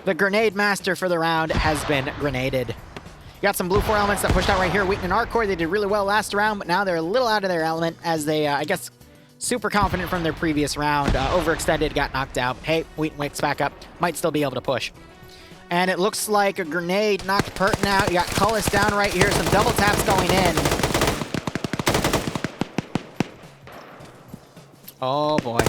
[SPEAKER 1] The grenade master for the round has been grenaded. You got some Blue 4 elements that pushed out right here. Wheaton and Arcor, they did really well last round, but now they're a little out of their element as they, I guess, super confident from their previous round. Overextended, got knocked out. Hey, Wheaton wakes back up. Might still be able to push. And it looks like a grenade knocked Perton out. You got Cullis down right here. Some double taps going in. Oh, boy.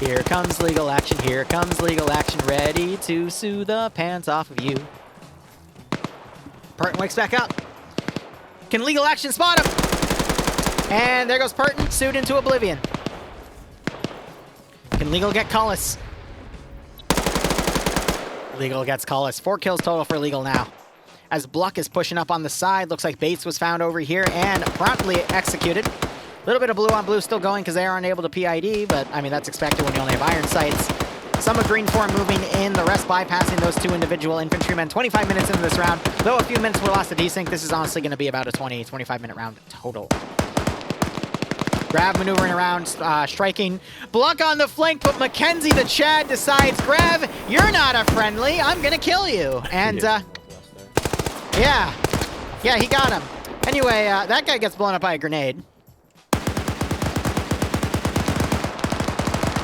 [SPEAKER 1] Here comes legal action. Here comes legal action. Ready to sue the pants off of you. Perton wakes back up. Can legal action spot him? And there goes Perton, sued into oblivion. Can legal get Cullis? Legal gets Cullis. 4 kills total for legal now. As Bluck is pushing up on the side, looks like Bates was found over here and promptly executed. A little bit of blue on blue still going because they are unable to PID, but I mean, that's expected when you only have iron sights. Some of Green 4 moving in, the rest bypassing those 2 individual infantrymen. 25 minutes into this round. Though a few minutes were lost to desync, this is honestly going to be about a 20-25 minute round total. Grav maneuvering around, striking. Bluck on the flank, but Mackenzie the Chad decides, Grav, you're not a friendly. I'm going to kill you. And, yeah, he got him. Anyway, that guy gets blown up by a grenade.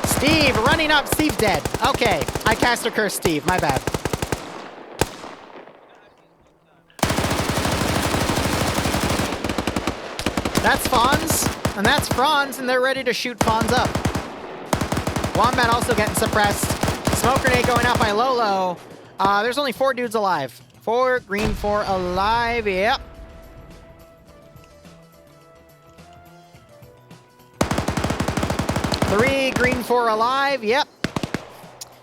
[SPEAKER 1] Steve running up. Steve's dead. Okay, I cast a curse Steve. My bad. That's Fonz, and that's Franz, and they're ready to shoot Fonz up. Wombat also getting suppressed. Smoke grenade going out by Lolo. There's only 4 dudes alive. 4, Green 4 alive. Yep. Three, Green 4 alive. Yep.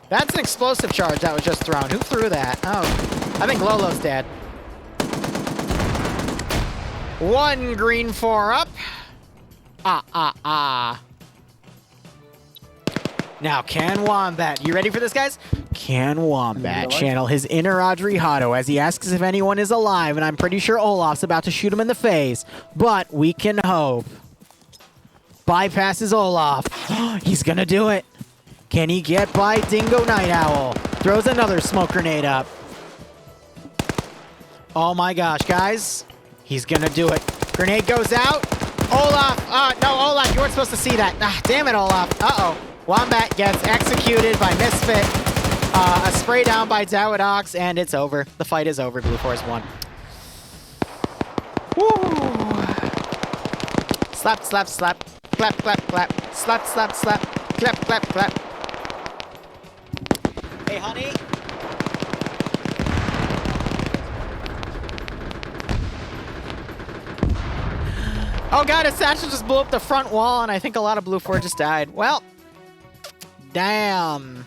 [SPEAKER 1] That's an explosive charge that was just thrown. Who threw that? Oh, I think Lolo's dead. 1, Green 4 up. Now, can Wombat, you ready for this, guys? Can Wombat channel his inner Audrey Hotto as he asks if anyone is alive, and I'm pretty sure Olaf's about to shoot him in the face, but we can hope. Bypasses Olaf. He's gonna do it. Can he get by Dingo Night Owl? Throws another smoke grenade up. Oh my gosh, guys. He's gonna do it. Grenade goes out. Olaf. No, Olaf, you weren't supposed to see that. Ah, damn it, Olaf. Uh-oh. Wombat gets executed by Misfit. A spray down by Dawidox, and it's over. The fight is over. Blue Force won. Woo! Slap, slap, slap. Clap, clap, clap. Slap, slap, slap. Clap, clap, clap. Hey, honey. Oh god, his satchel just blew up the front wall, and I think a lot of Blue 4 just died. Well, damn.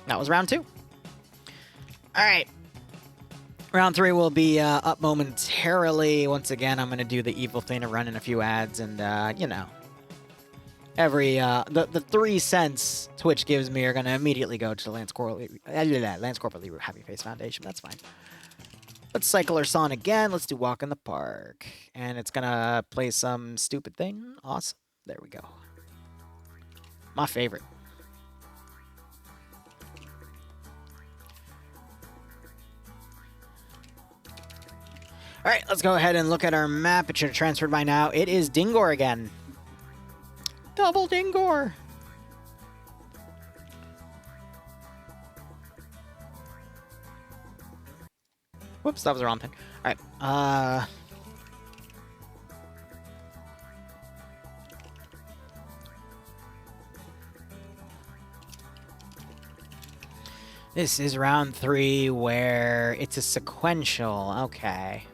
[SPEAKER 1] That was round 2. Alright. Round 3 will be up momentarily. Once again, I'm going to do the evil thing of running a few ads, and, you know. The 3 cents Twitch gives me are going to immediately go to the Lance Corporal Liru Happy Face Foundation. That's fine. Let's cycle our song again. Let's do Walk in the Park. And it's going to play some stupid thing. Awesome. There we go. My favorite. All right, let's go ahead and look at our map. It should have transferred by now. It is Dingor again. Double Dingor. Whoops, that was the wrong pin. All right. This is round 3 where it's a sequential. Okay.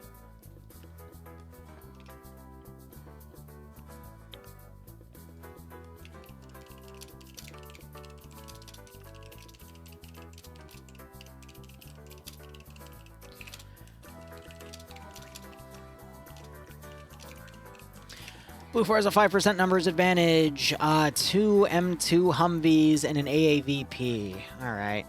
[SPEAKER 1] Blue 4 has a 5% numbers advantage, 2 M2 Humvees, and an AAVP. All right.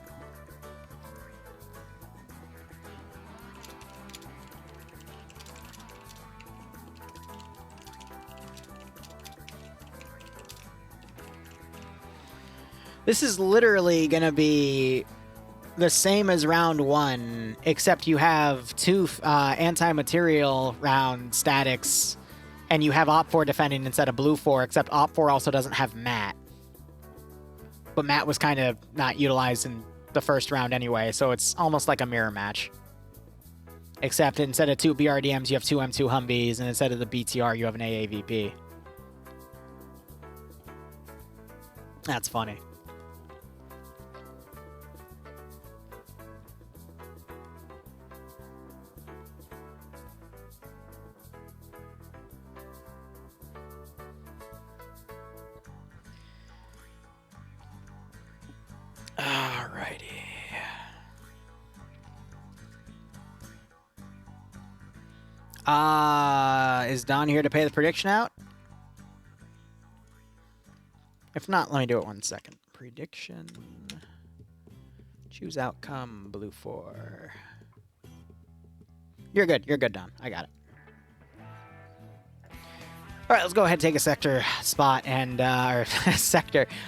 [SPEAKER 1] This is literally going to be the same as round 1, except you have 2 anti-material round statics, and you have Op 4 defending instead of Blue 4, except Op 4 also doesn't have Matt. But Matt was kind of not utilized in the first round anyway, so it's almost like a mirror match. Except instead of 2 BRDMs, you have 2 M2 Humvees, and instead of the BTR, you have an AAVP. That's funny. Alrighty. Is Don here to pay the prediction out? If not, let me do it 1 second. Prediction. Choose outcome, Blue 4. You're good, Don. I got it. Alright, let's go ahead and take a sector spot and, or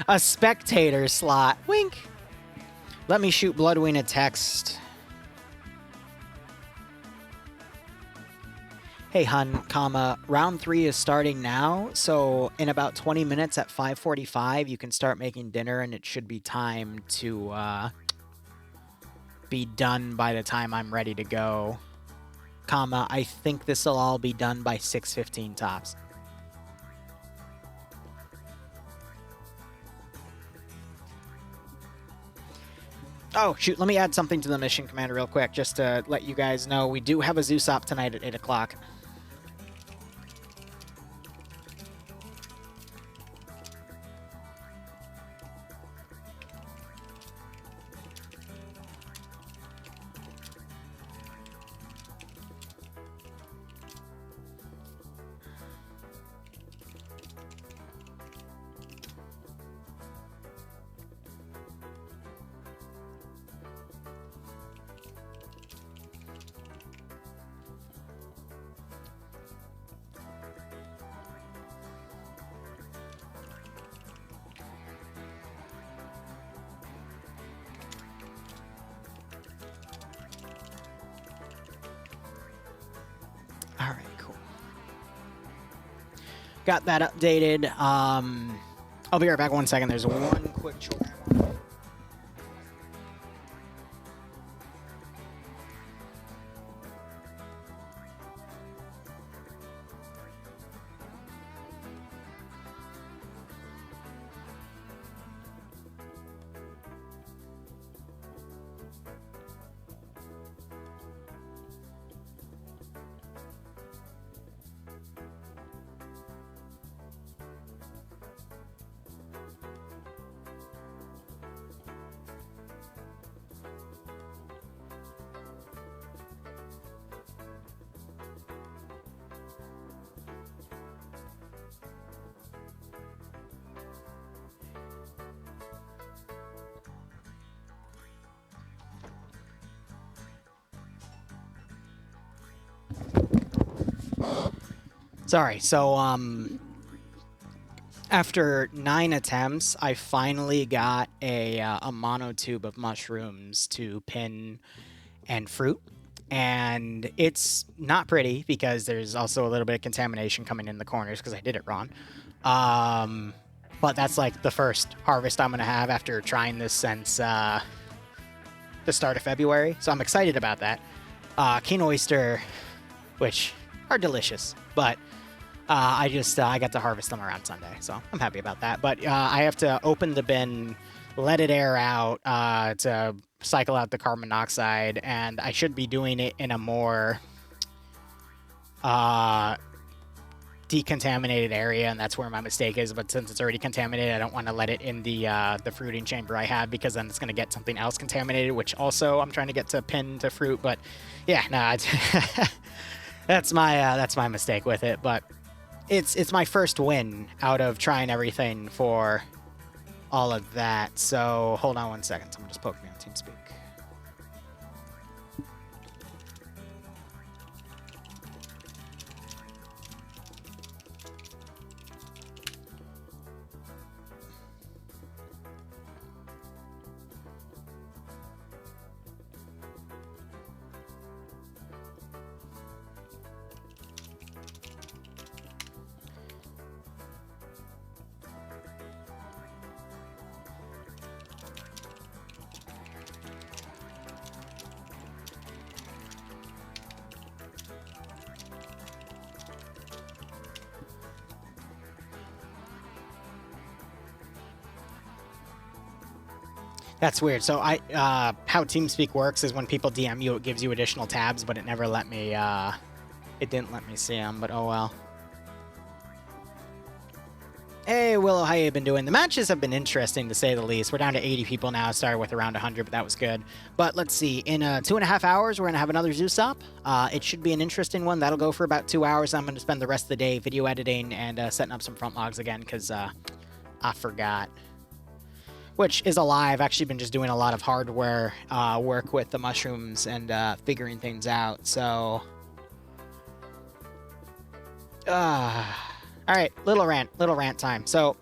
[SPEAKER 1] a spectator slot. Wink! Let me shoot Bloodwing a text. Hey, hun, round 3 is starting now, so in about 20 minutes at 5:45, you can start making dinner, and it should be time to, be done by the time I'm ready to go. I think this will all be done by 6:15 tops. Oh, shoot, let me add something to the mission, Commander, real quick, just to let you guys know. We do have a Zeus op tonight at 8 o'clock. got that updated. I'll be right back 1 second. There's one quick chore. Sorry, so, after 9 attempts, I finally got a monotube of mushrooms to pin and fruit. And it's not pretty because there's also a little bit of contamination coming in the corners because I did it wrong. But that's like the first harvest I'm going to have after trying this since the start of February. So I'm excited about that. King oyster, which are delicious, but I got to harvest them around Sunday, so I'm happy about that. But I have to open the bin, let it air out to cycle out the carbon monoxide, and I should be doing it in a more decontaminated area, and that's where my mistake is. But since it's already contaminated, I don't want to let it in the fruiting chamber I have, because then it's going to get something else contaminated, which also I'm trying to get to pin to fruit. But yeah, no, that's my mistake with it. But it's my first win out of trying everything for all of that. So hold on 1 second. Someone just poked me on TeamSpeak. That's weird. So how TeamSpeak works is when people DM you, it gives you additional tabs, but it never let me, it didn't let me see them, but oh well. Hey, Willow, how you been doing? The matches have been interesting, to say the least. We're down to 80 people now. Started with around 100, but that was good. But let's see. In 2.5 hours, we're going to have another Zeus up. It should be an interesting one. That'll go for about 2 hours. I'm going to spend the rest of the day video editing and setting up some front logs again, because I forgot. Which is a lie. I've actually been just doing a lot of hardware work with the mushrooms and figuring things out. So, all right, little rant time. So,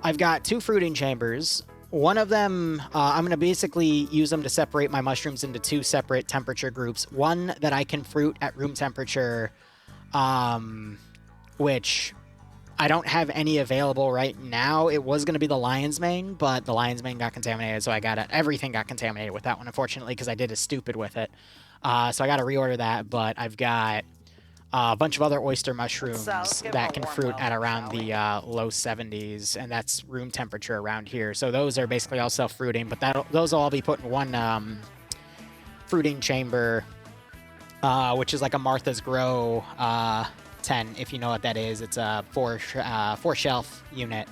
[SPEAKER 1] I've got 2 fruiting chambers. One of them, I'm going to basically use them to separate my mushrooms into 2 separate temperature groups. One that I can fruit at room temperature, which I don't have any available right now. It was going to be the lion's mane, but the lion's mane got contaminated, so I got it. Everything got contaminated with that one, unfortunately, because I did a stupid with it. So I got to reorder that, but I've got a bunch of other oyster mushrooms that can fruit at around the low 70s, and that's room temperature around here. So those are basically all self-fruiting, but those will all be put in one fruiting chamber, which is like a Martha's Grow 10, if you know what that is. It's a 4 shelf unit.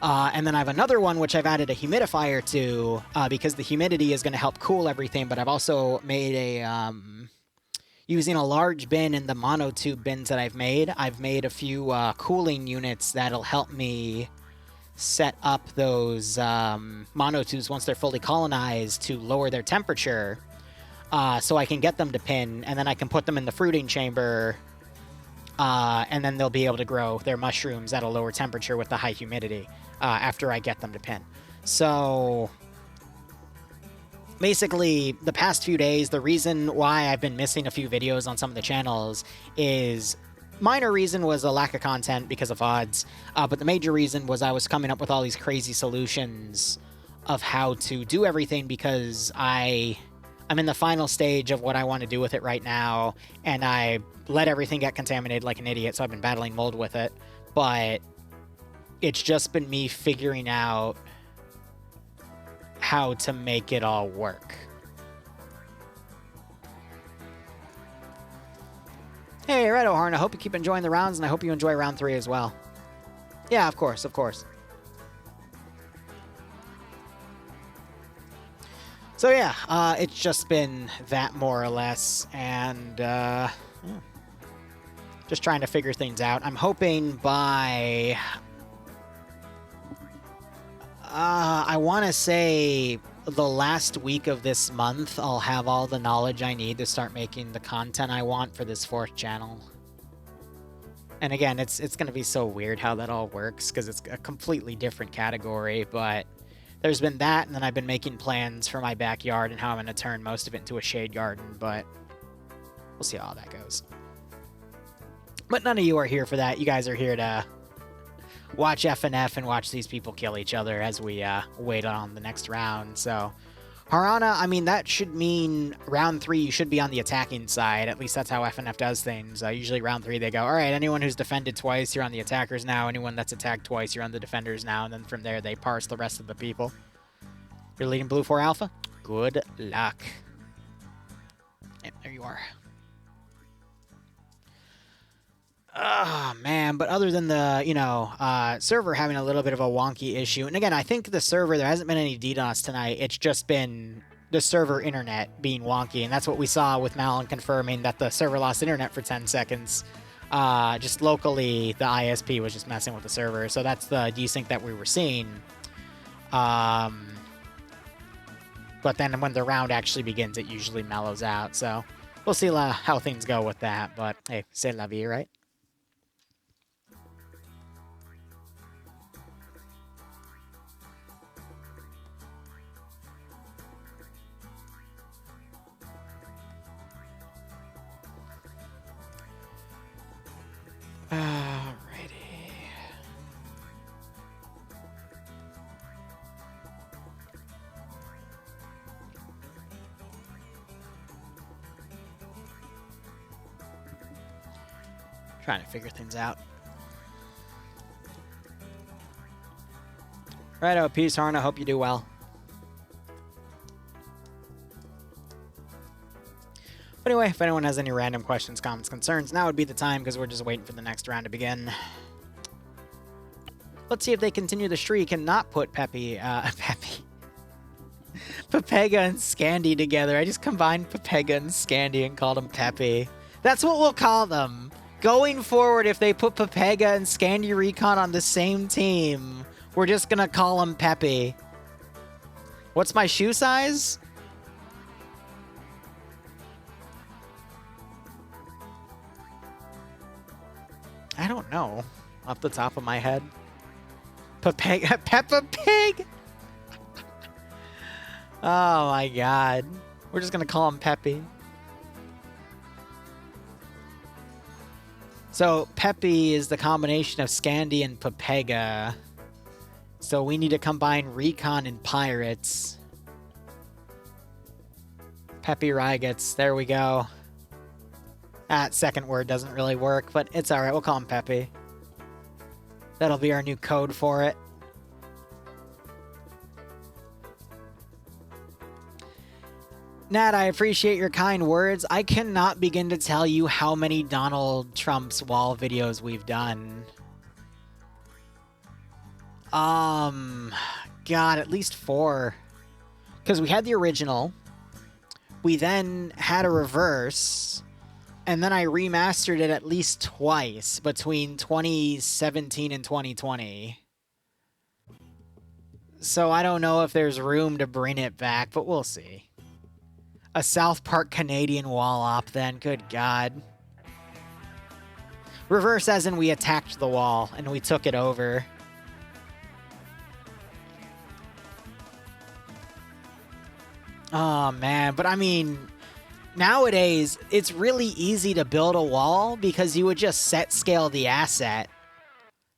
[SPEAKER 1] And then I have another one which I've added a humidifier to because the humidity is going to help cool everything, but I've also made a using a large bin in the monotube bins that I've made a few cooling units that'll help me set up those monotubes once they're fully colonized to lower their temperature, so I can get them to pin, and then I can put them in the fruiting chamber, and then they'll be able to grow their mushrooms at a lower temperature with the high humidity after I get them to pin. So basically, the past few days, the reason why I've been missing a few videos on some of the channels is minor reason was a lack of content because of VODs, but the major reason was I was coming up with all these crazy solutions of how to do everything because I'm in the final stage of what I want to do with it right now, and I let everything get contaminated like an idiot, so I've been battling mold with it, but it's just been me figuring out how to make it all work. Hey, right, O'Harn, I hope you keep enjoying the rounds, and I hope you enjoy round 3 as well. Yeah, of course, of course. So yeah, it's just been that more or less, and just trying to figure things out. I'm hoping by... I want to say the last week of this month, I'll have all the knowledge I need to start making the content I want for this 4th channel. And again, it's going to be so weird how that all works, because it's a completely different category, but there's been that, and then I've been making plans for my backyard and how I'm going to turn most of it into a shade garden, but we'll see how that goes. But none of you are here for that. You guys are here to watch FNF and watch these people kill each other as we wait on the next round. So, Harana, I mean, that should mean round 3 you should be on the attacking side. At least that's how FNF does things. Usually round 3 they go, all right, anyone who's defended twice, you're on the attackers now. Anyone that's attacked twice, you're on the defenders now. And then from there, they parse the rest of the people. You're leading Blue 4 Alpha? Good luck. Yep, there you are. Oh, man, but other than the, you know, server having a little bit of a wonky issue, and again, I think the server, there hasn't been any DDoS tonight, it's just been the server internet being wonky, and that's what we saw with Malin confirming that the server lost internet for 10 seconds. Just locally, the ISP was just messing with the server, so that's the desync that we were seeing. But then when the round actually begins, it usually mellows out, so we'll see how things go with that, but hey, c'est la vie, right? Alrighty. Trying to figure things out. Righto, peace, Harn. I hope you do well. But anyway, if anyone has any random questions, comments, concerns, now would be the time because we're just waiting for the next round to begin. Let's see if they continue the streak and not put Pepega and Scandy together. I just combined Pepega and Scandy and called them Peppy. That's what we'll call them. Going forward, if they put Pepega and Scandy Recon on the same team, we're just gonna call them Peppy. What's my shoe size? I don't know off the top of my head. Peppa Pig? Oh my god. We're just gonna call him Peppy. So Peppy is the combination of Scandy and Pepega. So we need to combine Recon and Pirates. Peppy Rygats. There we go. That second word doesn't really work, but it's alright. We'll call him Peppy. That'll be our new code for it. Nat, I appreciate your kind words. I cannot begin to tell you how many Donald Trump's wall videos we've done. God, at least 4. Because we had the original. We then had a reverse. And then I remastered it at least twice between 2017 and 2020. So I don't know if there's room to bring it back, but we'll see. A South Park Canadian wall op then, good god. Reverse as in we attacked the wall and we took it over. Oh man, but I mean, nowadays, it's really easy to build a wall because you would just set scale the asset.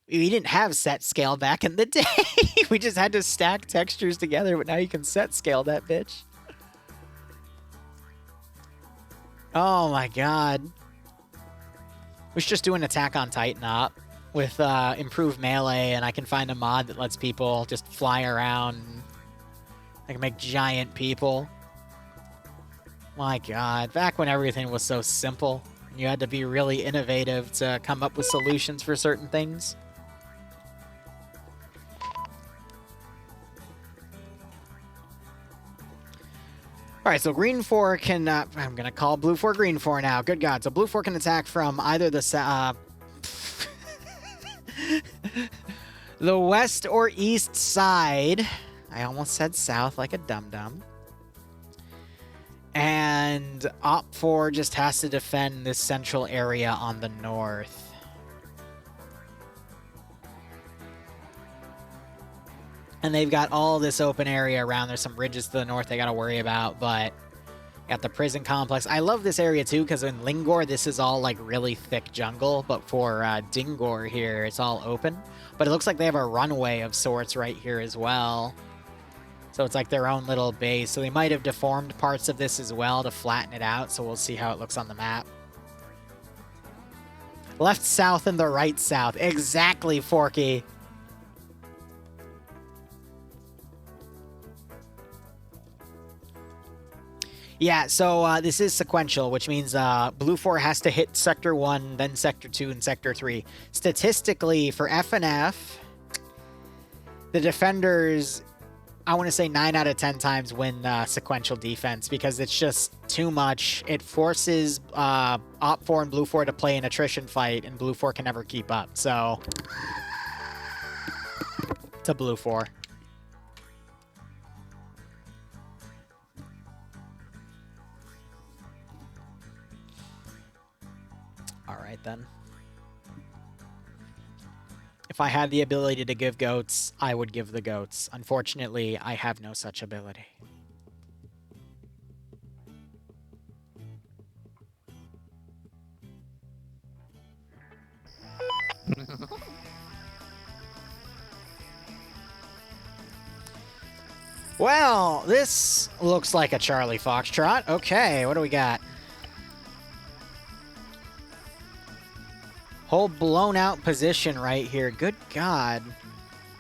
[SPEAKER 1] We didn't have set scale back in the day. We just had to stack textures together, but now you can set scale that bitch. Oh my god. We should just do an Attack on Titan op with improved melee, and I can find a mod that lets people just fly around. I can make giant people. My god, back when everything was so simple, you had to be really innovative to come up with solutions for certain things. Alright, so Green 4 can, I'm gonna call Blue 4 Green 4 now. Good god. So Blue 4 can attack from either the, the west or east side. I almost said south like a dum-dum. And Op 4 just has to defend this central area on the north. And they've got all this open area around. There's some ridges to the north they got to worry about, but got the prison complex. I love this area too, because in Lingor, this is all like really thick jungle, but for Dingor here, it's all open. But it looks like they have a runway of sorts right here as well. So it's like their own little base. So they might have deformed parts of this as well to flatten it out, so we'll see how it looks on the map. Left south and the right south. Exactly, Forky. Yeah, so this is sequential, which means Blue 4 has to hit Sector 1, then Sector 2, and Sector 3. Statistically, for FNF, the defenders, I want to say 9 out of 10 times win sequential defense because it's just too much. It forces Op 4 and Blue 4 to play an attrition fight, and Blue 4 can never keep up. So, to Blue 4. Alright then. If I had the ability to give goats, I would give the goats. Unfortunately, I have no such ability. Well, this looks like a Charlie Foxtrot. Okay, what do we got? Whole blown out position right here. Good God.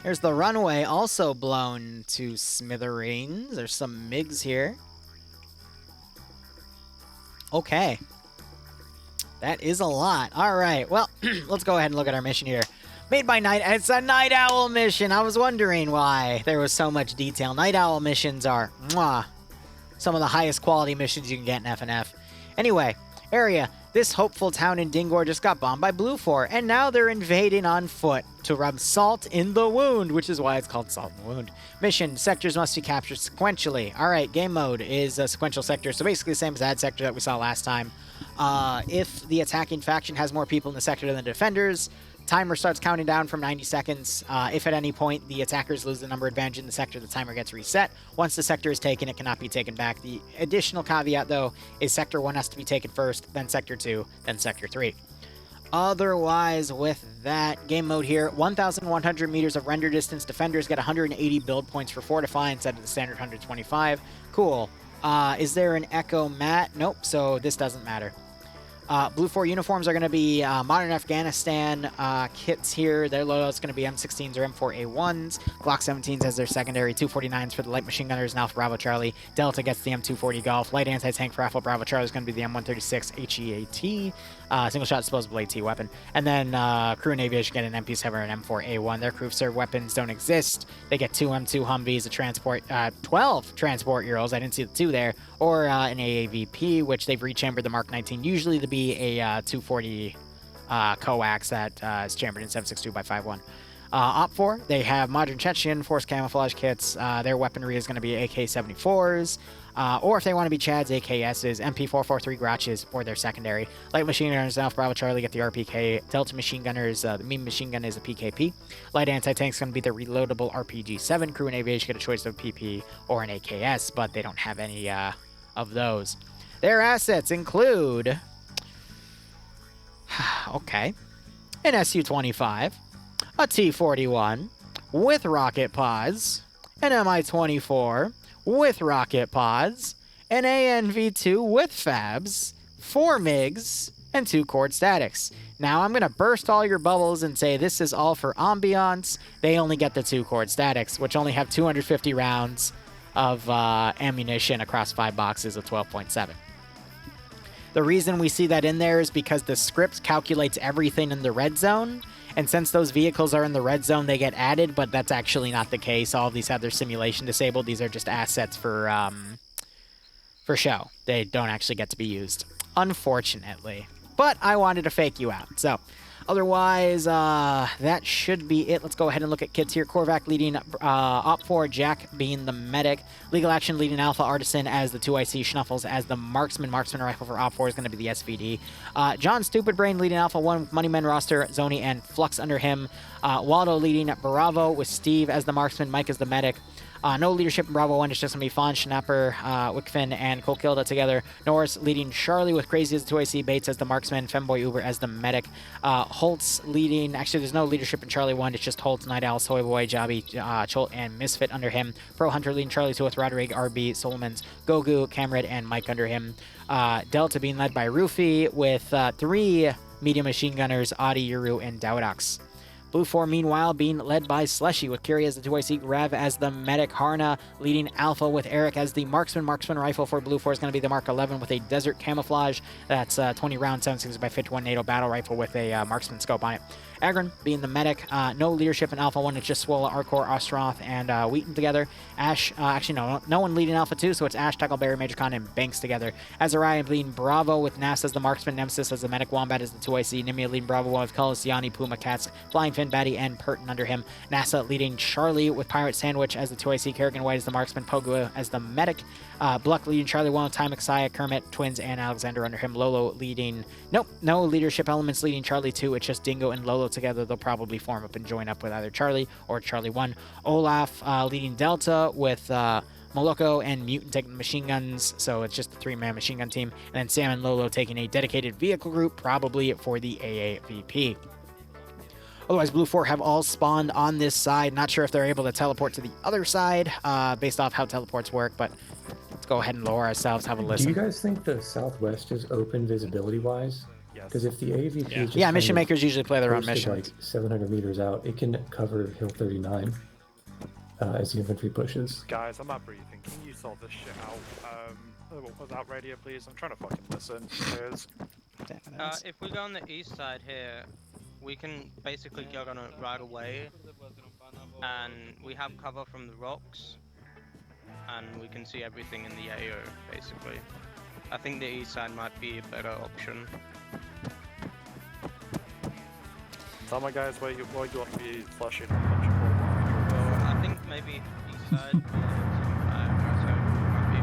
[SPEAKER 1] There's the runway also blown to smithereens. There's some MiGs here. Okay. That is a lot. All right. Well, let's go ahead and look at our mission here. Made by Night. It's a Night Owl mission. I was wondering why there was so much detail. Night Owl missions are some of the highest quality missions you can get in FNF. Anyway, area. This hopeful town in Dingor just got bombed by Blue 4, and now they're invading on foot to rub salt in the wound, which is why it's called Salt in the Wound. Mission, sectors must be captured sequentially. Alright, game mode is a sequential sector, so basically the same as that sector that we saw last time. If the attacking faction has more people in the sector than the defenders, timer starts counting down from 90 seconds. If at any point the attackers lose the number advantage in the sector, the timer gets reset. Once the sector is taken, it cannot be taken back. The additional caveat, though, is Sector 1 has to be taken first, then Sector 2, then Sector 3. Otherwise, with that, game mode here, 1,100 meters of render distance. Defenders get 180 build points for Fortify instead of the standard 125. Cool. Is there an Echo Mat? Nope, so this doesn't matter. Blue 4 uniforms are going to be modern Afghanistan kits here. Their loadout's going to be M16s or M4A1s. Glock 17s as their secondary. 249s for the light machine gunners and Alpha Bravo Charlie. Delta gets the M240 Golf. Light anti-tank for Alpha Bravo Charlie is going to be the M136 HEAT. Single shot disposable AT weapon. And then crew and aviation get an MP7 or an M4A1. Their crew serve weapons don't exist. They get 2 M2 Humvees, a transport, 12 transport Urals. I didn't see the 2 there. Or an AAVP, which they've rechambered the Mark 19. Usually to be a 240 coax that is chambered in 7.62 by 5.1. Op 4, they have modern Chechen force camouflage kits. Their weaponry is going to be AK-74s. Or if they want to be Chads, AKSs, MP443 Gratches, or their secondary. Light machine gunners, Alpha Bravo Charlie get the RPK. Delta machine gunners, the main machine gun is a PKP. Light anti-tank is going to be the reloadable RPG-7. Crew and aviation get a choice of PP or an AKS, but they don't have any of those. Their assets include, okay, an Su-25, a T-41 with rocket pods, an Mi-24 with rocket pods, an ANV-2 with fabs, 4 MiGs, and 2 cord statics. Now I'm going to burst all your bubbles and say this is all for ambiance. They only get the 2 cord statics, which only have 250 rounds of ammunition across 5 boxes of 12.7. The reason we see that in there is because the script calculates everything in the red zone, and since those vehicles are in the red zone, they get added, but that's actually not the case. All of these have their simulation disabled. These are just assets for show. They don't actually get to be used, unfortunately. But I wanted to fake you out. So, otherwise, that should be it. Let's go ahead and look at kits here. Korvac leading Op4, Jack being the medic. Legal Action leading Alpha, Artisan as the 2IC, Schnuffles as the marksman. Marksman rifle for Op4 is going to be the SVD. John Stupid Brain leading Alpha 1 with Moneymen roster, Zoni and Flux under him. Waldo leading Bravo with Steve as the marksman, Mike as the medic. No leadership in Bravo 1. It's just going to be Fawn, Schnapper, Wickfin, and Colkilda together. Norris leading Charlie with Crazy as the 2IC, Bates as the marksman, Femboy Uber as the medic. Holtz leading... Actually, there's no leadership in Charlie 1. It's just Holtz, Night Owl, Soyboy, Jobby, Cholt, and Misfit under him. Pro Hunter leading Charlie 2 with Roderick, RB, Solomons, Gogu, Camrad, and Mike under him. Delta being led by Rufy with 3 medium machine gunners, Audi, Liru, and Dowdox. Blue 4, meanwhile, being led by Slushy, with Kiri as the 2IC, Rev as the medic, Harna leading Alpha with Eric as the marksman. Marksman rifle for Blue 4 is going to be the Mark 11 with a desert camouflage. That's 20 round 7.6 by 51 NATO battle rifle with a marksman scope on it. Agron being the medic. No leadership in Alpha 1. It's just Swola, Arcor, Ostroth, and Wheaton together. Ash, actually, no one leading Alpha 2, so it's Ash, Tackleberry, Major Khan, and Banks together. Azariah leading Bravo with Nas as the marksman, Nemesis as the medic, Wombat as the 2IC, Nimia leading Bravo 1 with Cullis, Yanni, Puma, Cats, Flying Fin, Batty, and Purton under him. NASA leading Charlie with Pirate Sandwich as the 2IC, Kerrigan White as the marksman, Pogu as the medic. Bluck leading Charlie 1 with Timex, Saya, Kermit, Twins, and Alexander under him. Lolo leading... Nope, no leadership elements leading Charlie 2. It's just Dingo and Lolo together. They'll probably form up and join up with either Charlie or Charlie 1. Olaf leading Delta with Moloko and Mutant taking the machine guns, so it's just a 3-man machine gun team. And then Sam and Lolo taking a dedicated vehicle group, probably for the AAVP. Otherwise, Blue 4 have all spawned on this side. Not sure if they're able to teleport to the other side based off how teleports work, but let's go ahead and lower ourselves, have a listen.
[SPEAKER 11] Do you guys think the southwest is open visibility-wise? Because if the AVP is
[SPEAKER 1] yeah, mission makers usually play their own missions.
[SPEAKER 11] Like 700 meters out, it can cover Hill 39 as the infantry pushes.
[SPEAKER 12] Guys, I'm not breathing. Can you sort this shit out? Without radio, please. I'm trying to fucking listen.
[SPEAKER 13] If we go on the east side here, we can basically get on it right away, and we have cover from the rocks, and we can see everything in the AO, basically. I think the east side might be a better option.
[SPEAKER 12] Tell my guys where you want to be flushing.
[SPEAKER 13] I think maybe east side might be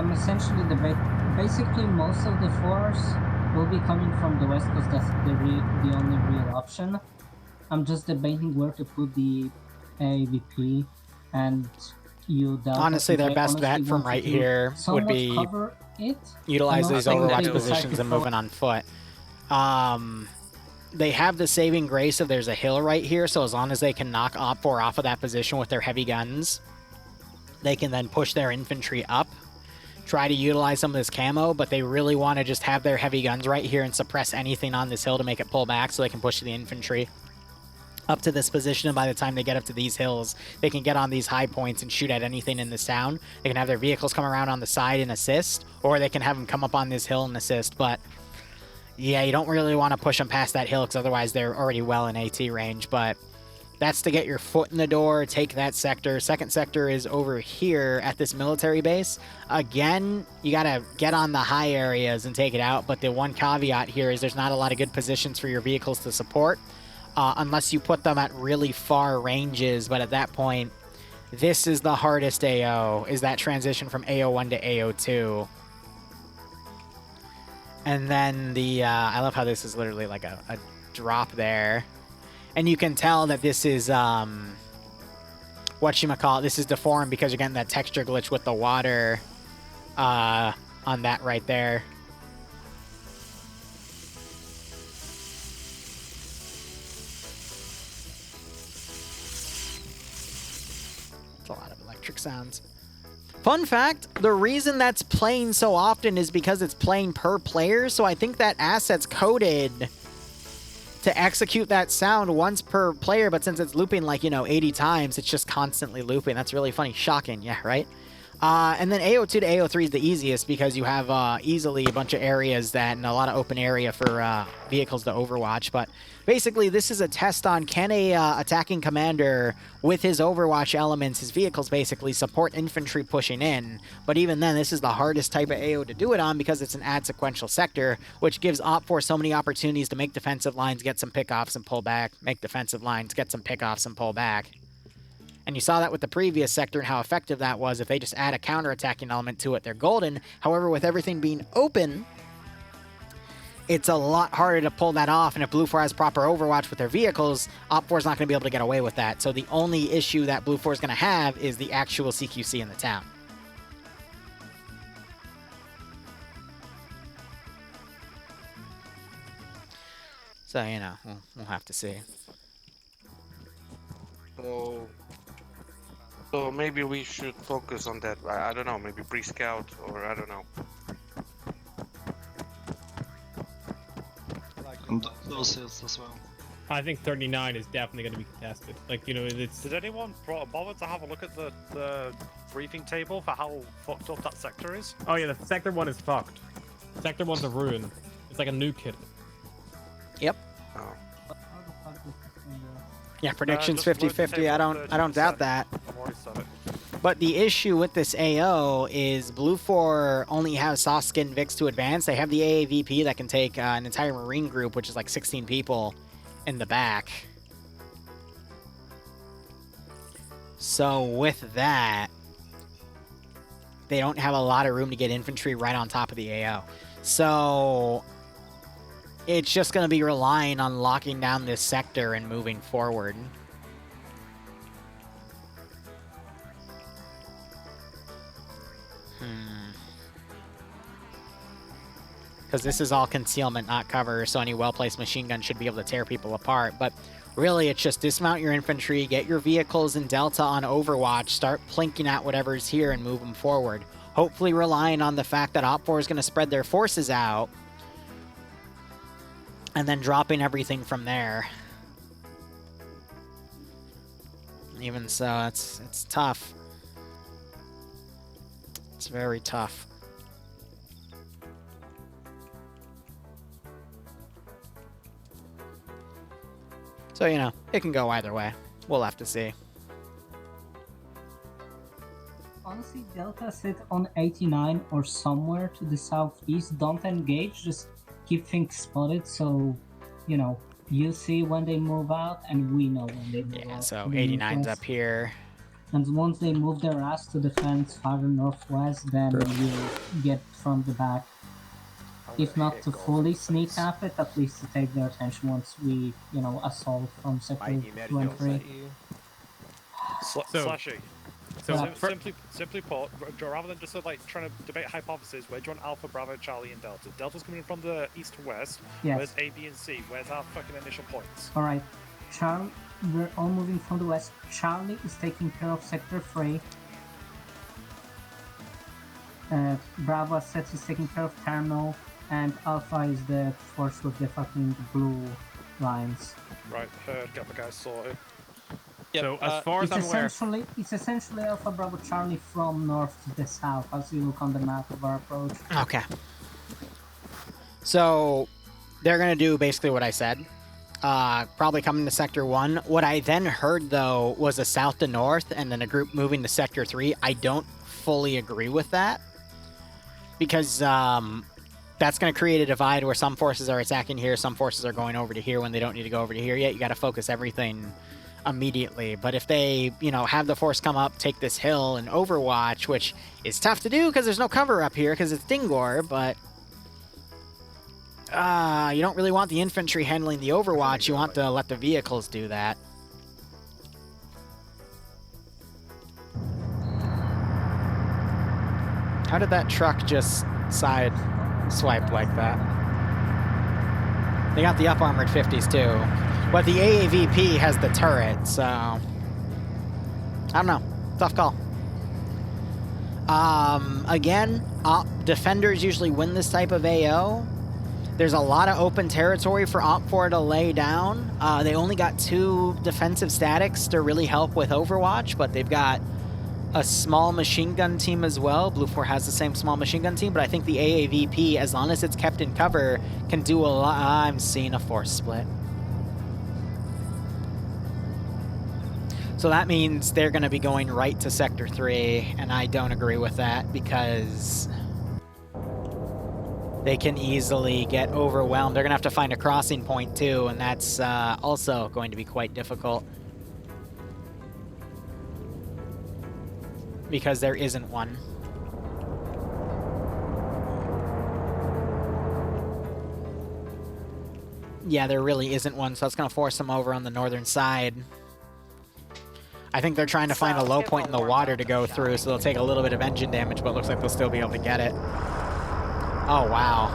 [SPEAKER 13] better.
[SPEAKER 14] Essentially, basically most of the force will be coming from the west because that's the only real option. I'm just debating where to put the AVP and you.
[SPEAKER 1] Honestly, their best bet from right here would be utilize these overwatch positions and moving on foot. They have the saving grace of there's a hill right here, so as long as they can knock Op4 off of that position with their heavy guns, they can then push their infantry up, try to utilize some of this camo, but they really want to just have their heavy guns right here and suppress anything on this hill to make it pull back so they can push the infantry up to this position, and by the time they get up to these hills, they can get on these high points and shoot at anything in this town. They can have their vehicles come around on the side and assist, or they can have them come up on this hill and assist, but yeah, you don't really want to push them past that hill because otherwise they're already well in AT range, but that's to get your foot in the door, take that sector. Second sector is over here at this military base. Again, you got to get on the high areas and take it out, but the one caveat here is there's not a lot of good positions for your vehicles to support unless you put them at really far ranges, but at that point, this is the hardest AO, is that transition from AO1 to AO2. And then the, I love how this is literally like a drop there. And you can tell that this is, whatchamacallit, this is deformed because you're getting that texture glitch with the water on on that right there. It's a lot of electric sounds. Fun fact, the reason that's playing so often is because it's playing per player, so I think that asset's coded to execute that sound once per player, but since it's looping like, you know, 80 times, it's just constantly looping. That's really funny. Shocking, yeah, right? And then AO2 to AO3 is the easiest because you have easily a bunch of areas that and a lot of open area for vehicles to overwatch. But basically, this is a test on can a attacking commander with his overwatch elements, his vehicles basically support infantry pushing in. But even then, this is the hardest type of AO to do it on because it's an ad sequential sector, which gives OpFor so many opportunities to make defensive lines, get some pickoffs and pull back, make defensive lines, get some pickoffs and pull back. And you saw that with the previous sector and how effective that was. If they just add a counter-attacking element to it, they're golden. However, with everything being open, it's a lot harder to pull that off. And if Blue 4 has proper overwatch with their vehicles, OpFor is not going to be able to get away with that. So the only issue that Blue 4 is going to have is the actual CQC in the town. So, you know, we'll have to see.
[SPEAKER 15] So maybe we should focus on that. I don't know, maybe pre-scout or I don't know.
[SPEAKER 16] And those hills as well.
[SPEAKER 10] I think 39 is definitely going to be contested. Like, you know, it's...
[SPEAKER 12] Did anyone bother to have a look at the briefing table for how fucked up that sector is?
[SPEAKER 10] Oh yeah, the sector 1 is fucked. Sector 1's a ruin. It's like a nuke hit.
[SPEAKER 1] Yep.
[SPEAKER 15] Oh.
[SPEAKER 1] Yeah, predictions 50-50. I don't doubt that. But the issue with this AO is Blue 4 only has soft skin Vix to advance. They have the AAVP that can take an entire Marine group, which is like 16 people in the back. So with that, they don't have a lot of room to get infantry right on top of the AO. So it's just going to be relying on locking down this sector and moving forward. Because this is all concealment, not cover, so any well-placed machine gun should be able to tear people apart. But really, it's just dismount your infantry, get your vehicles in Delta on Overwatch, start plinking at whatever's here and move them forward. Hopefully relying on the fact that OpFor is going to spread their forces out, and then dropping everything from there. Even so, it's tough. It's very tough. So, you know, it can go either way. We'll have to see.
[SPEAKER 14] Honestly, Delta sit on 89 or somewhere to the southeast. Don't engage, just keep things spotted so, you know, you see when they move out and we know when they move out.
[SPEAKER 1] Yeah, so 89's up here.
[SPEAKER 14] And once they move their ass to the fence farther northwest, then you get from the back. If not to fully sneak up it, at least to take their attention once we, you know, assault from sector 2 and 3.
[SPEAKER 12] Slashy. Simply put, rather than just like trying to debate hypotheses, where do you want Alpha, Bravo, Charlie, and Delta? Delta's coming in from the east to west.
[SPEAKER 14] Yes.
[SPEAKER 12] Where's A, B, and C? Where's our fucking initial points?
[SPEAKER 14] Alright, Charlie, we're all moving from the west. Charlie is taking care of sector 3. Bravo, as said, is taking care of Terminal. And Alpha is the force with the fucking blue lines.
[SPEAKER 12] Right, got the guys sorted.
[SPEAKER 10] Yep, so as far as I'm aware,
[SPEAKER 14] it's essentially Alpha Bravo Charlie from north to the south, as you look on the map of our approach.
[SPEAKER 1] Okay. So they're gonna do basically what I said. Probably coming to Sector 1. What I then heard though was a south to north, and then a group moving to Sector 3. I don't fully agree with that because that's going to create a divide where some forces are attacking here, some forces are going over to here when they don't need to go over to here yet. You got to focus everything immediately. But if they, you know, have the force come up, take this hill and overwatch, which is tough to do because there's no cover up here because it's Dingor, but you don't really want the infantry handling the overwatch. You want to let the vehicles do that. How did that truck just side swipe like that. They got the up-armored 50s too. But the AAVP has the turret, so... I don't know. Tough call. Again, defenders usually win this type of AO. There's a lot of open territory for Op4 to lay down. They only got 2 defensive statics to really help with Overwatch, but they've got a small machine gun team as well. Blue 4 has the same small machine gun team, but I think the AAVP, as long as it's kept in cover, can do a lot. I'm seeing a force split. So that means they're going to be going right to Sector 3, and I don't agree with that because they can easily get overwhelmed. They're going to have to find a crossing point too, and that's also going to be quite difficult because there isn't one. Yeah, there really isn't one, so that's going to force them over on the northern side. I think they're trying to find a low point in the water to go through, so they'll take a little bit of engine damage, but it looks like they'll still be able to get it. Oh, wow.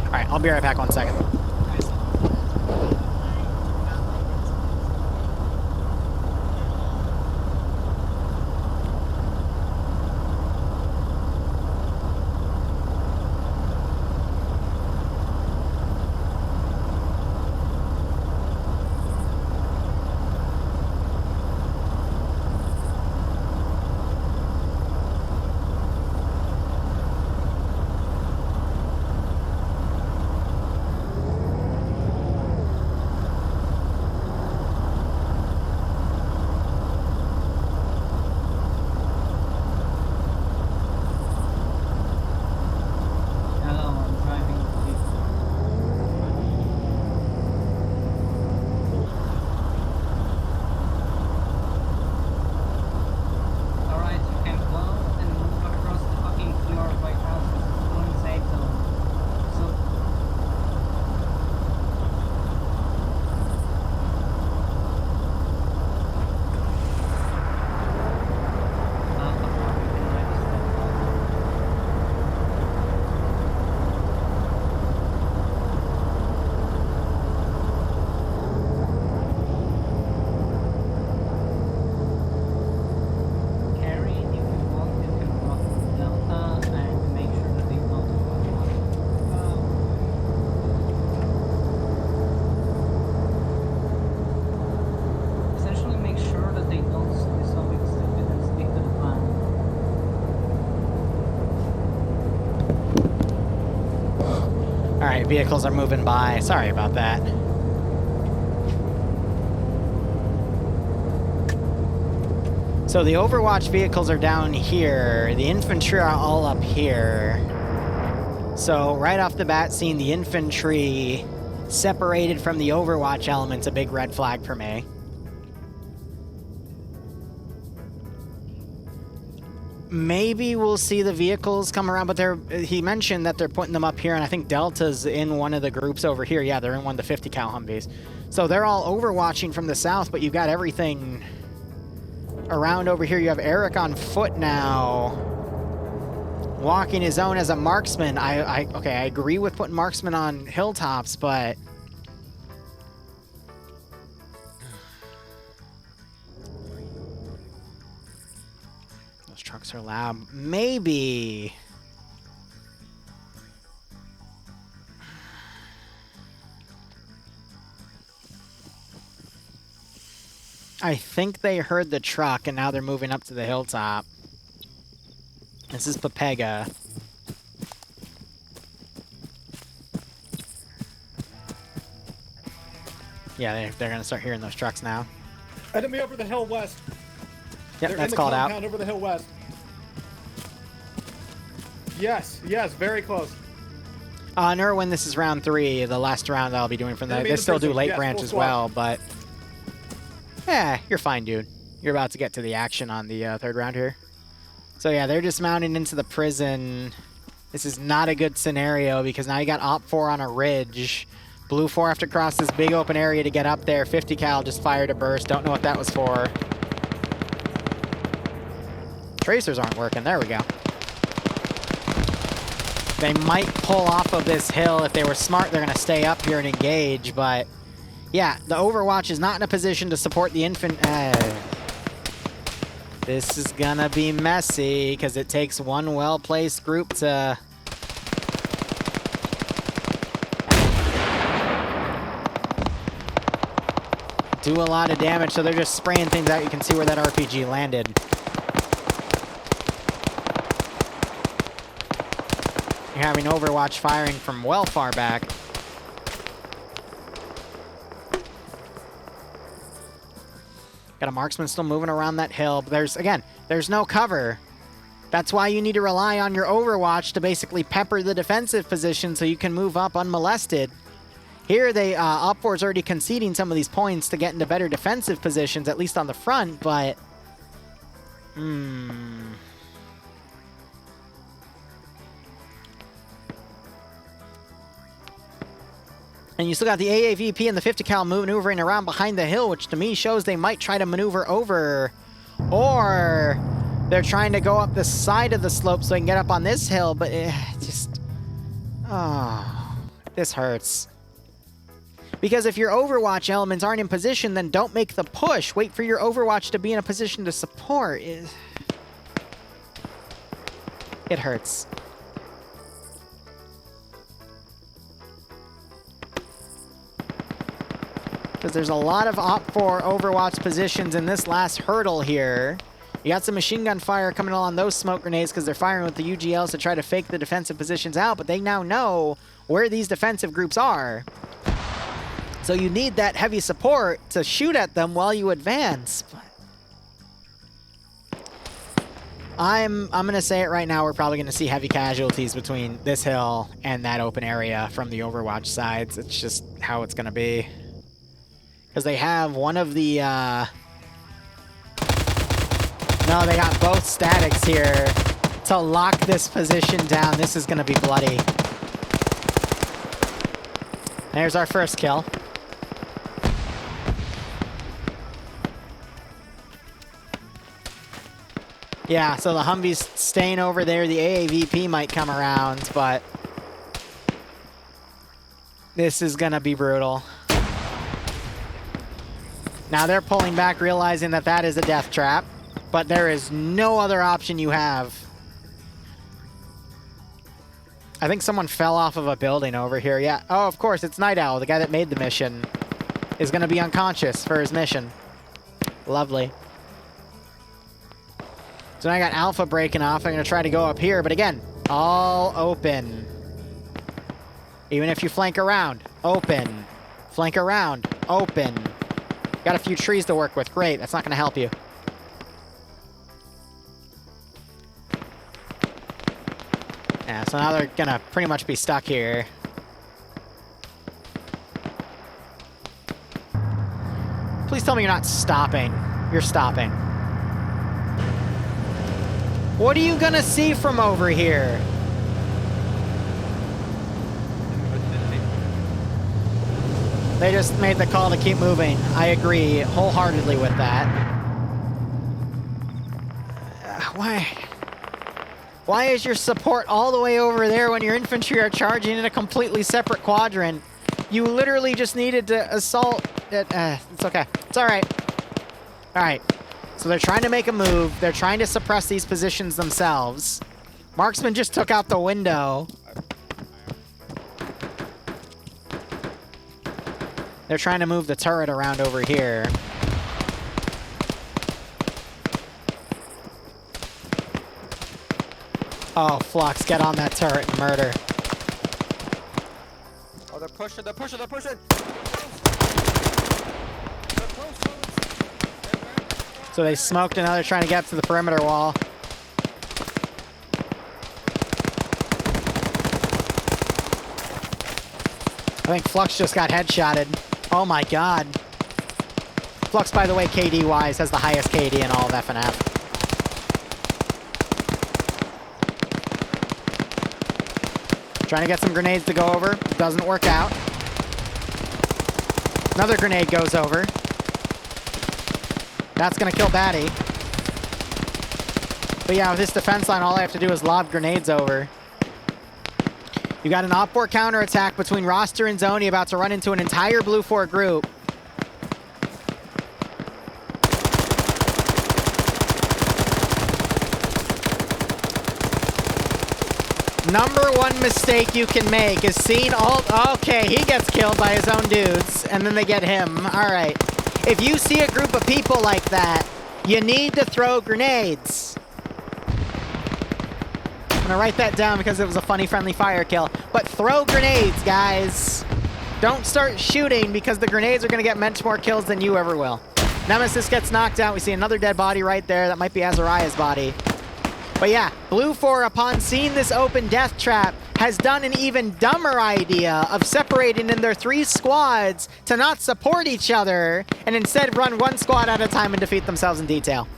[SPEAKER 1] All right, I'll be right back 1 second. Alright, vehicles are moving by. Sorry about that. So the Overwatch vehicles are down here. The infantry are all up here. So right off the bat, seeing the infantry separated from the Overwatch element's a big red flag for me. Maybe we'll see the vehicles come around, but he mentioned that they're putting them up here, and I think Delta's in one of the groups over here. Yeah, they're in one of the 50 cal Humvees. So they're all overwatching from the south, but you've got everything around over here. You have Eric on foot now, walking his own as a marksman. Okay, I agree with putting marksman on hilltops, but trucks are loud. Maybe. I think they heard the truck and now they're moving up to the hilltop. This is Pepega. Yeah, they're gonna start hearing those trucks now.
[SPEAKER 10] Enemy over the hill west.
[SPEAKER 1] Yep, that's called out.
[SPEAKER 10] Over the hill west. Yes, very close.
[SPEAKER 1] Nerwin, this is round 3, the last round I'll be doing from the... They still do late branch as well, but... Yeah, you're fine, dude. You're about to get to the action on the third round here. So yeah, they're dismounting into the prison. This is not a good scenario because now you got Op 4 on a ridge. Blue 4 have to cross this big open area to get up there. 50 cal just fired a burst. Don't know what that was for. tracers aren't working. There we go. They might pull off of this hill. If they were smart, they're going to stay up here and engage, but yeah, the Overwatch is not in a position to support the infant. This is going to be messy because it takes one well-placed group to do a lot of damage, so they're just spraying things out. You can see where that RPG landed. You're having Overwatch firing from well far back. Got a marksman still moving around that hill, but there's no cover. That's why you need to rely on your Overwatch to basically pepper the defensive position so you can move up unmolested. Here, OPFOR's already conceding some of these points to get into better defensive positions, at least on the front, but and you still got the AAVP and the 50 cal maneuvering around behind the hill, which to me shows they might try to maneuver over, or they're trying to go up the side of the slope so they can get up on this hill, but this hurts. Because if your Overwatch elements aren't in position, then don't make the push. Wait for your Overwatch to be in a position to support. It hurts. Because there's a lot of OPFOR Overwatch positions in this last hurdle here. You got some machine gun fire coming on those smoke grenades because they're firing with the UGLs to try to fake the defensive positions out, but they now know where these defensive groups are. So you need that heavy support to shoot at them while you advance. I'm going to say it right now, we're probably going to see heavy casualties between this hill and that open area from the Overwatch sides. It's just how it's going to be. Because they have one of the... No, they got both statics here to lock this position down. This is going to be bloody. There's our first kill. Yeah, so the Humvee's staying over there. The AAVP might come around, but this is going to be brutal. Now they're pulling back, realizing that that is a death trap, but there is no other option you have. I think someone fell off of a building over here. Yeah. Oh, of course, it's Night Owl, the guy that made the mission, is going to be unconscious for his mission. Lovely. So now I got Alpha breaking off. I'm going to try to go up here, but again, all open. Even if you flank around, open. Flank around, open. Got a few trees to work with. Great, that's not going to help you. Yeah, so now they're going to pretty much be stuck here. Please tell me you're not stopping. You're stopping. What are you gonna see from over here? They just made the call to keep moving. I agree wholeheartedly with that. Why is your support all the way over there when your infantry are charging in a completely separate quadrant? You literally just needed to assault it. It's okay. It's all right. All right. So they're trying to make a move. They're trying to suppress these positions themselves. Marksman just took out the window. They're trying to move the turret around over here. Oh, Flux, get on that turret and murder.
[SPEAKER 5] Oh, they're pushing, they're pushing, they're pushing!
[SPEAKER 1] So they smoked and now they're trying to get up to the perimeter wall. I think Flux just got headshotted. Oh my god. Flux, by the way, KD-wise, has the highest KD in all of FNF. Trying to get some grenades to go over. Doesn't work out. Another grenade goes over. That's going to kill Batty. But yeah, with this defense line, all I have to do is lob grenades over. You got an op-4 counterattack between Roster and Zoni about to run into an entire Blue 4 group. Number one mistake you can make is seeing all... Okay, he gets killed by his own dudes, and then they get him. All right. If you see a group of people like that, you need to throw grenades. I'm gonna write that down because it was a funny, friendly fire kill. But throw grenades, guys. Don't start shooting because the grenades are gonna get much more kills than you ever will. Nemesis gets knocked out. We see another dead body right there. That might be Azariah's body. But yeah, Blue 4, upon seeing this open death trap, has done an even dumber idea of separating in their 3 squads to not support each other and instead run 1 squad at a time and defeat themselves in detail.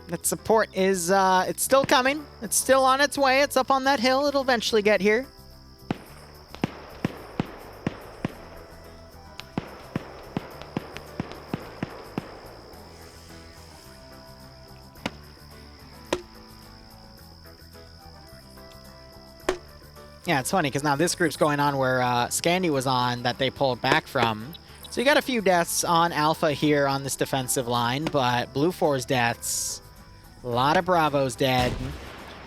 [SPEAKER 1] That support is, it's still coming. It's still on its way. It's up on that hill. It'll eventually get here. Yeah, it's funny because now this group's going on where Scandy was on that they pulled back from. So you got a few deaths on Alpha here on this defensive line, but Blue 4's deaths, a lot of Bravo's dead,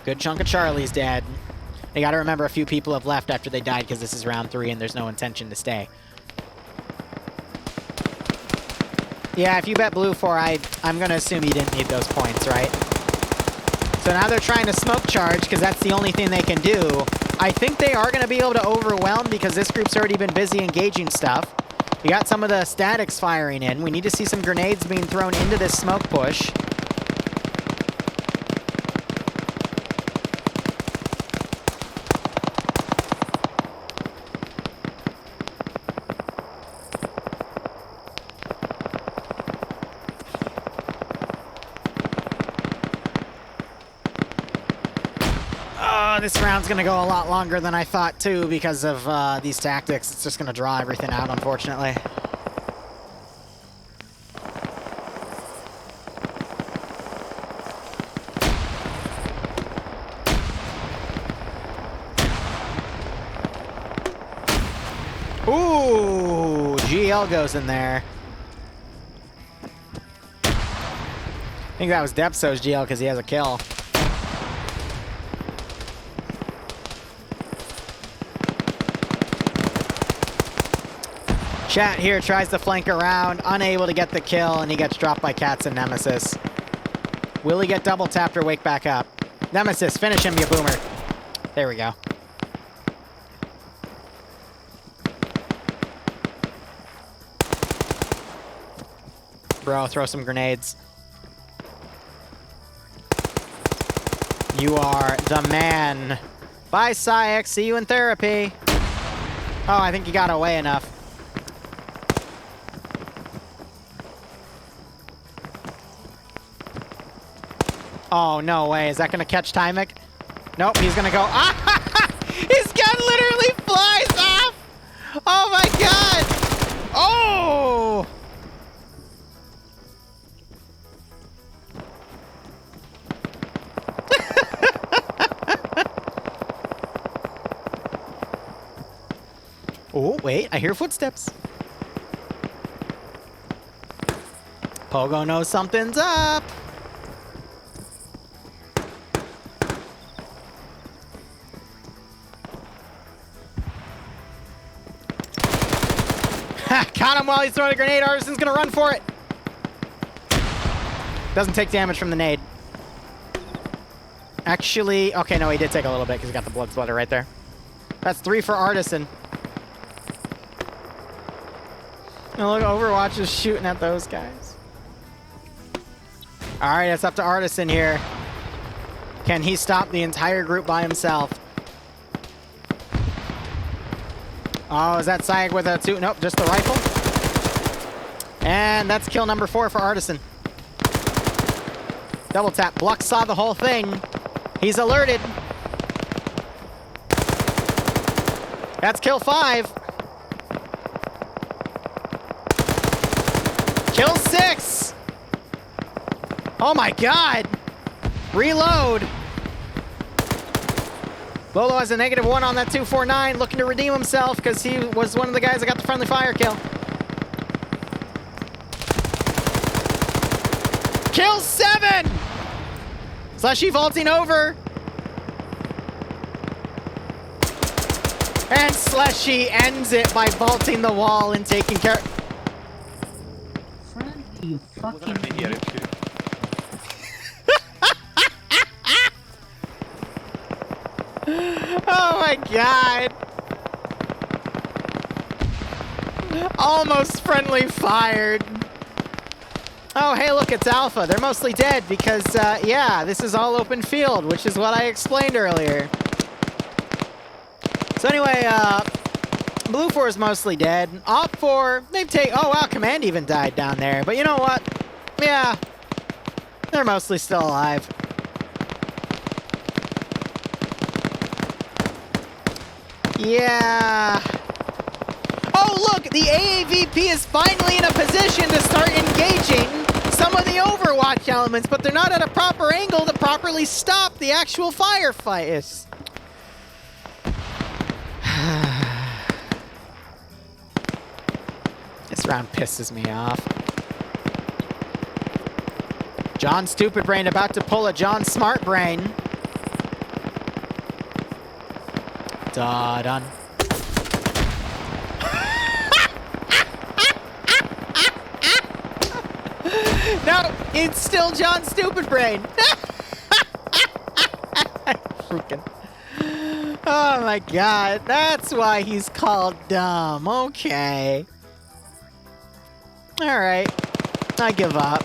[SPEAKER 1] good chunk of Charlie's dead. You got to remember a few people have left after they died because this is round 3 and there's no intention to stay. Yeah, if you bet Blue 4, I'm going to assume you didn't need those points, right? So now they're trying to smoke charge because that's the only thing they can do. I think they are going to be able to overwhelm because this group's already been busy engaging stuff. You got some of the statics firing in. We need to see some grenades being thrown into this smoke push. This round's going to go a lot longer than I thought, too, because of these tactics. It's just going to draw everything out, unfortunately. Ooh, GL goes in there. I think that was Depso's GL because he has a kill. Chat here tries to flank around, unable to get the kill, and he gets dropped by Cats and Nemesis. Will he get double tapped or wake back up? Nemesis, finish him, you boomer. There we go. Bro, throw some grenades. You are the man. Bye, Syx. See you in therapy. Oh, I think you got away enough. Oh, no way. Is that going to catch Tymic? Nope, he's going to go... Ah! His gun literally flies off! Oh, my God! Oh! Oh, wait. I hear footsteps. Pogo knows something's up. Caught him while he's throwing a grenade. Artisan's gonna run for it. Doesn't take damage from the nade. Actually, okay, no, he did take a little bit because he got the blood splatter right there. That's 3 for Artisan. Oh, look, Overwatch is shooting at those guys. All right, it's up to Artisan here. Can he stop the entire group by himself? Oh, is that Syag with a 2? Nope, just the rifle. And that's kill number 4 for Artisan. Double tap. Blux saw the whole thing. He's alerted. That's kill 5. Oh my god! Reload! Lolo has a -1 on that 249, looking to redeem himself because he was one of the guys that got the friendly fire kill. Kill 7! Slushy vaulting over. And Slushy ends it by vaulting the wall and taking care.
[SPEAKER 14] Friend, you fucking.
[SPEAKER 1] Oh my god! Almost friendly fired. Oh, hey, look, it's Alpha. They're mostly dead because, yeah, this is all open field, which is what I explained earlier. So anyway, Blue 4 is mostly dead. Op 4, they've taken... Oh, wow, Command even died down there. But you know what? Yeah, they're mostly still alive. Yeah. Oh, look, the AAVP is finally in a position to start engaging some of the Overwatch elements, but they're not at a proper angle to properly stop the actual firefight. This round pisses me off. John Stupid Brain about to pull a John Smart Brain. Da-dun. No, it's still John Stupid Brain. Freaking. Oh my god, that's why he's called dumb. Okay. Alright, I give up.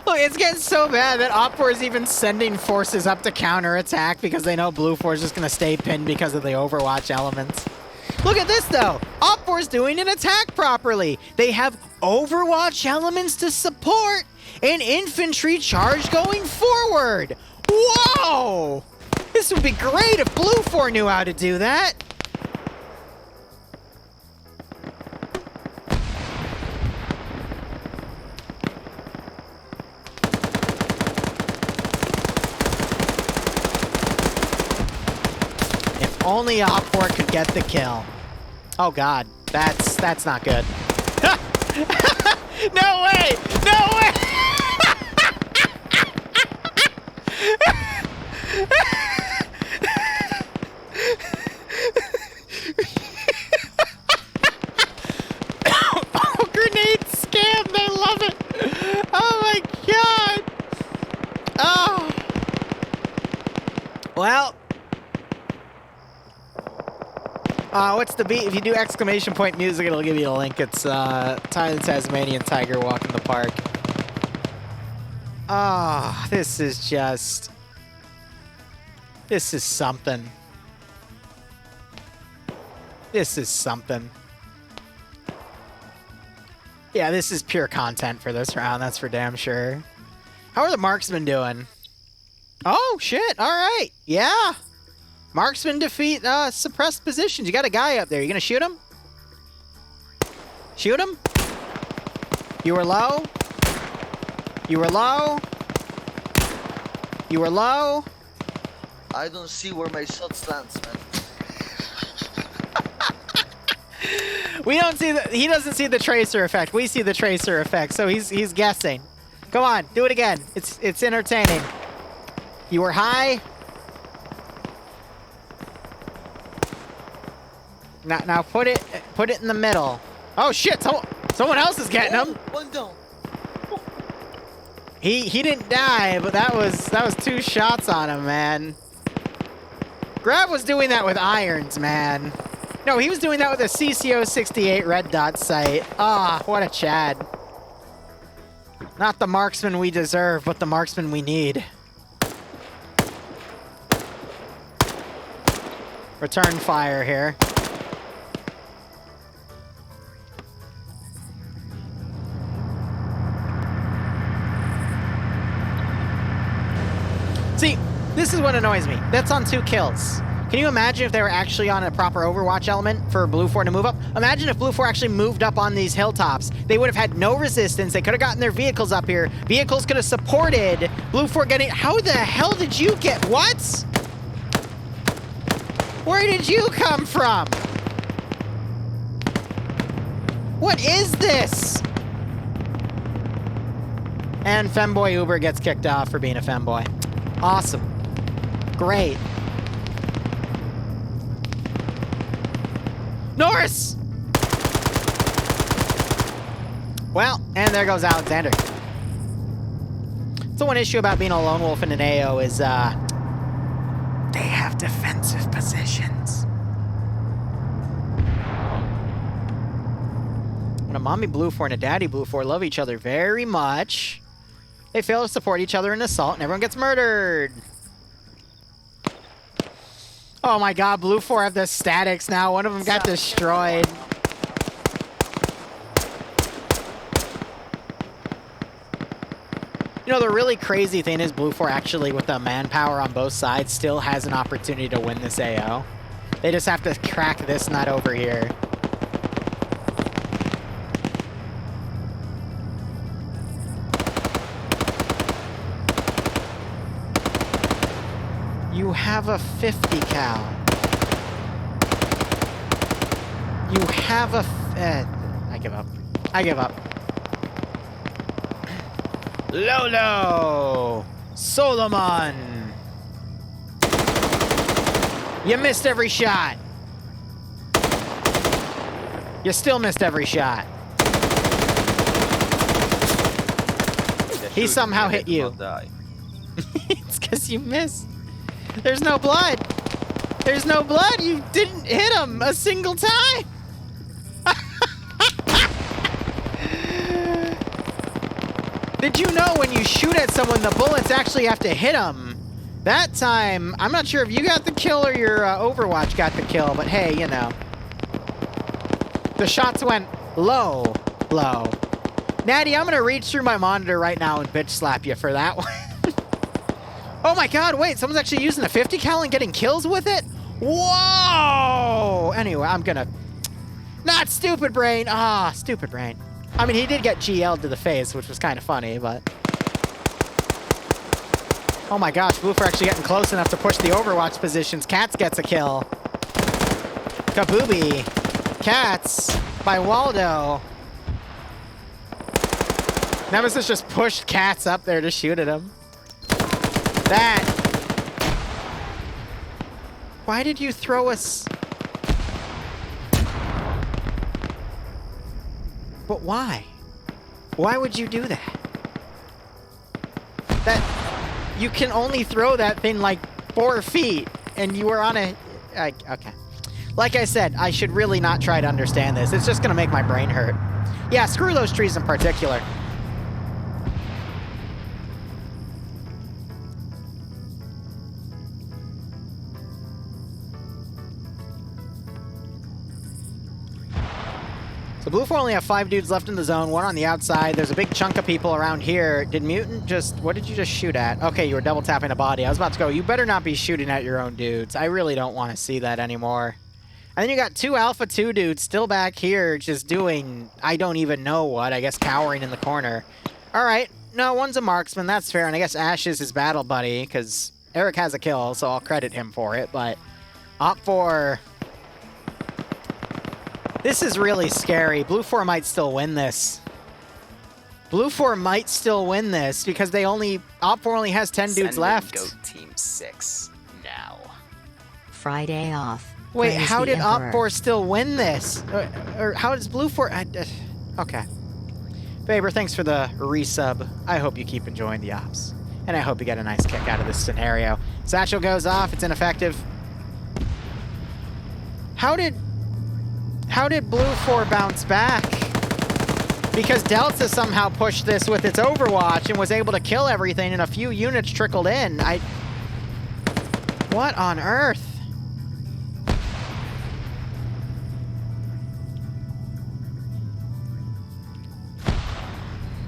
[SPEAKER 1] Look, it's getting so bad that Op 4 is even sending forces up to counterattack because they know Blue 4 is just going to stay pinned because of the Overwatch elements. Look at this, though. Op 4 is doing an attack properly. They have Overwatch elements to support an infantry charge going forward. Whoa! This would be great if Blue 4 knew how to do that. If only Op 4 could get the kill. Oh god, that's not good. No way! No way! Oh, grenade scam! I love it! Oh my god! Oh. Well. What's the beat? If you do exclamation point music, it'll give you a link. It's Ty the Tasmanian Tiger walking the park. Ah, this is just... This is something. This is something. Yeah, this is pure content for this round, that's for damn sure. How are the marksmen doing? Oh, shit, alright. Yeah. Marksman defeat suppressed positions. You got a guy up there. You gonna shoot him? Shoot him? You were low? You were low? You were low?
[SPEAKER 17] I don't see where my shots lands, man.
[SPEAKER 1] We don't see the... He doesn't see the tracer effect. We see the tracer effect, so he's guessing. Come on, do it again. It's entertaining. You were high? Now put it in the middle. Oh shit! Someone else is getting him.
[SPEAKER 17] One down.
[SPEAKER 1] He didn't die, but that was 2 shots on him, man. Grab was doing that with irons, man. No, he was doing that with a CCO-68 red dot sight. Ah, what a Chad. Not the marksman we deserve, but the marksman we need. Return fire here. See, this is what annoys me. That's on 2 kills. Can you imagine if they were actually on a proper Overwatch element for Blue 4 to move up? Imagine if Blue 4 actually moved up on these hilltops. They would have had no resistance. They could have gotten their vehicles up here. Vehicles could have supported Blue 4 getting... How the hell did you get... What? Where did you come from? What is this? And Femboy Uber gets kicked off for being a femboy. Awesome. Great. Norris! Well, and there goes Alexander. So one issue about being a lone wolf in an AO is, they have defensive positions. When a mommy Blue 4 and a daddy Blue 4 love each other very much, they fail to support each other in assault and everyone gets murdered. Oh my god, Blue 4 have the statics now. One of them got destroyed. You know, the really crazy thing is Blue 4 actually, with the manpower on both sides, still has an opportunity to win this AO. They just have to crack this nut over here. You have a 50 cal. You have a... I give up. I give up. Lolo! Solomon! You missed every shot. You still missed every shot. He somehow hit you. It's because you missed. There's no blood. There's no blood. You didn't hit him a single time. Did you know when you shoot at someone, the bullets actually have to hit them? That time, I'm not sure if you got the kill or your Overwatch got the kill, but hey, you know. The shots went low, low. Natty, I'm going to reach through my monitor right now and bitch slap you for that one. Oh my god, wait, someone's actually using a 50 cal and getting kills with it? Whoa! Anyway, I'm gonna... Not stupid brain! Ah, stupid brain. I mean, he did get GL'd to the face, which was kind of funny, but... Oh my gosh, Blue 4 actually getting close enough to push the Overwatch positions. Cats gets a kill. Kabooby. Cats by Waldo. Nemesis just pushed Cats up there to shoot at him. That. Why did you throw us? But why? Why would you do that? That you can only throw that thing like 4 feet, and you were on a. Okay. Like I said, I should really not try to understand this. It's just gonna make my brain hurt. Yeah, screw those trees in particular. So Blue 4 only have 5 dudes left in the zone, 1 on the outside. There's a big chunk of people around here. Did Mutant just... What did you just shoot at? Okay, you were double tapping a body. I was about to go, you better not be shooting at your own dudes. I really don't want to see that anymore. And then you got 2 Alpha 2 dudes still back here just doing... I don't even know what. I guess cowering in the corner. Alright. No, one's a marksman. That's fair. And I guess Ash is his battle buddy, because Eric has a kill, so I'll credit him for it. But Op 4... This is really scary. Blue 4 might still win this. Blue 4 might still win this because they only... Op 4 only has 10 dudes left.
[SPEAKER 2] Go Team 6 now.
[SPEAKER 4] Friday off.
[SPEAKER 1] Wait,
[SPEAKER 4] Praise
[SPEAKER 1] how
[SPEAKER 4] the
[SPEAKER 1] did Op
[SPEAKER 4] Emperor.
[SPEAKER 1] 4 still win this? Or how does Blue 4... okay. Faber, thanks for the resub. I hope you keep enjoying the ops. And I hope you get a nice kick out of this scenario. Satchel goes off. It's ineffective. How did Blue 4 bounce back? Because Delta somehow pushed this with its Overwatch and was able to kill everything and a few units trickled in. What on earth?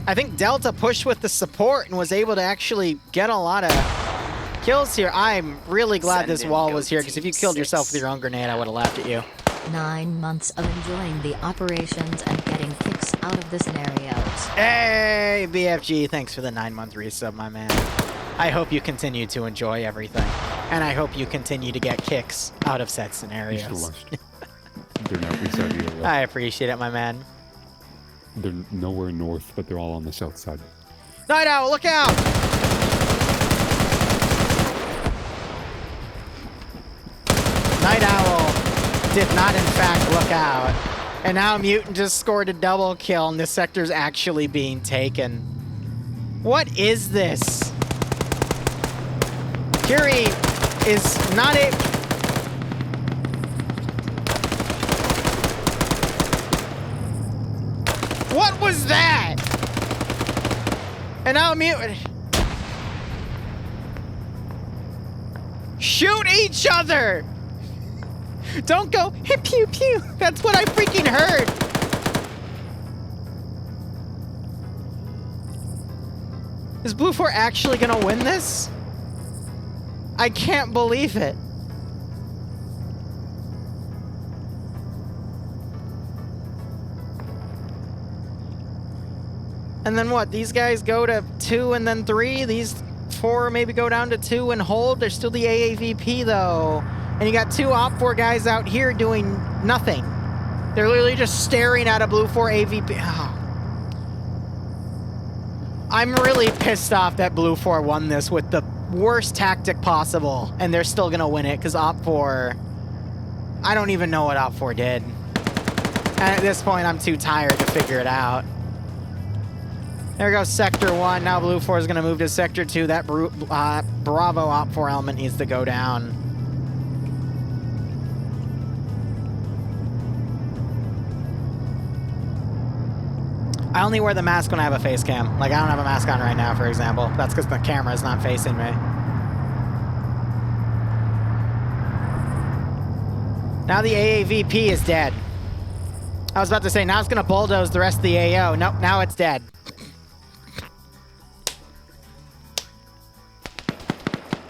[SPEAKER 1] I think Delta pushed with the support and was able to actually get a lot of kills here. I'm really glad
[SPEAKER 2] Send
[SPEAKER 1] this
[SPEAKER 2] in
[SPEAKER 1] wall
[SPEAKER 2] Goat
[SPEAKER 1] was here, because if you
[SPEAKER 2] Team
[SPEAKER 1] killed yourself
[SPEAKER 2] 6.
[SPEAKER 1] with your own grenade, I would have laughed at you.
[SPEAKER 4] 9 months of enjoying the operations and getting kicks out of the scenarios.
[SPEAKER 1] Hey, BFG, thanks for the 9-month resub, my man. I hope you continue to enjoy everything. And I hope you continue to get kicks out of said scenarios.
[SPEAKER 3] They're not inside the area.
[SPEAKER 1] I appreciate it, my man.
[SPEAKER 3] They're nowhere north, but they're all on the south side.
[SPEAKER 1] Night Owl, look out! Night Owl did not, in fact, look out. And now Mutant just scored a double kill, and this sector's actually being taken. What is this? Curie is not a... What was that? And now Mutant... Shoot each other! Don't go hip pew pew! That's what I freaking heard! Is Blue 4 actually gonna win this? I can't believe it. And then what? These guys go to 2 and then 3? These 4 maybe go down to 2 and hold? There's still the AAVP though. And you got 2 Op4 guys out here doing nothing. They're literally just staring at a Blue 4 AVP. Oh. I'm really pissed off that Blue 4 won this with the worst tactic possible, and they're still gonna win it because Op4... I don't even know what Op4 did. And at this point, I'm too tired to figure it out. There goes Sector 1. Now Blue 4 is gonna move to Sector 2. That Bravo Op4 element needs to go down. I only wear the mask when I have a face cam. Like, I don't have a mask on right now, for example. That's because the camera is not facing me. Now the AAVP is dead. I was about to say, now it's going to bulldoze the rest of the AO. Nope, now it's dead.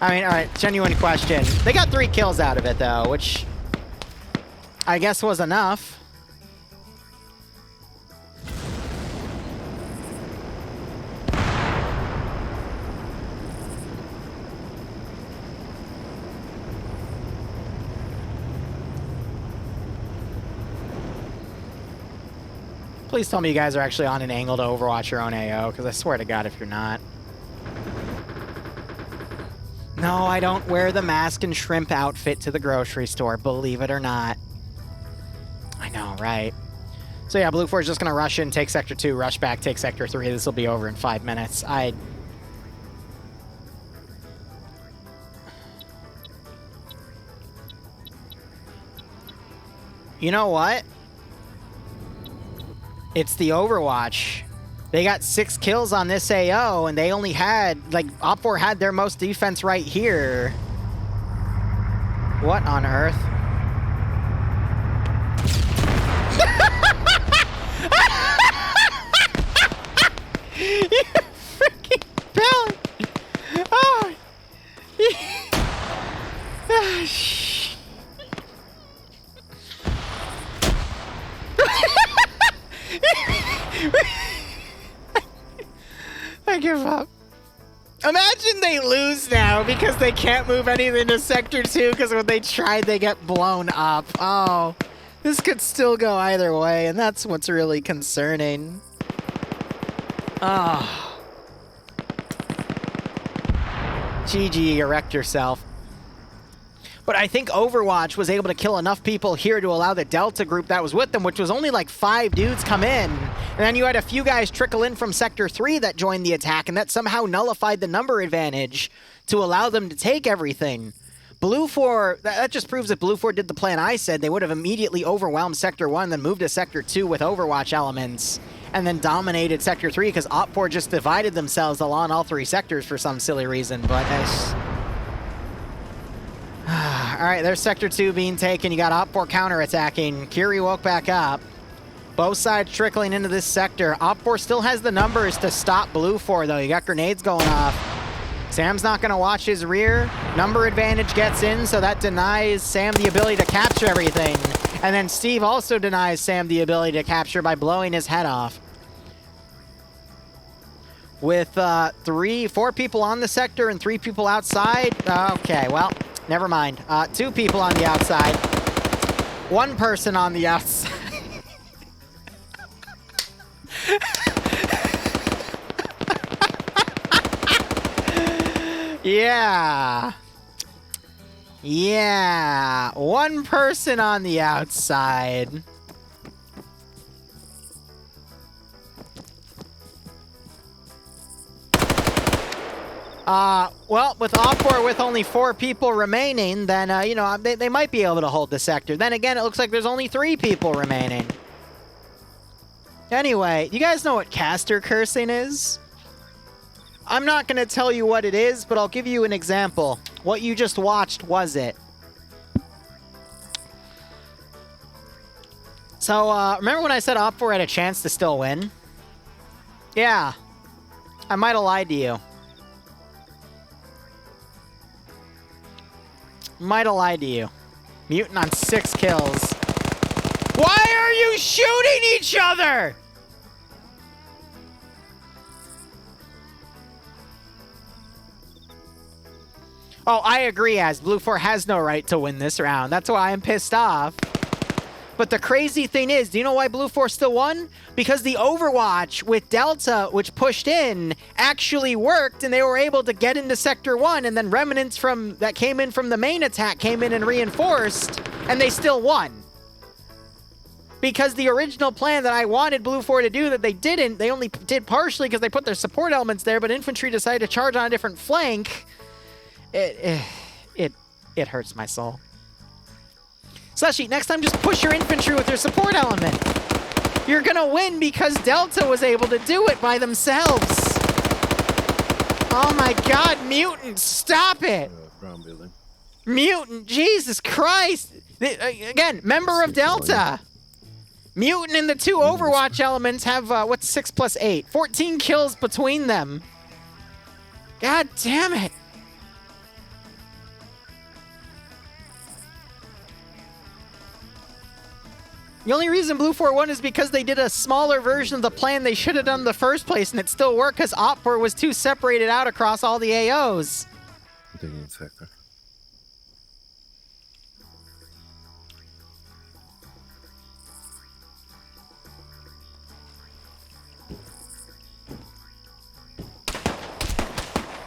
[SPEAKER 1] I mean, alright, genuine question. They got 3 kills out of it, though, which I guess was enough. Please tell me you guys are actually on an angle to overwatch your own AO, because I swear to God if you're not. No, I don't wear the mask and shrimp outfit to the grocery store, believe it or not. I know, right? So yeah, Blue 4 is just going to rush in, take Sector 2, rush back, take Sector 3. This will be over in 5 minutes. You know what? It's the Overwatch. They got 6 kills on this AO, and they only had, like, Op4 had their most defense right here. What on earth? You freaking belly! Oh! I give up. Imagine they lose now because they can't move anything to Sector 2 because when they tried, they get blown up. Oh, this could still go either way, and that's what's really concerning. Oh. GG, erect yourself. But I think Overwatch was able to kill enough people here to allow the Delta group that was with them, which was only like 5 dudes, come in. And then you had a few guys trickle in from Sector 3 that joined the attack, and that somehow nullified the number advantage to allow them to take everything. Blue 4, that just proves that Blue 4 did the plan I said. They would have immediately overwhelmed Sector 1, then moved to Sector 2 with Overwatch elements, and then dominated Sector 3 because Op4 just divided themselves along all 3 sectors for some silly reason, but alright, there's Sector 2 being taken. You got Op4 counterattacking. Curie woke back up. Both sides trickling into this sector. Op4 still has the numbers to stop Blue 4, though. You got grenades going off. Sam's not going to watch his rear. Number advantage gets in, so that denies Sam the ability to capture everything. And then Steve also denies Sam the ability to capture by blowing his head off. With 4 people on the sector and 3 people outside. Okay, well, never mind. 2 people on the outside. 1 person on the outside. Yeah. Yeah. 1 person on the outside. Well, with Op4 with only 4 people remaining, then, you know, they might be able to hold the sector. Then again, it looks like there's only 3 people remaining. Anyway, you guys know what caster cursing is? I'm not going to tell you what it is, but I'll give you an example. What you just watched was it. So, remember when I said Op4 had a chance to still win? Yeah. I might have lied to you. Might have lied to you. Mutant on 6 kills. Why are you shooting each other? Oh, I agree, as Blue 4 has no right to win this round. That's why I'm pissed off. But the crazy thing is, do you know why Blue 4 still won? Because the Overwatch with Delta, which pushed in, actually worked, and they were able to get into Sector 1, and then remnants from that came in from the main attack came in and reinforced, and they still won. Because the original plan that I wanted Blue 4 to do that they didn't, they only did partially because they put their support elements there, but infantry decided to charge on a different flank. It hurts my soul. Slushy, next time just push your infantry with your support element. You're gonna win because Delta was able to do it by themselves. Oh my god, Mutant, stop it!
[SPEAKER 8] Ground building.
[SPEAKER 1] Mutant, Jesus Christ! Again, member of Delta. Mutant and the 2 Overwatch elements have, what's 6 plus 8? 14 kills between them. God damn it. The only reason Blue 4 won is because they did a smaller version of the plan they should have done in the first place, and it still worked because Op4 was too separated out across all the AOs.
[SPEAKER 8] Digging sector.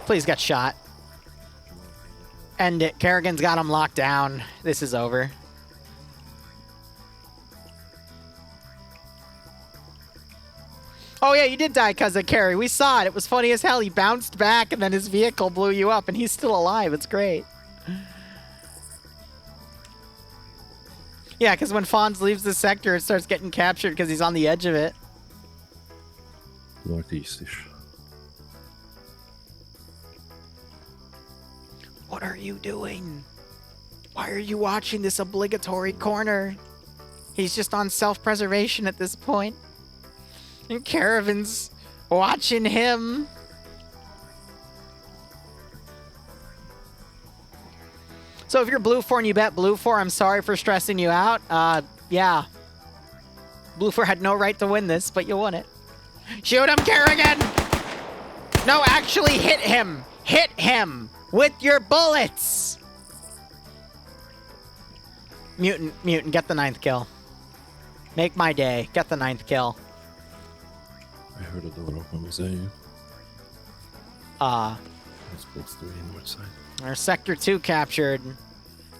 [SPEAKER 1] Please get shot. End it. Kerrigan's got him locked down. This is over. Oh yeah, you did die because of Carry. We saw it. It was funny as hell. He bounced back and then his vehicle blew you up and he's still alive. It's great. Yeah, because when Fonz leaves the sector, it starts getting captured because he's on the edge of it.
[SPEAKER 8] Northeast-ish.
[SPEAKER 1] What are you doing? Why are you watching this obligatory corner? He's just on self-preservation at this point. And Caravan's watching him. So if you're Blue 4 and you bet Blue 4, I'm sorry for stressing you out. Yeah. Blue 4 had no right to win this, but you won it. Shoot him, Kerrigan! No, actually hit him. Hit him with your bullets. Mutant, get the 9th kill. Make my day. Get the 9th kill.
[SPEAKER 8] I heard a door open. Was that you?
[SPEAKER 1] I
[SPEAKER 8] supposed to be in which side?
[SPEAKER 1] Our Sector 2 captured.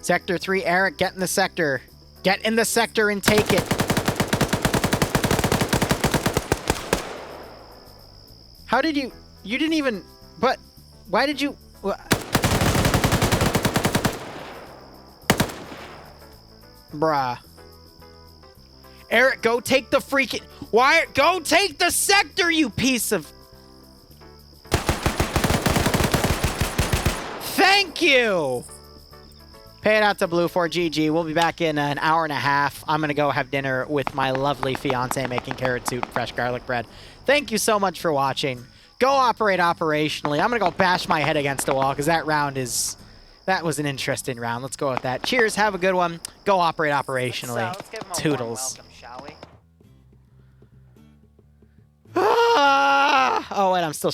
[SPEAKER 1] Sector 3, Eric, get in the sector. Get in the sector and take it. How did you... You didn't even... But... Why did you... Bruh. Eric, go take the freaking... Why? Go take the sector, you piece of... Thank you! Pay it out to Blue 4 GG. We'll be back in an hour and a half. I'm going to go have dinner with my lovely fiance making carrot soup, fresh garlic bread. Thank you so much for watching. Go operate operationally. I'm gonna go bash my head against a wall because that round is... That was an interesting round. Let's go with that. Cheers, have a good one. Go operate operationally.
[SPEAKER 2] Let's give him a
[SPEAKER 1] Toodles.
[SPEAKER 2] warm welcome, shall we?
[SPEAKER 1] Ah! Oh, wait, I'm still...